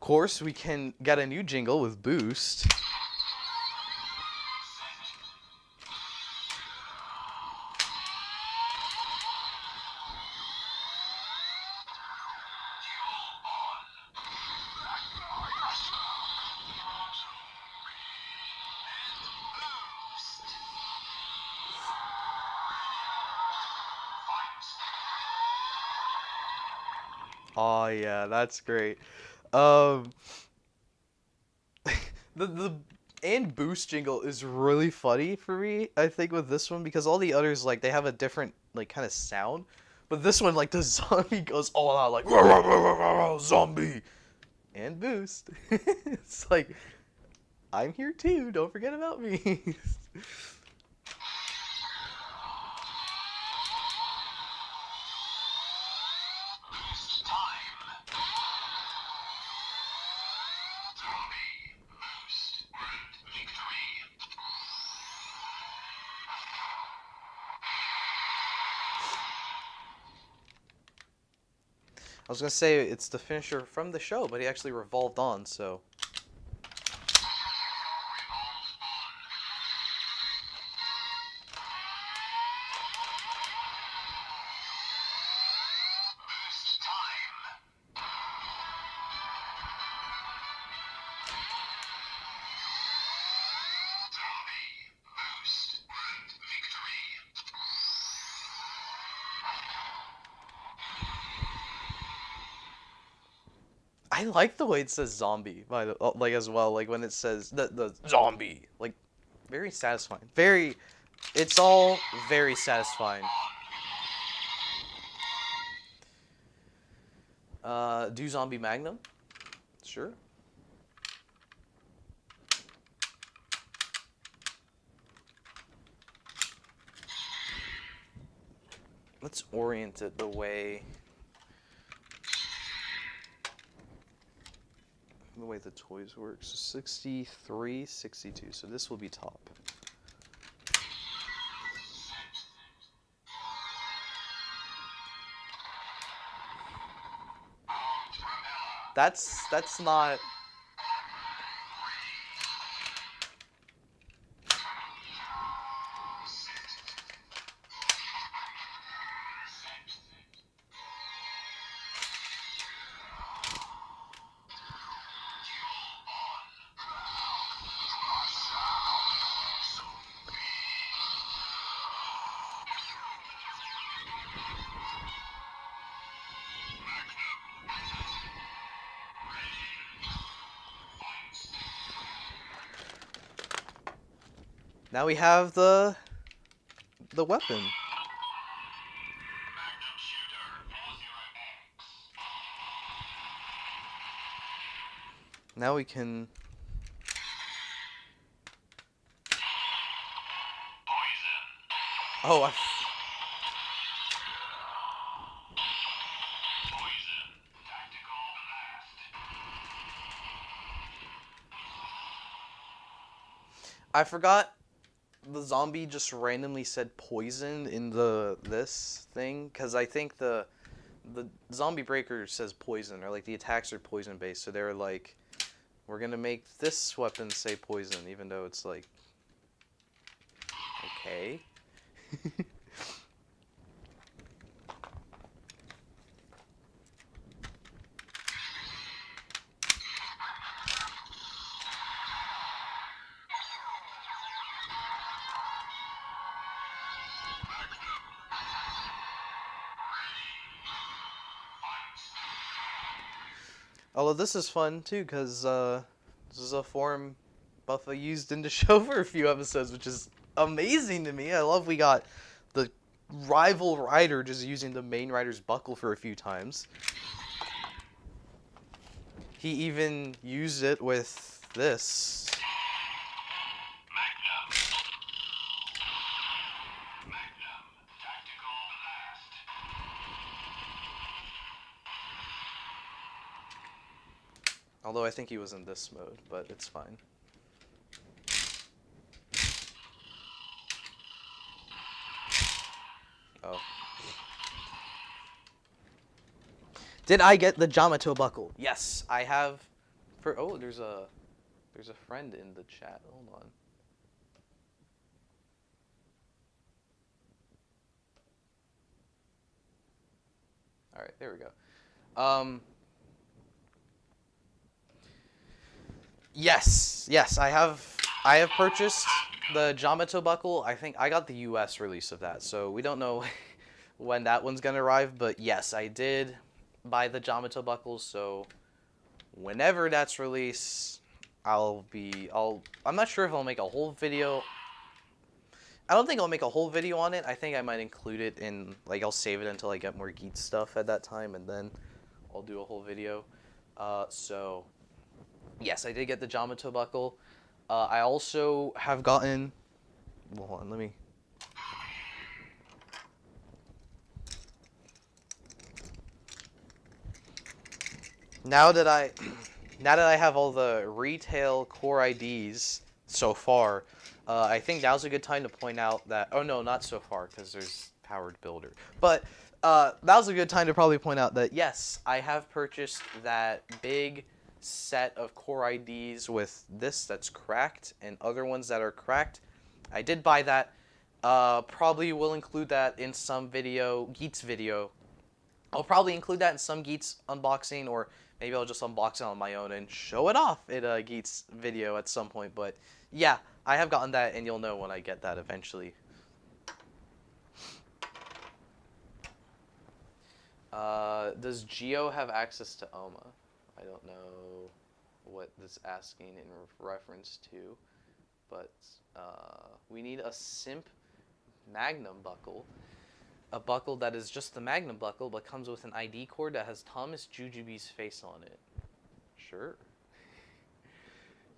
Of course, we can get a new jingle with Boost. Oh yeah, that's great. Um, the and Boost jingle is really funny for me. I think with this one because all the others like they have a different like kind of sound, but this one like the zombie goes all out like "Rah, rah, rah, rah, rah, rah, zombie and Boost." It's like I'm here too. Don't forget about me. I was gonna say it's the finisher from the show, but he actually revolved on, so. I like the way it says zombie, by the like as well. Like when it says the zombie, like very satisfying. Very, it's all very satisfying. Do zombie Magnum? Sure. Let's orient it the way the toys work. So 63, 62. So this will be top. That's not. Now we have the the weapon. Now we can... Oh, I forgot the zombie just randomly said poison in this thing, because I think the zombie breaker says poison, or like the attacks are poison based, so they're like, we're gonna make this weapon say poison, even though it's like, okay. Although this is fun too, because this is a form Buffa used in the show for a few episodes, which is amazing to me. I love we got the rival rider just using the main rider's buckle for a few times. He even used it with this. Although I think he was in this mode, but it's fine. Oh. Did I get the Yamato buckle? Yes, I have. Oh, there's a friend in the chat. Hold on. All right, there we go. Yes, I have purchased the Yamato buckle. I think I got the US release of that, so we don't know when that one's gonna arrive, but yes, I did buy the Yamato buckle, so whenever that's released, I'm not sure if I'll make a whole video. I don't think I'll make a whole video on it. I think I might include it in, like, I'll save it until I get more Geats stuff at that time, and then I'll do a whole video. So yes, I did get the Yamato buckle. I also have gotten... Hold on, let me... Now that I have all the retail core IDs so far, I think now's a good time to point out that... Oh no, not so far, because there's Powered Builder. But now's a good time to probably point out that, yes, I have purchased that big set of core IDs with this that's cracked and other ones that are cracked. I did buy that. Probably will include that in some Geats video. I'll probably include that in some Geats unboxing, or maybe I'll just unbox it on my own and show it off in a Geats video at some point. But yeah, I have gotten that, and you'll know when I get that eventually. Does Geo have access to Oma? I don't know what this is asking in reference to, but we need a simp Magnum buckle. A buckle that is just the Magnum buckle, but comes with an ID cord that has thomasjujube's face on it. Sure.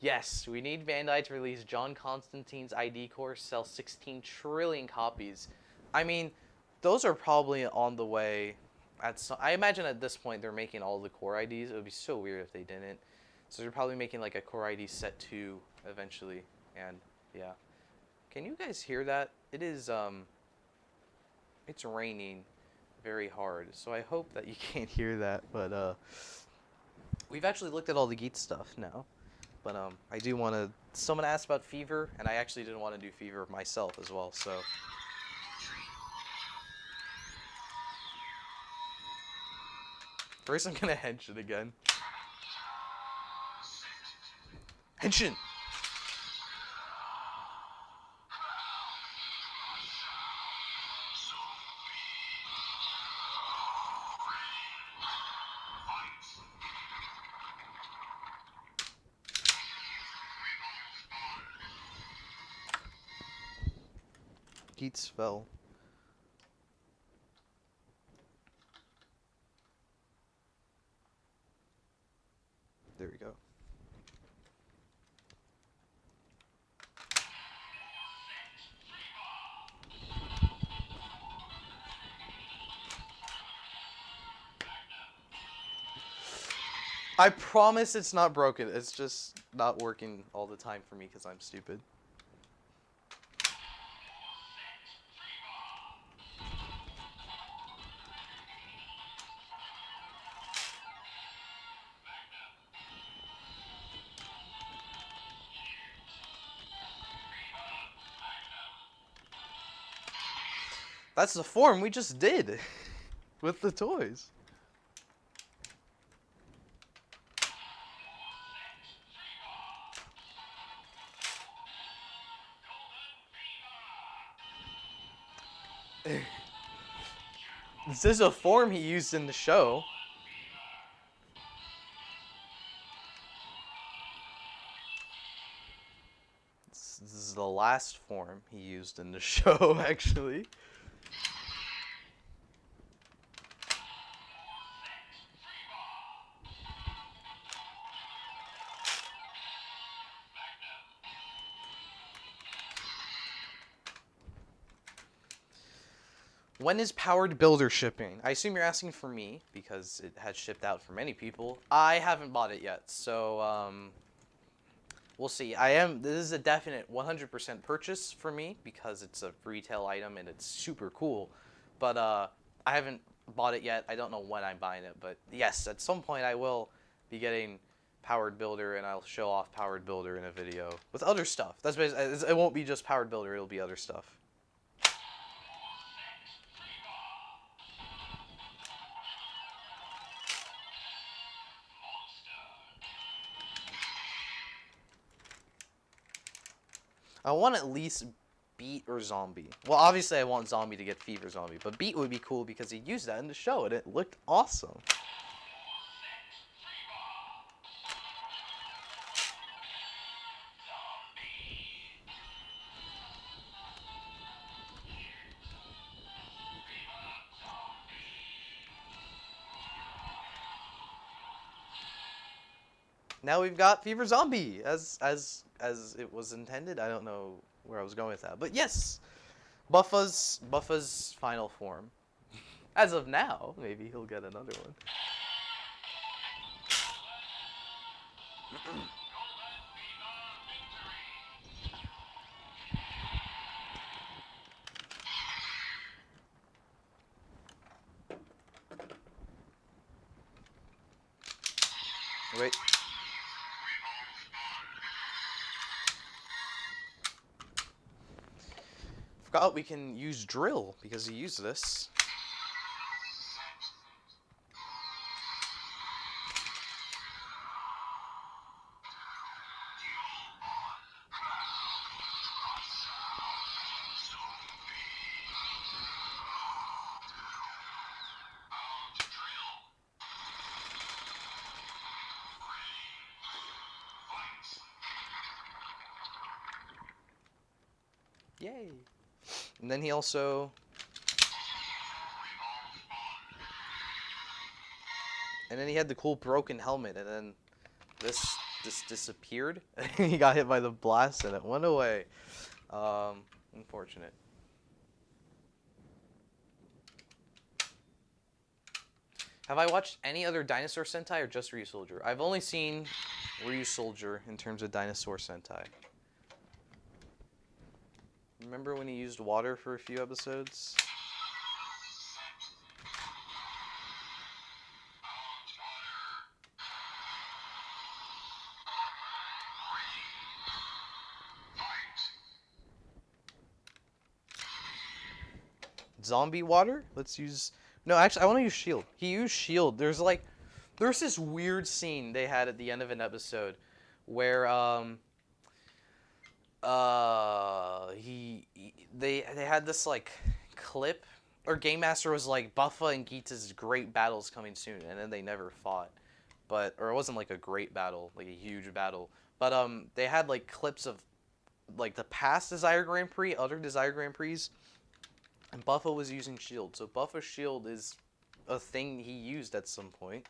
Yes, we need Bandai to release John Constantine's ID core, sell 16 trillion copies. I mean, those are probably on the way. I imagine at this point they're making all the core IDs. It would be so weird if they didn't. So they're probably making like a core ID set 2 eventually. And yeah. Can you guys hear that? It is, it's raining very hard. So I hope that you can't hear that. But we've actually looked at all the Geats stuff now. But I do want to... Someone asked about Fever, and I actually didn't want to do Fever myself as well, so... First, I'm gonna henshin again. Henshin! Geats fell. There we go. I promise it's not broken. It's just not working all the time for me because I'm stupid. That's the form we just did with the toys. This is a form he used in the show. This is the last form he used in the show, actually. When is Powered Builder shipping? I assume you're asking for me, because it has shipped out for many people. I haven't bought it yet, so we'll see. This is a definite 100% purchase for me, because it's a retail item and it's super cool. But I haven't bought it yet. I don't know when I'm buying it, but yes, at some point I will be getting Powered Builder, and I'll show off Powered Builder in a video with other stuff. That's basically, it won't be just Powered Builder, it'll be other stuff. I want at least Beat or Zombie. Well, obviously I want Zombie to get Fever Zombie, but Beat would be cool because he used that in the show and it looked awesome. Now we've got Fever Zombie as it was intended. I don't know where I was going with that, but yes, Buffa's final form. As of now, maybe he'll get another one. Wait. Forgot we can use drill because he used this. Yay. And then he also... And then he had the cool broken helmet, and then this disappeared. He got hit by the blast, and it went away. Unfortunate. Have I watched any other Dinosaur Sentai or just Ryu Soldier? I've only seen Ryu Soldier in terms of Dinosaur Sentai. Remember when he used water for a few episodes? Zombie water? Let's use... No, actually, I want to use shield. He used shield. There's this weird scene they had at the end of an episode where they had this like clip, or Game Master was like, Buffa and Geats' great battles coming soon, and then they never fought. But, or it wasn't like a great battle, like a huge battle. But they had like clips of like the past Desire Grand Prix, other Desire Grand Prix, And Buffa was using shield, so Buffa's shield is a thing he used at some point.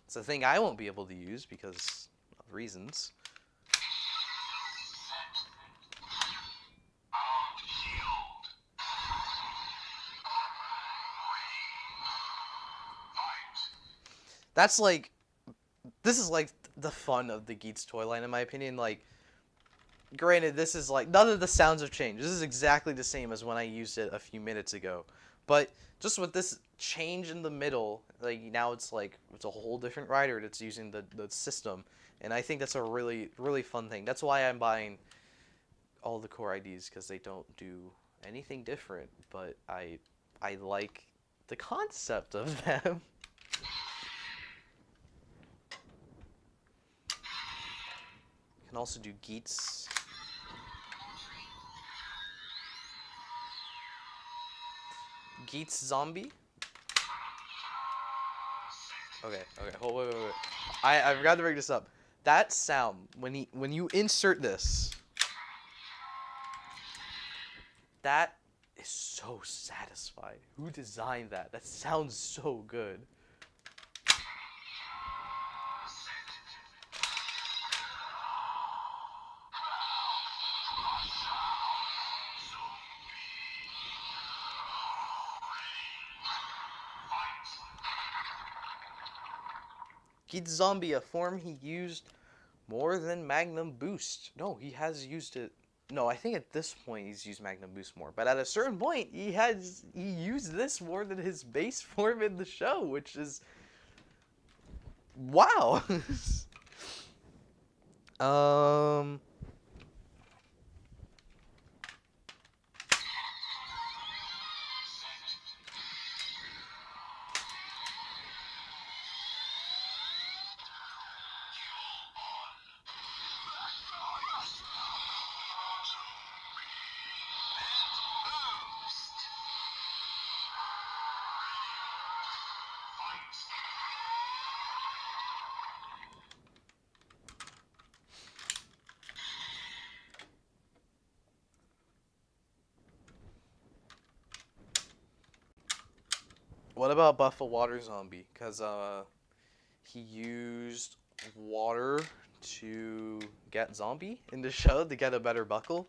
It's a thing I won't be able to use because of reasons. That's like, this is like the fun of the Geats toy line in my opinion. Like, granted, this is like, none of the sounds have changed. This is exactly the same as when I used it a few minutes ago. But just with this change in the middle, like now it's like, it's a whole different rider that's using the system. And I think that's a really, really fun thing. That's why I'm buying all the core IDs, because they don't do anything different. But I like the concept of them. Can also do Geats. Geats zombie. Okay, hold, wait. I forgot to bring this up. That sound when you insert this, that is so satisfying. Who designed that? That sounds so good. Geats Zombie, a form he used more than Magnum Boost. No, he has used it. No, I think at this point he's used Magnum Boost more. But at a certain point, he used this more than his base form in the show, which is wow. What about Buffa Water Zombie? Because he used water to get Zombie in the show to get a better buckle.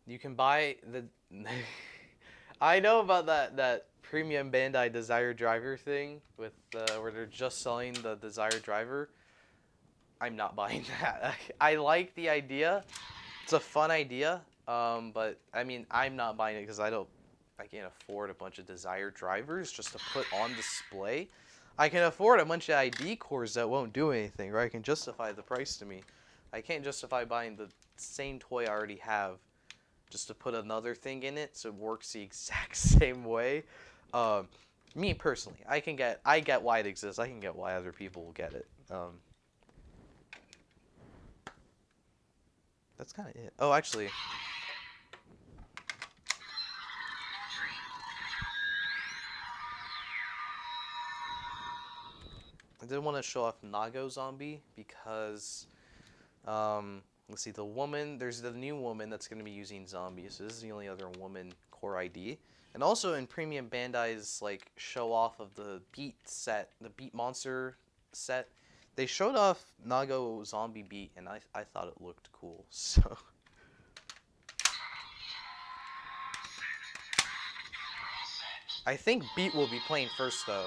You can buy the. I know about that premium Bandai Desire Driver thing with where they're just selling the Desire Driver. I'm not buying that. I like the idea. It's a fun idea. But I mean, I'm not buying it because I can't afford a bunch of Desire Drivers just to put on display. I can afford a bunch of ID cores that won't do anything, right? I can justify the price to me. I can't justify buying the same toy I already have just to put another thing in it so it works the exact same way. Me personally, I get why it exists. I can get why other people will get it. That's kind of it. Oh, actually. I did want to show off Nago Zombie because, let's see, there's the new woman that's going to be using zombies. So this is the only other woman core ID. And also in Premium Bandai's like show off of the Beat set, the Beat Monster set, they showed off Nago Zombie Beat, and I thought it looked cool. So. I think Beat will be playing first though.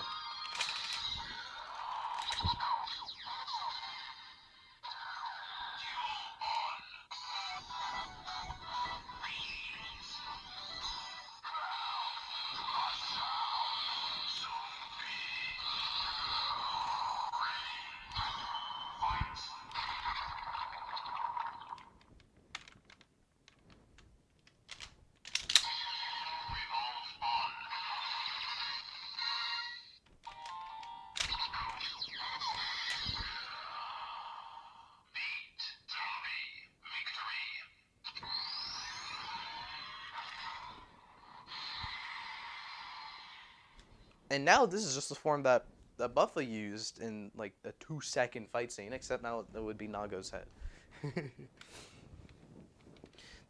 And now this is just the form that Buffa used in like a 2-second fight scene, except now it would be Nago's head.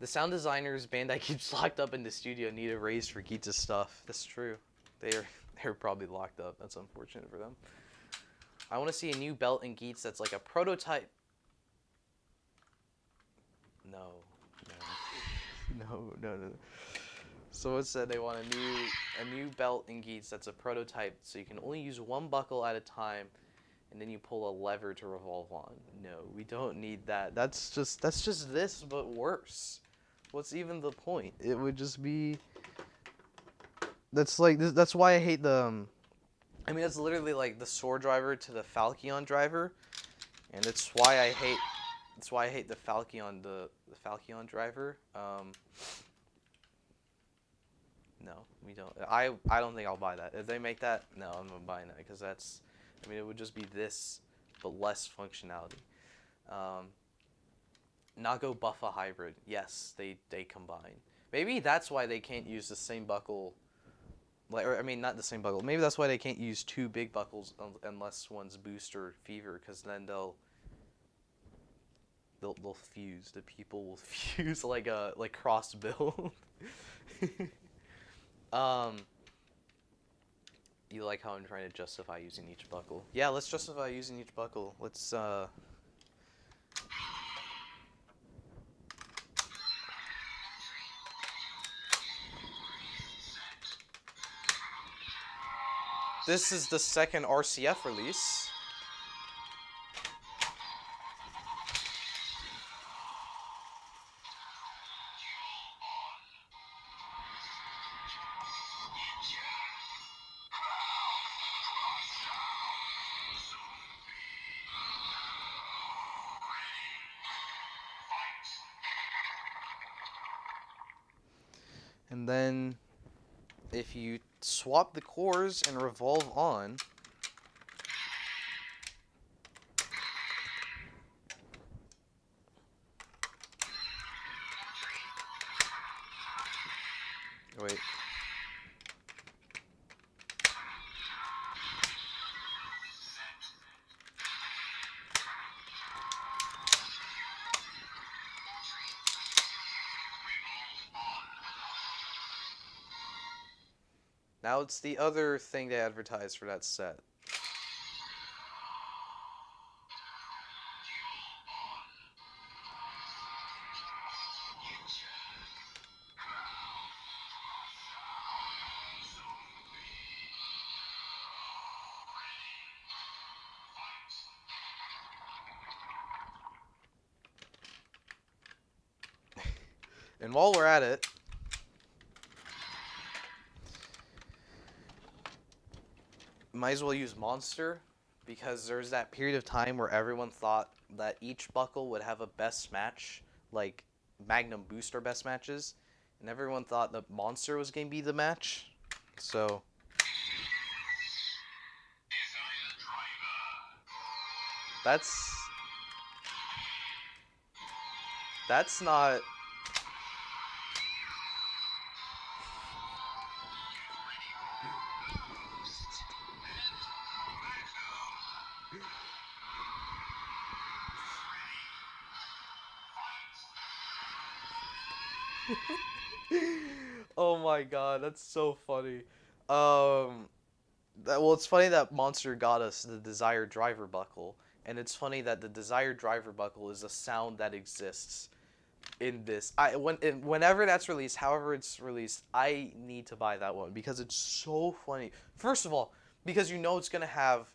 The sound designers Bandai keeps locked up in the studio need a raise for Geats' stuff. That's true. They're probably locked up. That's unfortunate for them. I want to see a new belt in Geats that's like a prototype. No. Someone said they want a new belt in Geats that's a prototype, so you can only use one buckle at a time, and then you pull a lever to revolve on. No, we don't need that. That's just this, but worse. What's even the point? It would just be. That's like that's why I hate the. I mean, that's literally like the sword driver to the Falchion driver, and it's why I hate. That's why I hate the Falchion Falchion driver. No, we don't. I don't think I'll buy that. If they make that, no, I'm not buying that because that's. I mean, it would just be this, but less functionality. Nago Buffa hybrid. Yes, they combine. Maybe that's why they can't use the same buckle. Like, or, I mean, not the same buckle. Maybe that's why they can't use 2 big buckles unless one's boost or fever, because then they'll fuse. The people will fuse like cross build. You like how I'm trying to justify using each buckle? Yeah, let's justify using each buckle. Let's This is the second RCF release. And then if you swap the cores and revolve on, wait. Now it's the other thing they advertised for that set. And while we're at it, might as well use Monster, because there's that period of time where everyone thought that each buckle would have a best match, like Magnum Booster best matches, and everyone thought that Monster was going to be the match. So that's not. Oh my god, that's so funny. Well, it's funny that Monster got us the Desired Driver buckle, and it's funny that the Desired Driver buckle is a sound that exists in this. Whenever that's released, however it's released, I need to buy that one because it's so funny. First of all, because you know it's gonna have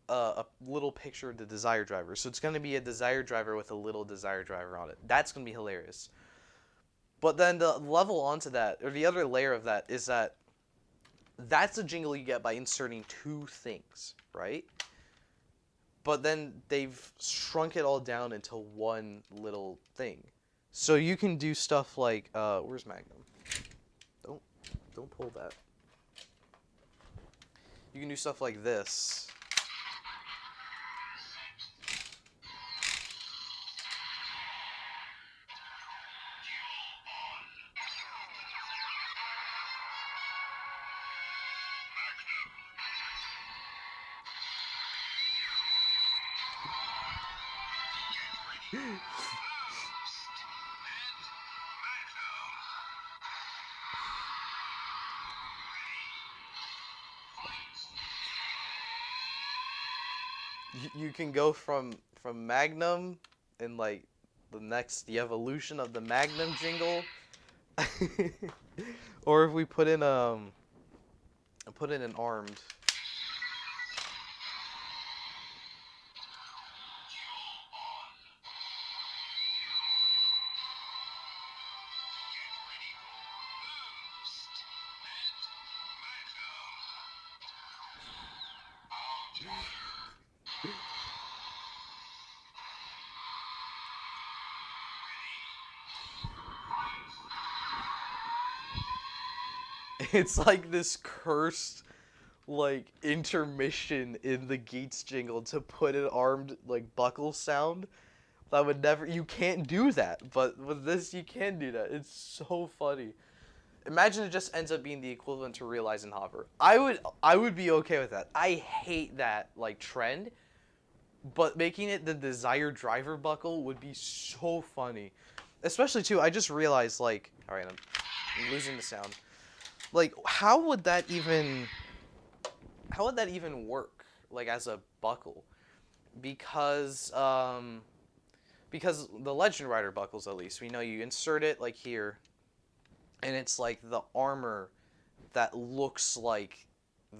a little picture of the Desired Driver, so it's gonna be a Desired Driver with a little Desired Driver on it. That's gonna be hilarious. But then the level onto that, or the other layer of that, is that that's a jingle you get by inserting 2 things, right? But then they've shrunk it all down into one little thing. So you can do stuff like, where's Magnum? Don't pull that. You can do stuff like this. You can go from Magnum and like the evolution of the Magnum jingle, or if we put in an armed. It's like this cursed like intermission in the Geats jingle to put an armed like buckle sound. That would never, you can't do that, but with this you can do that. It's so funny. Imagine it just ends up being the equivalent to Realize and Hopper. I would be okay with that. I hate that like trend, but making it the desired driver buckle would be so funny. Especially too, I just realized like, all right, I'm losing the sound. Like, how would that even work like as a buckle? Because the Legend Rider buckles, at least we know you insert it like here, and it's like the armor that looks like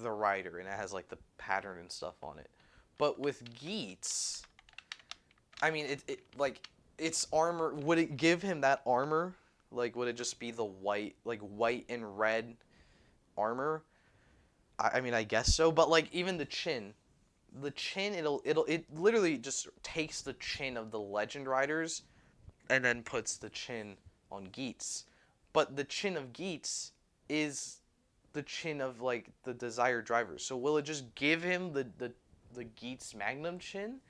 the rider, and it has like the pattern and stuff on it. But with Geats, I mean, it like its armor, would it give him that armor? Like, would it just be the white and red armor? I mean, I guess so. But like, even the chin, it literally just takes the chin of the Legend Riders, and then puts the chin on Geats. But the chin of Geats is the chin of like the desired driver. So will it just give him the Geats Magnum chin?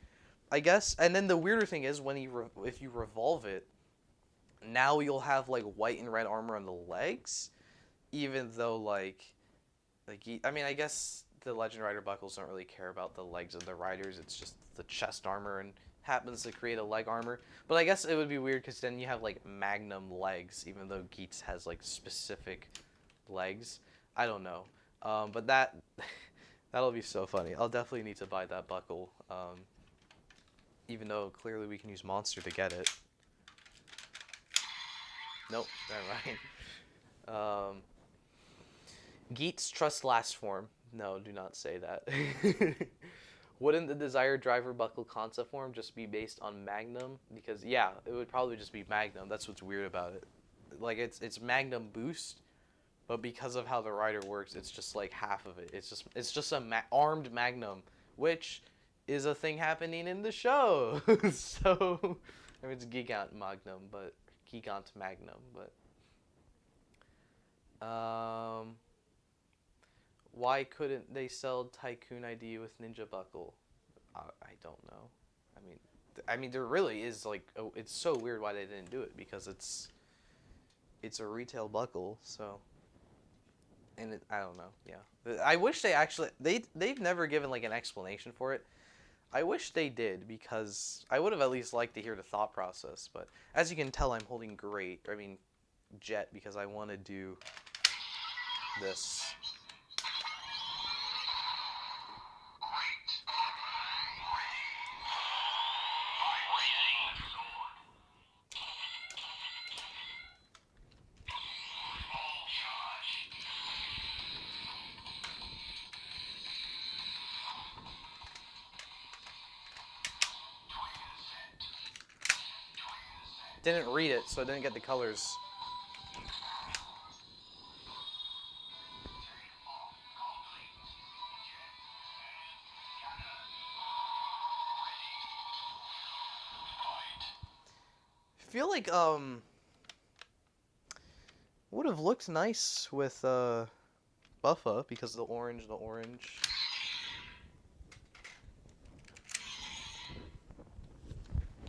I guess. And then the weirder thing is when if you revolve it, now you'll have like white and red armor on the legs, even though like I mean, I guess the Legend Rider buckles don't really care about the legs of the riders. It's just the chest armor and happens to create a leg armor. But I guess it would be weird because then you have like Magnum legs, even though Geats has like specific legs. I don't know. But that'll be so funny. I'll definitely need to buy that buckle. Even though clearly we can use Monster to get it. Nope, never mind. Geats trust last form. No, do not say that. Wouldn't the desired driver buckle concept form just be based on Magnum? Because yeah, it would probably just be Magnum. That's what's weird about it. Like it's Magnum boost, but because of how the rider works, it's just like half of it. It's just a armed Magnum, which is a thing happening in the show. So I mean, it's Gigant Magnum, but Gigant Magnum, but why couldn't they sell Tycoon ID with Ninja Buckle? I don't know. I mean, there really is like, it's so weird why they didn't do it, because it's a retail buckle, so, and I don't know. Yeah, I wish they actually they've never given like an explanation for it. I wish they did, because I would have at least liked to hear the thought process. But as you can tell, I'm holding Jet, because I want to do this. Didn't read it, so I didn't get the colors. I feel like would have looked nice with Buffa, because the orange.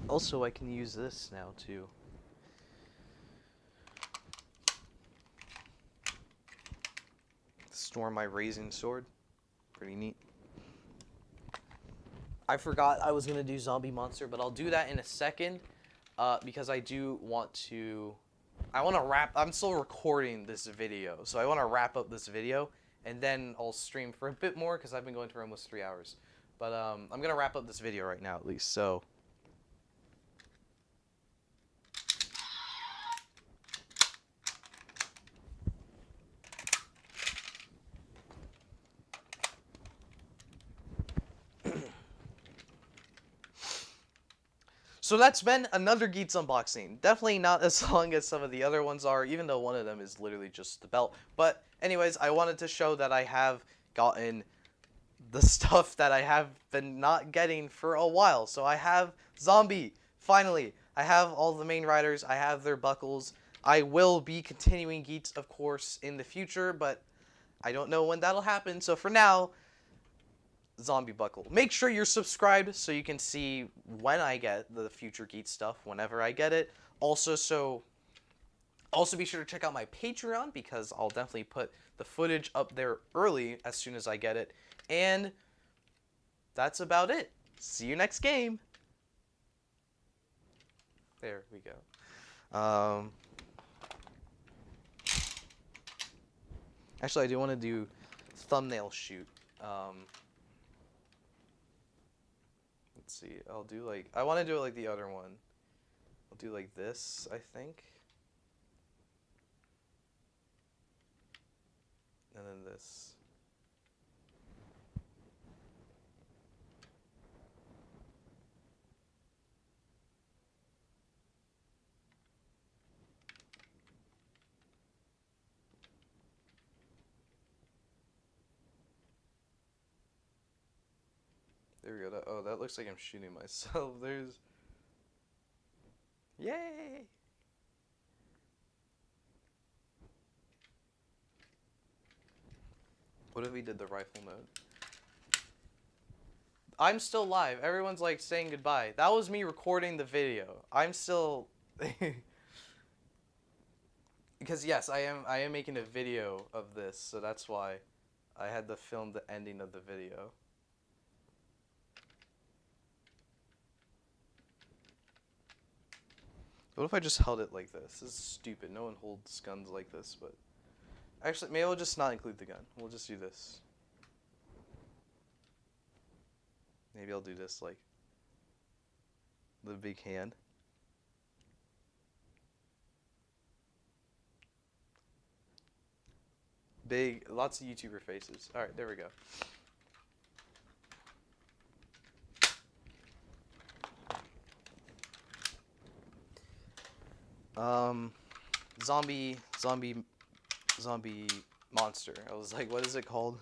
Also, I can use this now too. Store my raising sword. Pretty neat. I forgot I was going to do Zombie Monster, but I'll do that in a second because I do want to... I want to wrap... I'm still recording this video, so I want to wrap up this video, and then I'll stream for a bit more because I've been going for almost 3 hours. But I'm going to wrap up this video right now at least, so... So that's been another Geats unboxing. Definitely not as long as some of the other ones are, even though one of them is literally just the belt. But anyways, I wanted to show that I have gotten the stuff that I have been not getting for a while. So I have Zombie, finally. I have all the main riders. I have their buckles. I will be continuing Geats, of course, in the future, but I don't know when that'll happen. So for now... Zombie buckle. Make sure you're subscribed so you can see when I get the future Geats stuff, whenever I get it. Also be sure to check out my Patreon because I'll definitely put the footage up there early as soon as I get it. And that's about it. See you next game. There we go. Actually, I do want to do thumbnail shoot. Let's see, I'll do like, I want to do it like the other one. I'll do like this, I think. And then this. There we go. Oh, that looks like I'm shooting myself. There's... Yay! What if we did the rifle mode? I'm still live. Everyone's like saying goodbye. That was me recording the video. I'm still... Because yes, I am making a video of this, so that's why I had to film the ending of the video. What if I just held it like this? This is stupid. No one holds guns like this, but... Actually, maybe we'll just not include the gun. We'll just do this. Maybe I'll do this, like... the big hand. Big... Lots of YouTuber faces. Alright, there we go. Zombie monster. I was like, what is it called?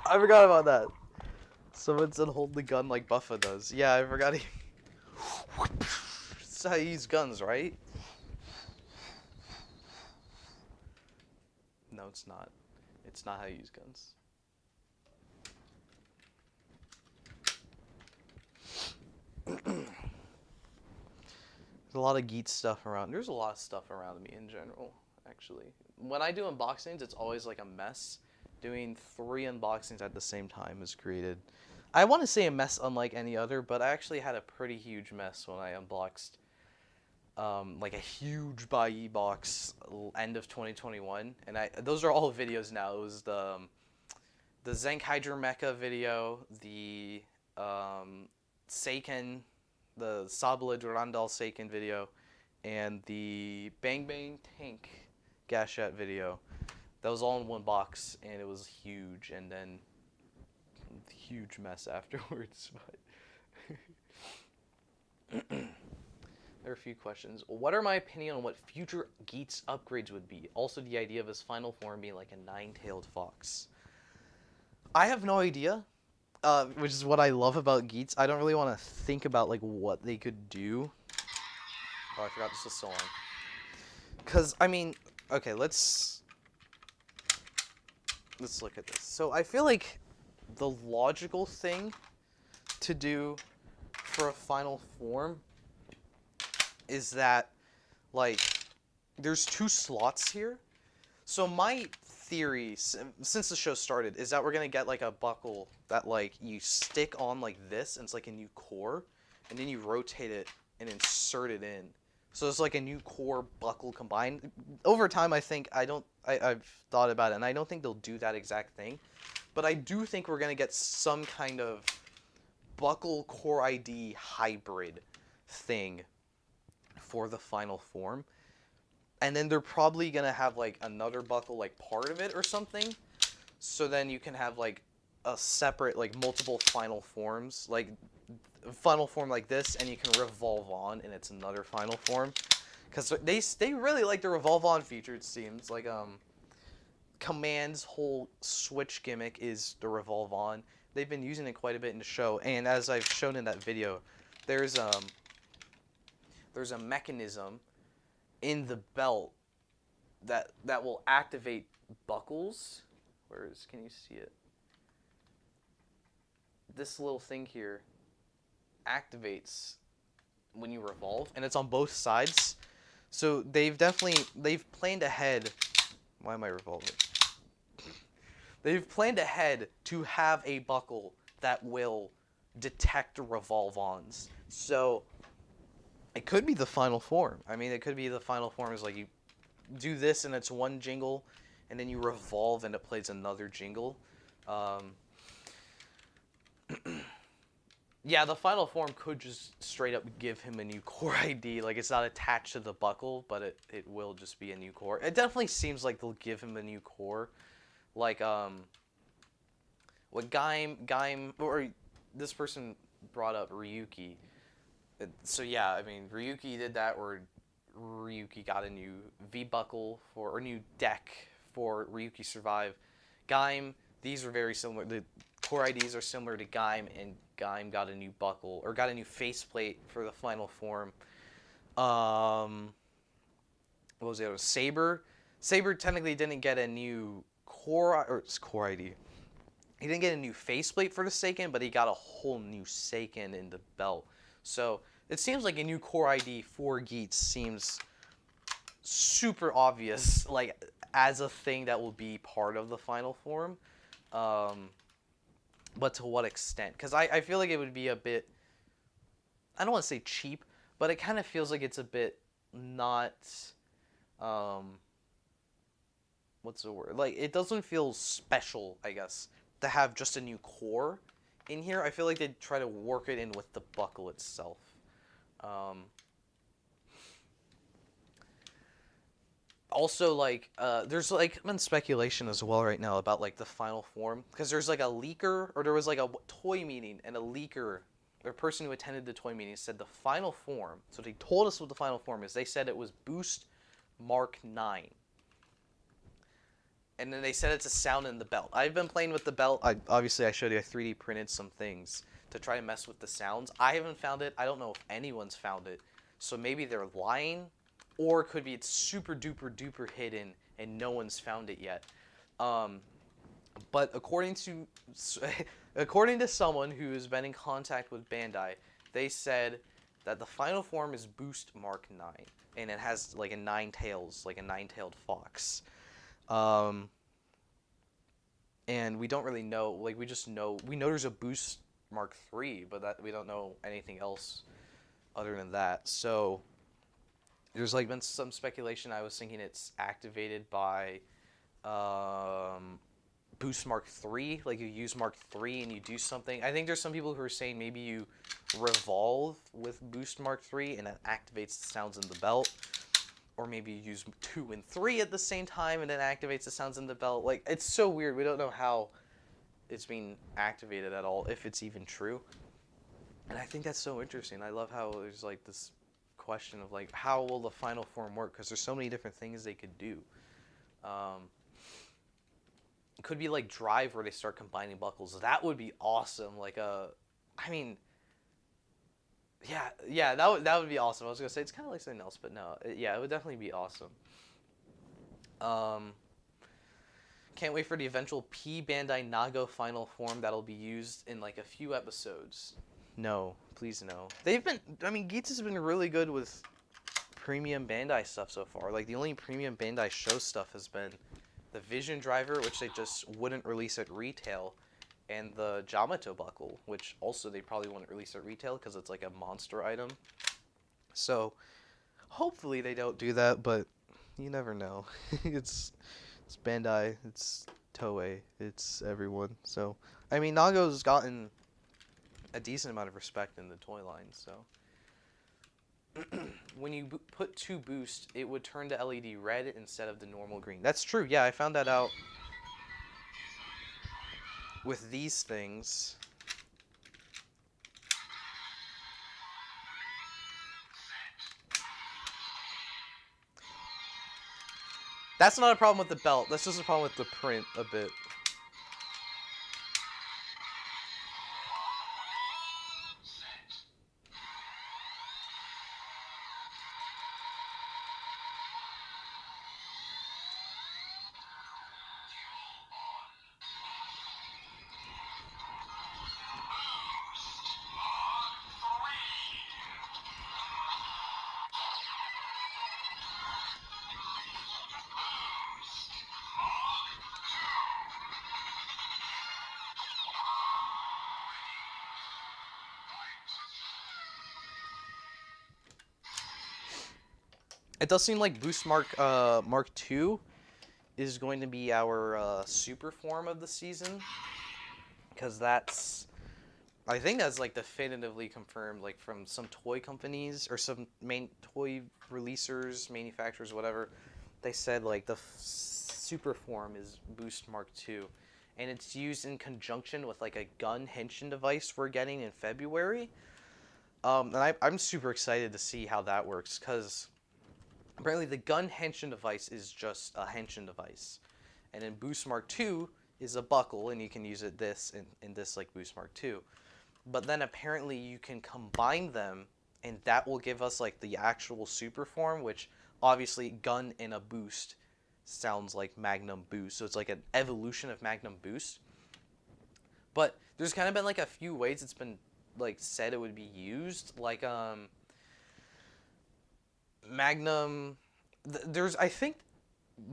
I forgot about that. Someone said hold the gun like Buffa does. Yeah, I forgot. That's how you use guns, right? No, it's not. It's not how you use guns. There's a lot of Geats stuff around. There's a lot of stuff around me in general, actually. When I do unboxings, it's always like a mess. Doing 3 unboxings at the same time is created. I want to say a mess unlike any other, but I actually had a pretty huge mess when I unboxed like a huge Bai box end of 2021, and those are all videos now. It was the Zenk Hydra Mecha video, the Seiken, the Sabla Durandal Seiken video, and the Bang Bang Tank Gashat video. That was all in one box, and it was huge, and then huge mess afterwards. But there are a few questions. What are my opinion on what future Geats upgrades would be? Also, the idea of his final form being like a 9-tailed fox. I have no idea, which is what I love about Geats. I don't really want to think about like what they could do. Oh, I forgot this was so long. Cause I mean, okay, let's look at this. So I feel like the logical thing to do for a final form is that like there's 2 slots here. So my theory, since the show started, is that we're gonna get like a buckle that like you stick on like this, and it's like a new core, and then you rotate it and insert it in. So it's like a new core buckle combined. Over time, I think I've thought about it, and I don't think they'll do that exact thing, but I do think we're gonna get some kind of buckle core ID hybrid thing for the final form. And then they're probably gonna have like another buckle like part of it or something. So then you can have like a separate like multiple final forms, like final form like this, and you can revolve on, and it's another final form. Because they really like the revolve on feature. It seems like Command's whole switch gimmick is the revolve on. They've been using it quite a bit in the show, and as I've shown in that video, there's a mechanism in the belt that will activate buckles. Can you see it? This little thing here activates when you revolve, and it's on both sides. So they've planned ahead. Why am I revolving? They've planned ahead to have a buckle that will detect revolve-ons. So it could be the final form. I mean, it could be the final form is like you do this and it's one jingle, and then you revolve and it plays another jingle. Yeah, the final form could just straight up give him a new core ID. Like, it's not attached to the buckle, but it will just be a new core. It definitely seems like they'll give him a new core. Like, what Gaim, or this person brought up Ryuki. So yeah, I mean, Ryuki did that, where Ryuki got a new V-buckle or new deck for Ryuki Survive. Gaim, these are very similar. The core IDs are similar to Gaim, and Gaim got a new buckle, or got a new faceplate for the final form. What was the other? Saber. Saber technically didn't get a new core ID. He didn't get a new faceplate for the Seiken, but he got a whole new Seiken in the belt. So it seems like a new core ID for Geats seems super obvious, like as a thing that will be part of the final form. But to what extent? Because I feel like it would be a bit, I don't want to say cheap, but it kind of feels like it's a bit not, what's the word? Like, it doesn't feel special, I guess, to have just a new core in here. I feel like they'd try to work it in with the buckle itself. Also, like, there's like been speculation as well right now about like the final form, because there's like a leaker, or there was like a toy meeting, and a leaker, or person who attended the toy meeting, said the final form. So they told us what the final form is. They said it was Boost Mark 9. And then they said it's a sound in the belt. I've been playing with the belt. Obviously I showed you, I 3D printed some things to try and mess with the sounds. I haven't found it. I don't know if anyone's found it. So maybe they're lying, or it could be it's super duper duper hidden and no one's found it yet. But according to someone who has been in contact with Bandai, they said that the final form is Boost Mark 9, and it has like a 9 tails, like a 9-tailed fox. And we don't really know, like, we know there's a Boost Mark 3, but that we don't know anything else other than that. So there's like been some speculation. I was thinking it's activated by Boost Mark 3, like you use Mark 3 and you do something. I think there's some people who are saying maybe you revolve with Boost Mark 3 and that activates the sounds in the belt. Or maybe you use 2 and 3 at the same time and then activates the sounds in the belt. Like, it's so weird. We don't know how it's being activated at all, if it's even true. And I think that's so interesting. I love how there's like this question of like, how will the final form work? Because there's so many different things they could do. Could be like Drive where they start combining buckles. That would be awesome. Like I mean, yeah, that would be awesome. I was gonna say it's kind of like something else, but no, yeah, it would definitely be awesome. Um, can't wait for the eventual P Bandai Nago final form that'll be used in like a few episodes. No, please no. I mean, Geats has been really good with premium Bandai stuff so far. Like the only premium Bandai show stuff has been the Vision Driver, which they just wouldn't release at retail, and the Jamato buckle, which also they probably wouldn't release at retail because it's like a monster item. So hopefully they don't do that, but you never know. it's Bandai, it's Toei, it's everyone. So I mean, Nago's gotten a decent amount of respect in the toy line. So when you put 2 boost, it would turn to LED red instead of the normal green. That's true. Yeah, I found that out with these things. That's not a problem with the belt. That's just a problem with the print a bit. It does seem like Boost Mark II is going to be our super form of the season, because I think that's like definitively confirmed, like from some toy companies or some main toy releasers, manufacturers, whatever. They said like the super form is Boost Mark II, and it's used in conjunction with like a gun henshin device we're getting in February. And I'm super excited to see how that works, because apparently the gun henshin device is just a henshin device, and then Boost Mark II is a buckle, and you can use it in this like Boost Mark II. But then apparently you can combine them, and that will give us like the actual super form, which obviously gun and a boost sounds like Magnum Boost, so it's like an evolution of Magnum Boost. But there's kind of been like a few ways it's been like said it would be used, like Magnum. There's I think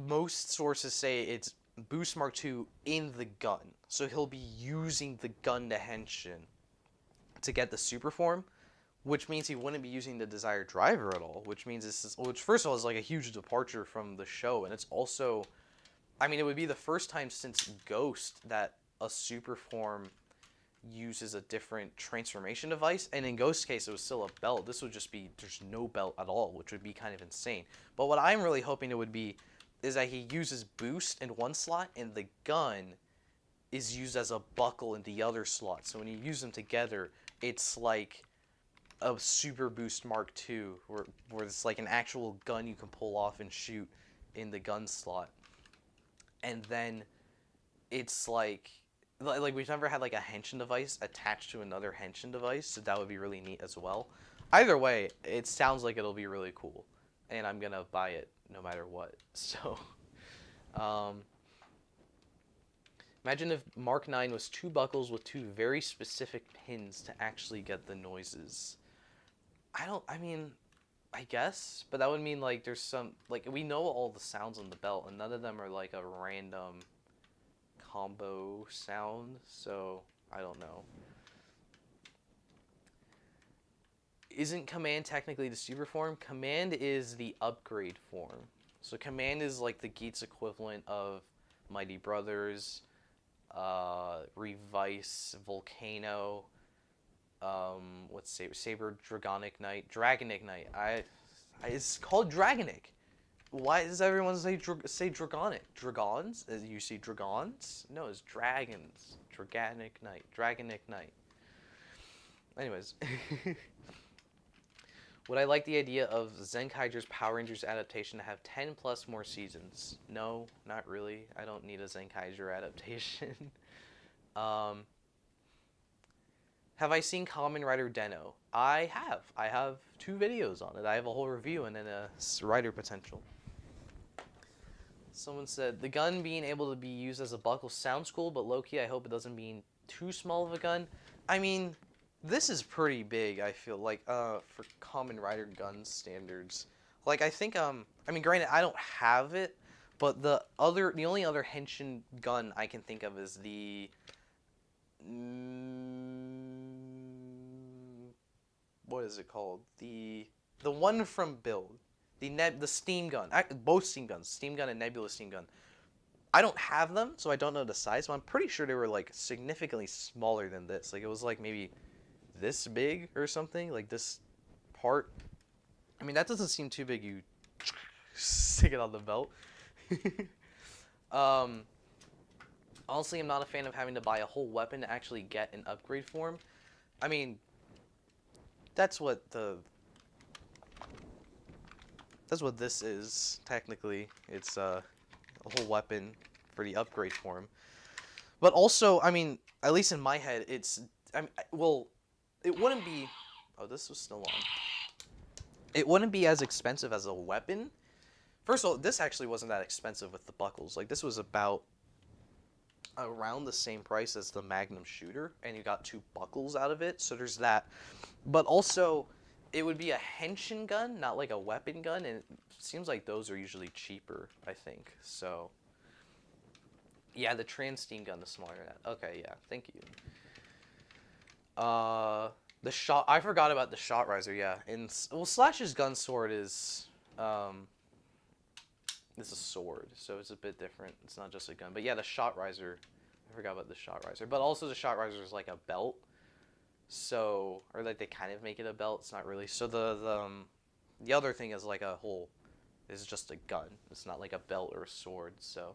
most sources say it's Boost Mark II in the gun, so he'll be using the gun to henshin to get the super form, which means he wouldn't be using the desired driver at all. Which means which first of all is like a huge departure from the show, and it's also, I mean, it would be the first time since Ghost that a super form uses a different transformation device, and in Ghost's case it was still a belt. This would just be there's no belt at all, which would be kind of insane. But what I'm really hoping it would be is that he uses boost in one slot and the gun is used as a buckle in the other slot. So when you use them together, it's like a Super Boost Mark II, where it's like an actual gun you can pull off and shoot in the gun slot. And then it's like we've never had like a henshin device attached to another henshin device, so that would be really neat as well. Either way, it sounds like it'll be really cool, and I'm gonna buy it no matter what. So, imagine if Mark 9 was 2 buckles with 2 very specific pins to actually get the noises. I mean, I guess, but that would mean like there's some, like we know all the sounds on the belt, and none of them are like a random combo sound, so I don't know. Isn't Command technically the super form? Command is the upgrade form. So Command is like the Geats equivalent of Mighty Brothers, Revice, Volcano, what's Saber Dragonic Knight, Dragonic Knight. It's called Dragonic. Why does everyone say Dragonic? Dragons? You see Dragons? No, it's dragons. Dragonic Knight. Dragonic Knight. Anyways. Would I like the idea of Zenkaiger's Power Rangers adaptation to have 10 plus more seasons? No, not really. I don't need a Zenkaiger adaptation. um, have I seen Kamen Rider Den-O? I have. I have 2 videos on it. I have a whole review and then a writer potential. Someone said, the gun being able to be used as a buckle sounds cool, but low-key I hope it doesn't mean too small of a gun. I mean, this is pretty big, I feel like, for Kamen Rider gun standards. Like, I think, I mean, granted, I don't have it, but the only other Henshin gun I can think of is the, what is it called? The one from Build. The steam gun. Both steam guns. Steam gun and Nebula steam gun. I don't have them, so I don't know the size, but I'm pretty sure they were, like, significantly smaller than this. Like, it was, like, maybe this big or something. Like, this part. I mean, that doesn't seem too big. You stick it on the belt. Honestly, I'm not a fan of having to buy a whole weapon to actually get an upgrade form. I mean, that's what this is, technically. It's a whole weapon for the upgrade form. But also, I mean, at least in my head, it's, I mean, well, it wouldn't be, oh, this was still on. It wouldn't be as expensive as a weapon. First of all, this actually wasn't that expensive with the buckles. Like, this was about around the same price as the Magnum Shooter, and you got 2 buckles out of it, so there's that. But also, it would be a henshin gun, not like a weapon gun, and it seems like those are usually cheaper, I think. So, yeah, the trans steam gun is smaller than that. Okay, yeah, thank you. I forgot about the shot riser, yeah. Well, Slash's gun sword is, it's a sword, so it's a bit different. It's not just a gun. But yeah, the shot riser, I forgot about the shot riser. But also the shot riser is like a belt. So, or like they kind of make it a belt. It's not really. So the other thing is like a whole, is just a gun. It's not like a belt or a sword. So,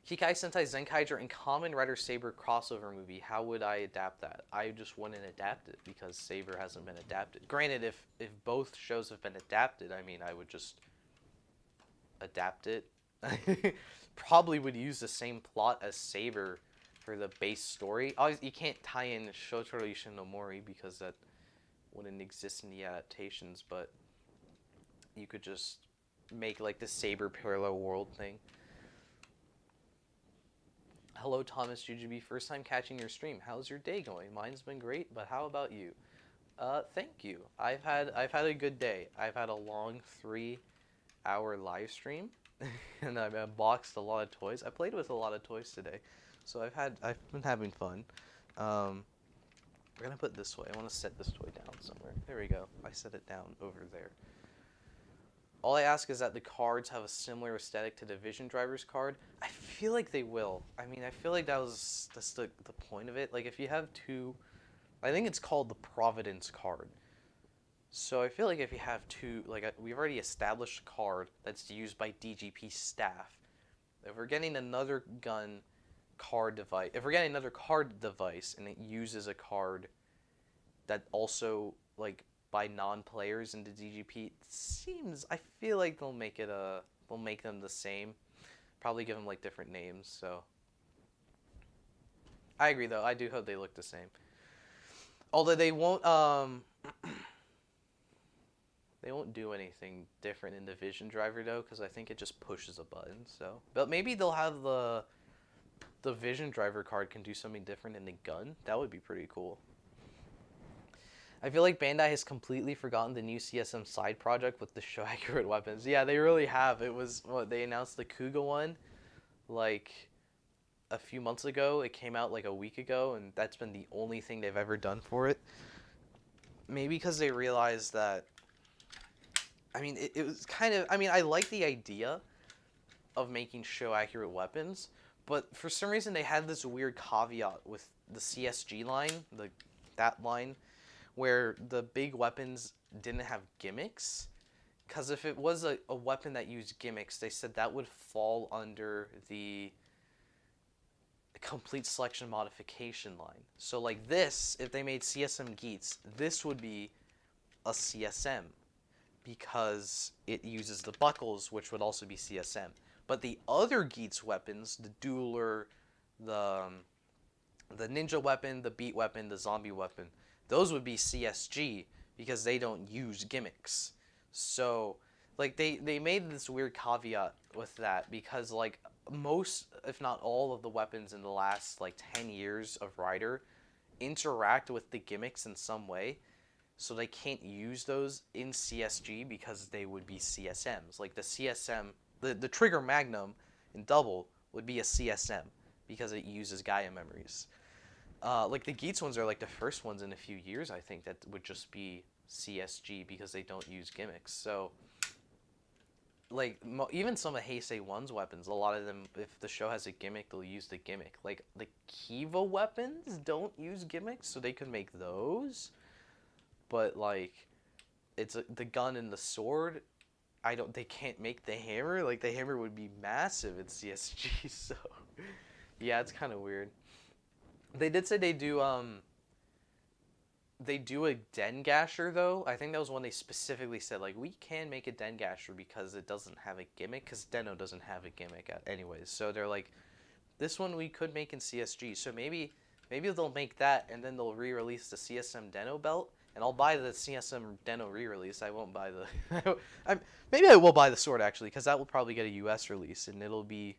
Kikai Sentai Zenkaiger and Kamen Rider Saber crossover movie. How would I adapt that? I just wouldn't adapt it because Saber hasn't been adapted. Granted, if both shows have been adapted, I mean, I would just adapt it. Probably would use the same plot as Saber for the base story. You can't tie in Shotaro Ishinomori because that wouldn't exist in the adaptations, but you could just make like the Saber parallel world thing. Hello, thomasjujube. First time catching your stream. How's your day going? Mine's been great, but how about you? Thank you. I've had a good day. I've had a long 3-hour live stream, and I've unboxed a lot of toys. I played with a lot of toys today, so I've been having fun. We're gonna put it this way. I want to set this toy down somewhere. There we go. I set it down over there. All I ask is that the cards have a similar aesthetic to the Vision Driver's card. I feel like they will. I mean, I feel like that's the point of it. Like, if you have 2, I think it's called the Providence card. So I feel like if you have 2, like, we've already established a card that's used by DGP staff. If we're getting another card device, if we're getting another card device and it uses a card that also, like, by non-players in the DGP, I feel like they'll make them the same. Probably give them like different names, so. I agree though, I do hope they look the same. Although they won't do anything different in the Vision Driver though, because I think it just pushes a button, so. But maybe they'll have the Vision Driver card can do something different in the gun. That would be pretty cool. I feel like Bandai has completely forgotten the new CSM side project with the show accurate weapons. Yeah, they really have. It was, they announced the Kuga one, like, a few months ago. It came out like a week ago, and that's been the only thing they've ever done for it. Maybe because they realized that, I mean, it was kind of, I mean, I like the idea of making show accurate weapons, but for some reason they had this weird caveat with the CSG line, that line, where the big weapons didn't have gimmicks. Because if it was a weapon that used gimmicks, they said that would fall under the complete selection modification line. So like this, if they made CSM Geats, this would be a CSM because it uses the buckles, which would also be CSM. But the other Geats weapons, the dueler, the the ninja weapon, the beat weapon, the zombie weapon, those would be CSG because they don't use gimmicks. So like they made this weird caveat with that because like most if not all of the weapons in the last like 10 years of Rider interact with the gimmicks in some way. So they can't use those in CSG because they would be CSMs. Like the CSM, the Trigger Magnum in Double would be a CSM because it uses Gaia memories. Like the Geats ones are like the first ones in a few years, I think, that would just be CSG because they don't use gimmicks. So like even some of Heisei 1's weapons, a lot of them, if the show has a gimmick, they'll use the gimmick. Like the Kiva weapons don't use gimmicks, so they could make those. But like it's the gun and the sword, they can't make the hammer. Like the hammer would be massive in CSG. So yeah, it's kind of weird. They did say they do a Dengasher though. I think that was one they specifically said like we can make a Dengasher because it doesn't have a gimmick, because Deno doesn't have a gimmick anyways. So they're like, this one we could make in CSG. So maybe they'll make that and then they'll re-release the CSM Deno belt. And I'll buy the CSM Deno re-release. I won't buy the... maybe I will buy the sword, actually, because that will probably get a US release, and it'll be...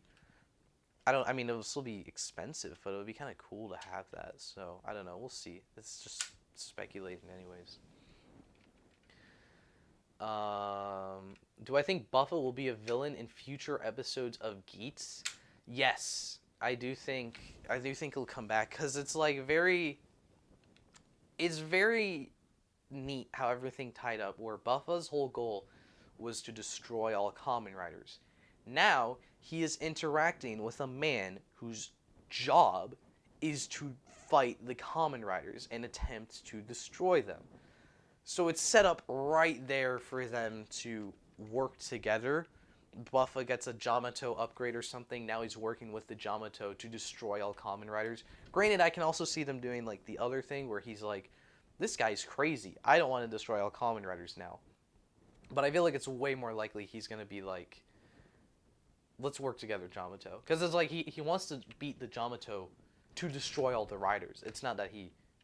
I mean, it'll still be expensive, but it'll be kind of cool to have that. So, I don't know. We'll see. It's just speculating anyways. Do I think Buffa will be a villain in future episodes of Geats? Yes. I do think he'll come back, because it's, like, very... It's very neat how everything tied up, where Buffa's whole goal was to destroy all Kamen Riders. Now he is interacting with a man whose job is to fight the Kamen Riders and attempt to destroy them. So it's set up right there for them to work together. Buffa gets a Yamato upgrade or something. Now he's working with the Yamato to destroy all Kamen Riders. Granted, I can also see them doing like the other thing where he's like, this guy's crazy. I don't want to destroy all Kamen Riders now. But I feel like it's way more likely he's going to be like, let's work together, Yamato. Because it's like he wants to beat the Yamato to destroy all the Riders. It's not that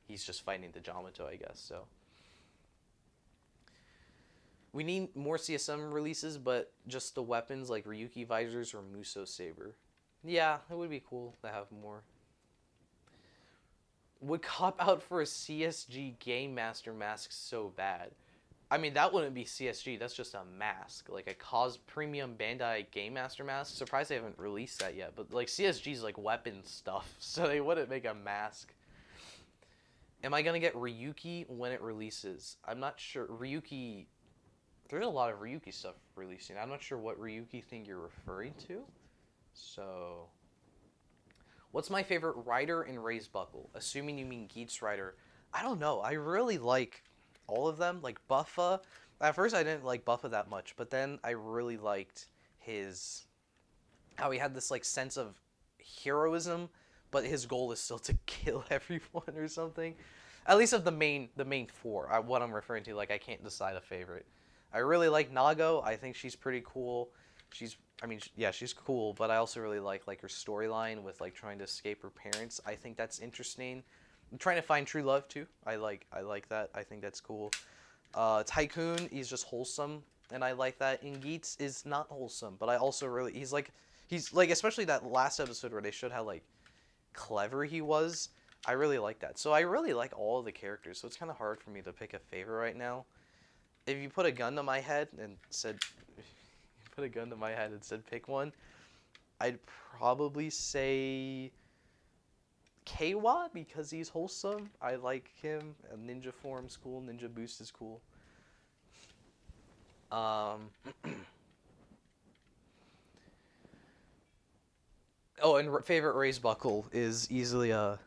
he's just fighting the Yamato, I guess. So we need more CSM releases, but just the weapons like Ryuki Visors or Muso Saber. Yeah, it would be cool to have more. Would cop out for a CSG Game Master mask so bad. I mean, that wouldn't be CSG. That's just a mask. Like a premium Bandai Game Master mask. Surprised they haven't released that yet. But like CSG's like weapon stuff. So they wouldn't make a mask. Am I going to get Ryuki when it releases? I'm not sure. Ryuki... There's a lot of Ryuki stuff releasing. I'm not sure what Ryuki thing you're referring to. So... What's my favorite Rider in Raised Buckle? Assuming you mean Geats Rider. I don't know. I really like all of them. Like Buffa. At first I didn't like Buffa that much. But then I really liked his... How he had this like sense of heroism. But his goal is still to kill everyone or something. At least of the main four. What I'm referring to. Like I can't decide a favorite. I really like Nago. I think she's pretty cool. She's cool, but I also really like her storyline with like trying to escape her parents. I think that's interesting. I'm trying to find true love too. I like that. I think that's cool. Tycoon, he's just wholesome, and I like that. And Geats is not wholesome, but I also really he's like especially that last episode where they showed how like clever he was. I really like that. So I really like all of the characters. So it's kind of hard for me to pick a favorite right now. If you put a gun to my head and said pick one, I'd probably say Keiwa because he's wholesome. I like him. Ninja form's cool. Ninja boost is cool. Oh, and favorite raised buckle is easily the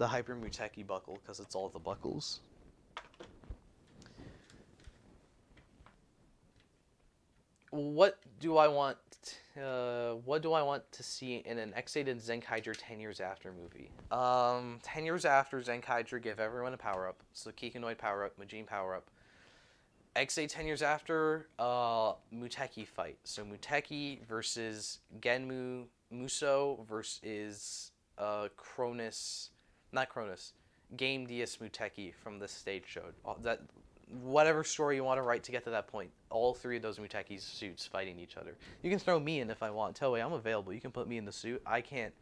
Hyper Muteki buckle because it's all the buckles. What do I want to see in an Excited Zenkaiger 10 years after movie? 10 years after Zenkaiger give everyone a power-up. So Kikunoid power-up, Majin power-up. XA 10 years after, Muteki fight. So Muteki versus Genmu Muso versus Cronus, not Cronus, Game Dias Muteki from the stage show. That whatever story you want to write to get to that point, all three of those Muteki suits fighting each other. You can throw me in if I want. Toei, I'm available. You can put me in the suit. I can't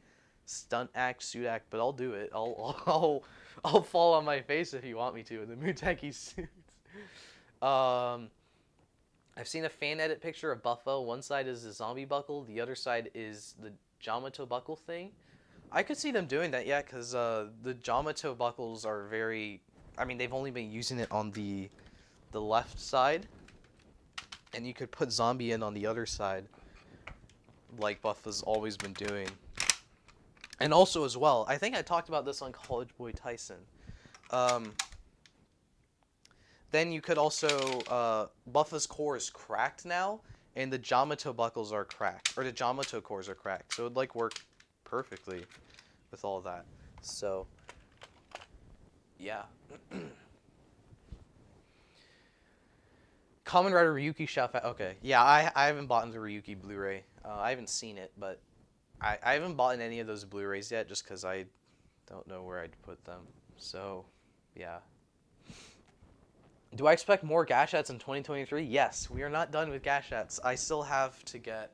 stunt act, suit act, but I'll do it. I'll fall on my face if you want me to in the Muteki suits. I've seen a fan edit picture of Buffo. One side is the zombie buckle, the other side is the Jamato buckle thing. I could see them doing that, yeah, because the Jamato buckles are very... I mean, they've only been using it on the left side, and you could put zombie in on the other side, like Buff's always been doing. And also as well, I think I talked about this on College Boy Tyson. Then you could also, Buffa's core is cracked now, and the Jamato buckles are cracked, or the Jamato cores are cracked. So it would like work perfectly with all that. So, yeah. Kamen Rider Ryuki Shao. Okay, yeah, I haven't bought the Ryuki Blu-ray. I haven't seen it, but I haven't bought any of those Blu-rays yet, just because I don't know where I'd put them. So, yeah. Do I expect more Gashats in 2023? Yes, we are not done with Gashats. I still have to get...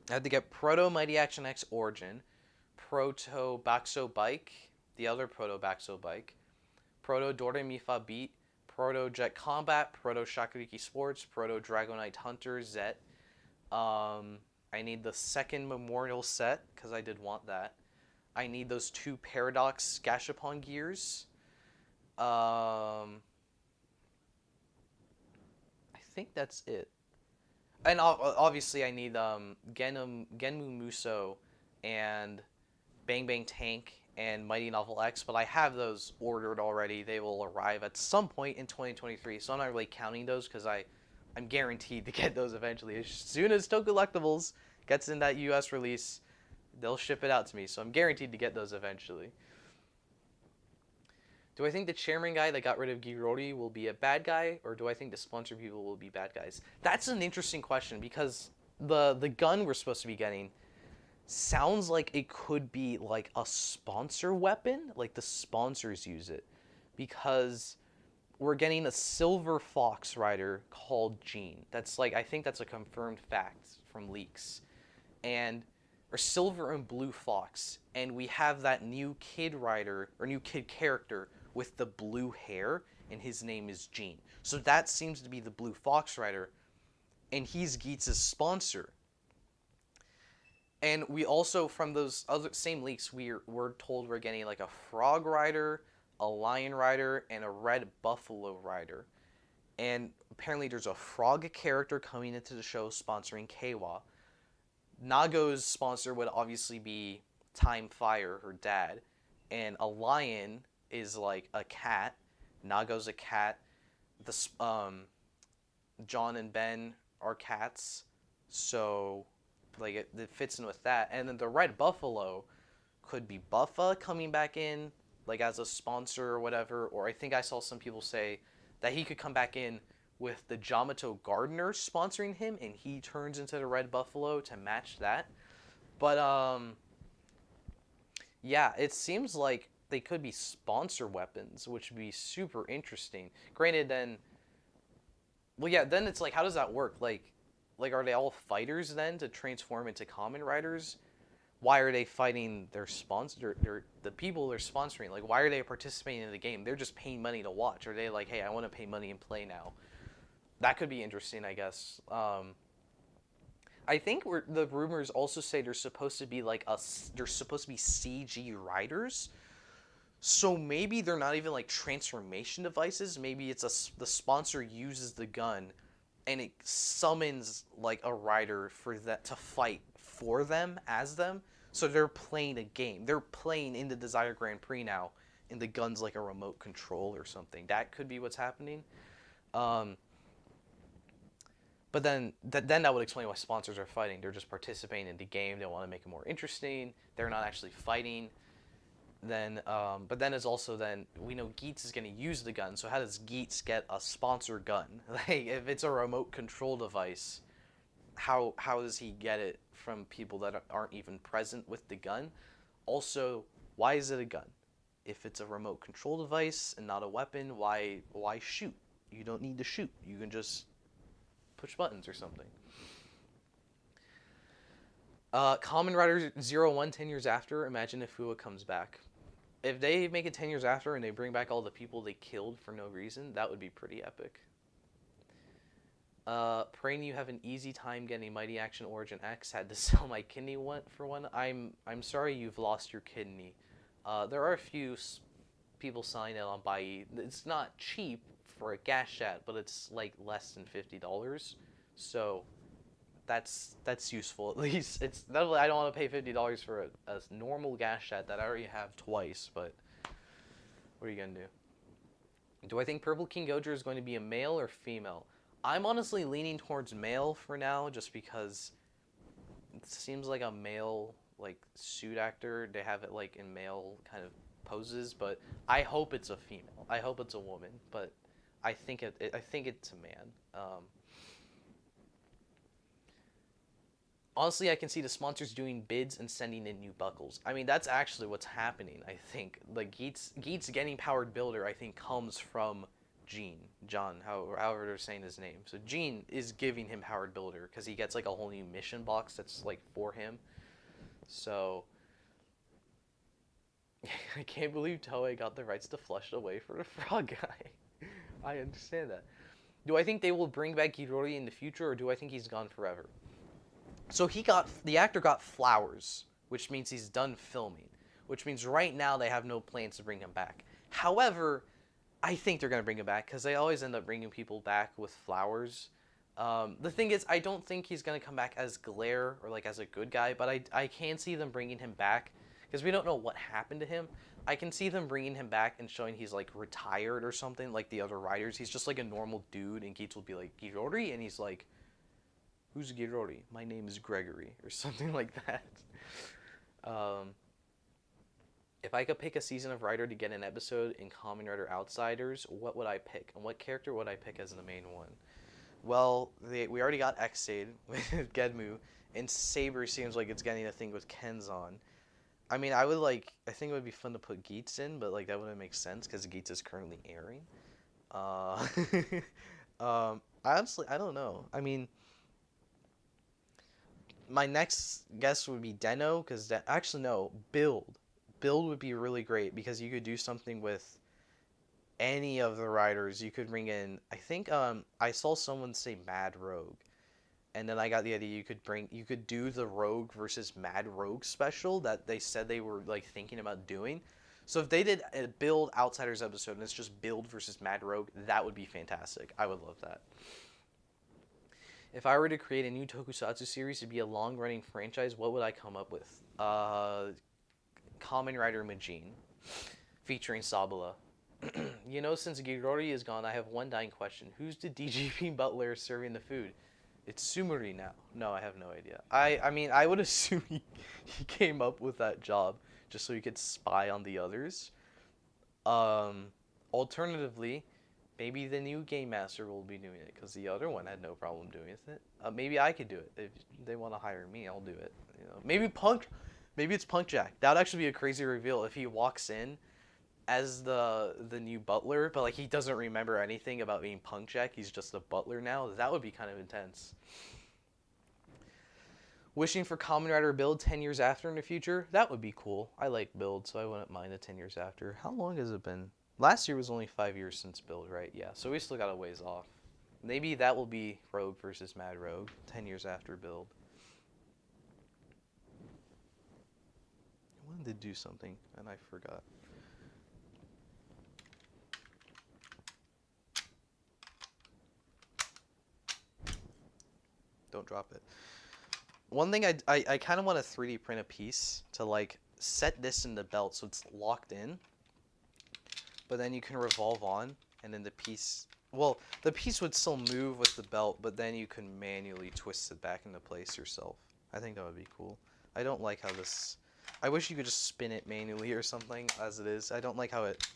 I had to get Proto Mighty Action X Origin, Proto Baxo Bike, the other Proto Baxo Bike, Proto Dore Mifa Beat, Proto Jet Combat, Proto Shakuriki Sports, Proto Dragonite Hunter Zet. I need the second Memorial set, because I did want that. I need those 2 Paradox Gashapon gears. I think that's it. And obviously I need Genmu Muso and Bang Bang Tank and Mighty Novel X, but I have those ordered already. They will arrive at some point in 2023, so I'm not really counting those because I'm guaranteed to get those eventually. As soon as Toku Collectibles gets in that US release, they'll ship it out to me, so I'm guaranteed to get those eventually. Do I think the chairman guy that got rid of Girori will be a bad guy, or do I think the sponsor people will be bad guys? That's an interesting question, because the gun we're supposed to be getting sounds like it could be like a sponsor weapon, like the sponsors use it, because we're getting a Silver Fox rider called Jean. That's like, I think that's a confirmed fact from leaks. And or Silver and Blue Fox, and we have that new kid rider, or new kid character with the blue hair, and his name is Jean. So that seems to be the Blue Fox rider, and he's Geats' sponsor. And we also, from those other same leaks, we're told we're getting like a Frog rider, a Lion rider, and a Red Buffalo rider. And apparently there's a Frog character coming into the show sponsoring Keiwa. Nago's sponsor would obviously be Time Fire, her dad, and a lion is like a cat. Nago's a cat. John and Ben are cats, so like it fits in with that. And then the Red Buffalo could be Buffa coming back in, like as a sponsor or whatever. Or I think I saw some people say that he could come back in with the Jamato Gardener sponsoring him, and he turns into the Red Buffalo to match that. But yeah, it seems like they could be sponsor weapons, which would be super interesting. Granted, then, well, yeah, then it's like, how does that work? Like are they all fighters then to transform into Kamen Riders? Why are they fighting their sponsor, the people they're sponsoring? Like, why are they participating in the game? They're just paying money to watch. Are they like, hey, I want to pay money and play now? That could be interesting, I guess. I think the rumors also say there's supposed to be like there's supposed to be CG riders. So maybe they're not even like transformation devices. Maybe it's the sponsor uses the gun, and it summons like a rider for that to fight for them as them. So they're playing a game. They're playing in the Desire Grand Prix now, and the gun's like a remote control or something. That could be what's happening. But then that would explain why sponsors are fighting. They're just participating in the game. They want to make it more interesting. They're not actually fighting. But then it's also then we know Geats is going to use the gun. So how does Geats get a sponsor gun? Like if it's a remote control device, how does he get it from people that aren't even present with the gun? Also, why is it a gun? If it's a remote control device and not a weapon, why shoot? You don't need to shoot. You can just push buttons or something. Kamen Rider 01 10 years after. Imagine if Fua comes back. If they make it 10 years after and they bring back all the people they killed for no reason, that would be pretty epic. Praying you have an easy time getting Mighty Action Origin X. Had to sell my kidney for one. I'm sorry you've lost your kidney. There are a few people selling it on Buy. It's not cheap for a gas chat, but it's like less than $50. So that's useful at least. It's definitely, I don't want to pay $50 for a normal gas chat that I already have twice. But what are you gonna do? Do I think Purple King Gojo is going to be a male or female? I'm honestly leaning towards male for now, just because it seems like a male like suit actor. They have it like in male kind of poses, but I hope it's a female. I hope it's a woman, but I think it's a man. Honestly, I can see the sponsors doing bids and sending in new buckles. I mean, that's actually what's happening. I think like Geats getting powered builder, I think comes from John, however they're saying his name. So Gene is giving him powered builder because he gets like a whole new mission box that's like for him. So I can't believe Toei got the rights to Flushed Away for the frog guy. I understand that. Do I think they will bring back Girori in the future, or do I think he's gone forever? So the actor got flowers, which means he's done filming, which means right now they have no plans to bring him back. However, I think they're going to bring him back because they always end up bringing people back with flowers. The thing is, I don't think he's going to come back as Glare or like as a good guy, but I can see them bringing him back because we don't know what happened to him. I can see them bringing him back and showing he's like retired or something like the other writers. He's just like a normal dude, and Geats will be like, Girori? And he's like, who's Girori? My name is Gregory, or something like that. If I could pick a season of Rider to get an episode in Kamen Rider Outsiders, what would I pick? And what character would I pick as the main one? Well, we already got Xade with Gedmu, and Saber seems like it's getting a thing with Kenzan. I mean, I think it would be fun to put Geats in, but like that wouldn't make sense because Geats is currently airing. Honestly, I don't know. I mean, my next guess would be Deno, because actually no, Build would be really great because you could do something with any of the riders. You could bring in, I think I saw someone say Mad Rogue, and then I got the idea you could do the Rogue versus Mad Rogue special that they said they were like thinking about doing. So if they did a Build Outsiders episode and it's just Build versus Mad Rogue, that would be fantastic. I would love that. If I were to create a new tokusatsu series to be a long-running franchise, what would I come up with? Kamen Rider Majin, featuring Sabala. You know, since Girori is gone, I have one dying question. Who's the DGP butler serving the food? It's Sumuri now. No, I have no idea. I mean, I would assume he came up with that job just so he could spy on the others. Alternatively, maybe the new Game Master will be doing it because the other one had no problem doing it. Maybe I could do it. If they want to hire me, I'll do it. You know, maybe it's Punk Jack. That would actually be a crazy reveal if he walks in as the new butler, but like he doesn't remember anything about being Punk Jack. He's just a butler now. That would be kind of intense. Wishing for Kamen Rider Build 10 years after in the future? That would be cool. I like Build, so I wouldn't mind a 10 years after. How long has it been? Last year was only 5 years since Build, right? Yeah, so we still got a ways off. Maybe that will be Rogue versus Mad Rogue, 10 years after Build. I wanted to do something, and I forgot. Don't drop it. One thing I kind of want to 3D print a piece to like set this in the belt so it's locked in. But then you can revolve on, and then the piece would still move with the belt, but then you can manually twist it back into place yourself. I think that would be cool. I don't like how this I wish you could just spin it manually or something as it is. I don't like how it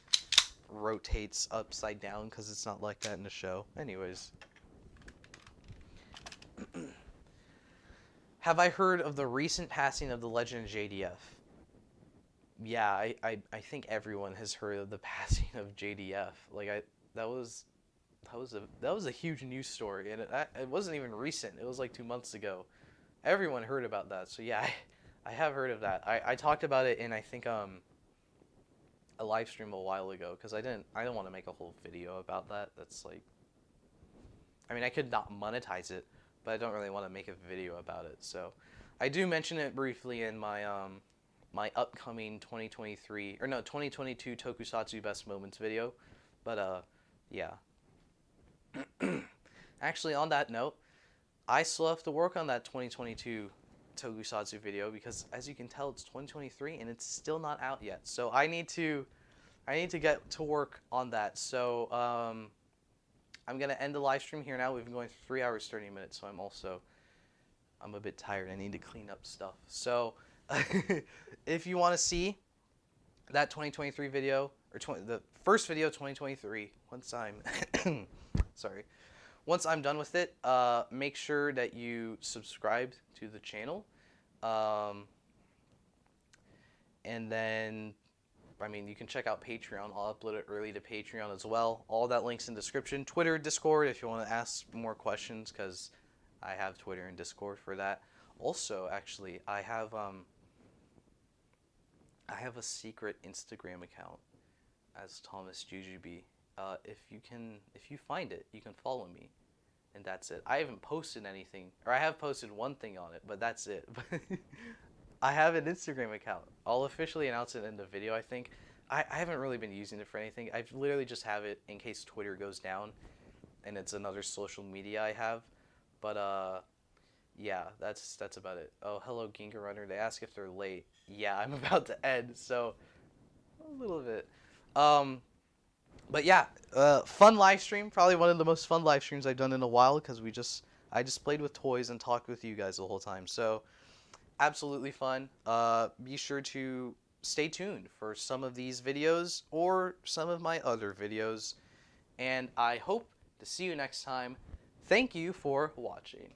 rotates upside down because it's not like that in the show. Anyways. Have I heard of the recent passing of the legend of JDF? Yeah, I think everyone has heard of the passing of JDF. Like that was a huge news story, and it wasn't even recent. It was like 2 months ago. Everyone heard about that. So yeah, I have heard of that. I talked about it in I think a live stream a while ago because I don't want to make a whole video about that. That's like, I mean, I could not monetize it, but I don't really want to make a video about it. So I do mention it briefly in my my upcoming 2022 Tokusatsu Best Moments video. But yeah. Actually, on that note, I still have to work on that 2022 Tokusatsu video because, as you can tell, it's 2023 and it's still not out yet. So I need to get to work on that. So I'm gonna end the live stream here now. We've been going 3 hours 30 minutes, so I'm a bit tired. I need to clean up stuff. So if you want to see that 2023 video or the first video 2023, once I'm sorry. Once I'm done with it, make sure that you subscribe to the channel. And then, I mean, you can check out Patreon. I'll upload it early to Patreon as well. All that links in the description. Twitter, Discord, if you want to ask more questions, because I have Twitter and Discord for that. Also, actually, I have a secret Instagram account as thomasjujube. If you find it, you can follow me, and that's it. I haven't posted anything, or I have posted one thing on it, but that's it. I have an Instagram account. I'll officially announce it in the video, I think. I haven't really been using it for anything. I literally just have it in case Twitter goes down, and it's another social media I have. But yeah, that's about it. Oh, hello, Ginga Runner. They ask if they're late. Yeah, I'm about to end, so a little bit. But yeah, fun live stream. Probably one of the most fun live streams I've done in a while because I just played with toys and talked with you guys the whole time. So absolutely fun. Be sure to stay tuned for some of these videos or some of my other videos. And I hope to see you next time. Thank you for watching.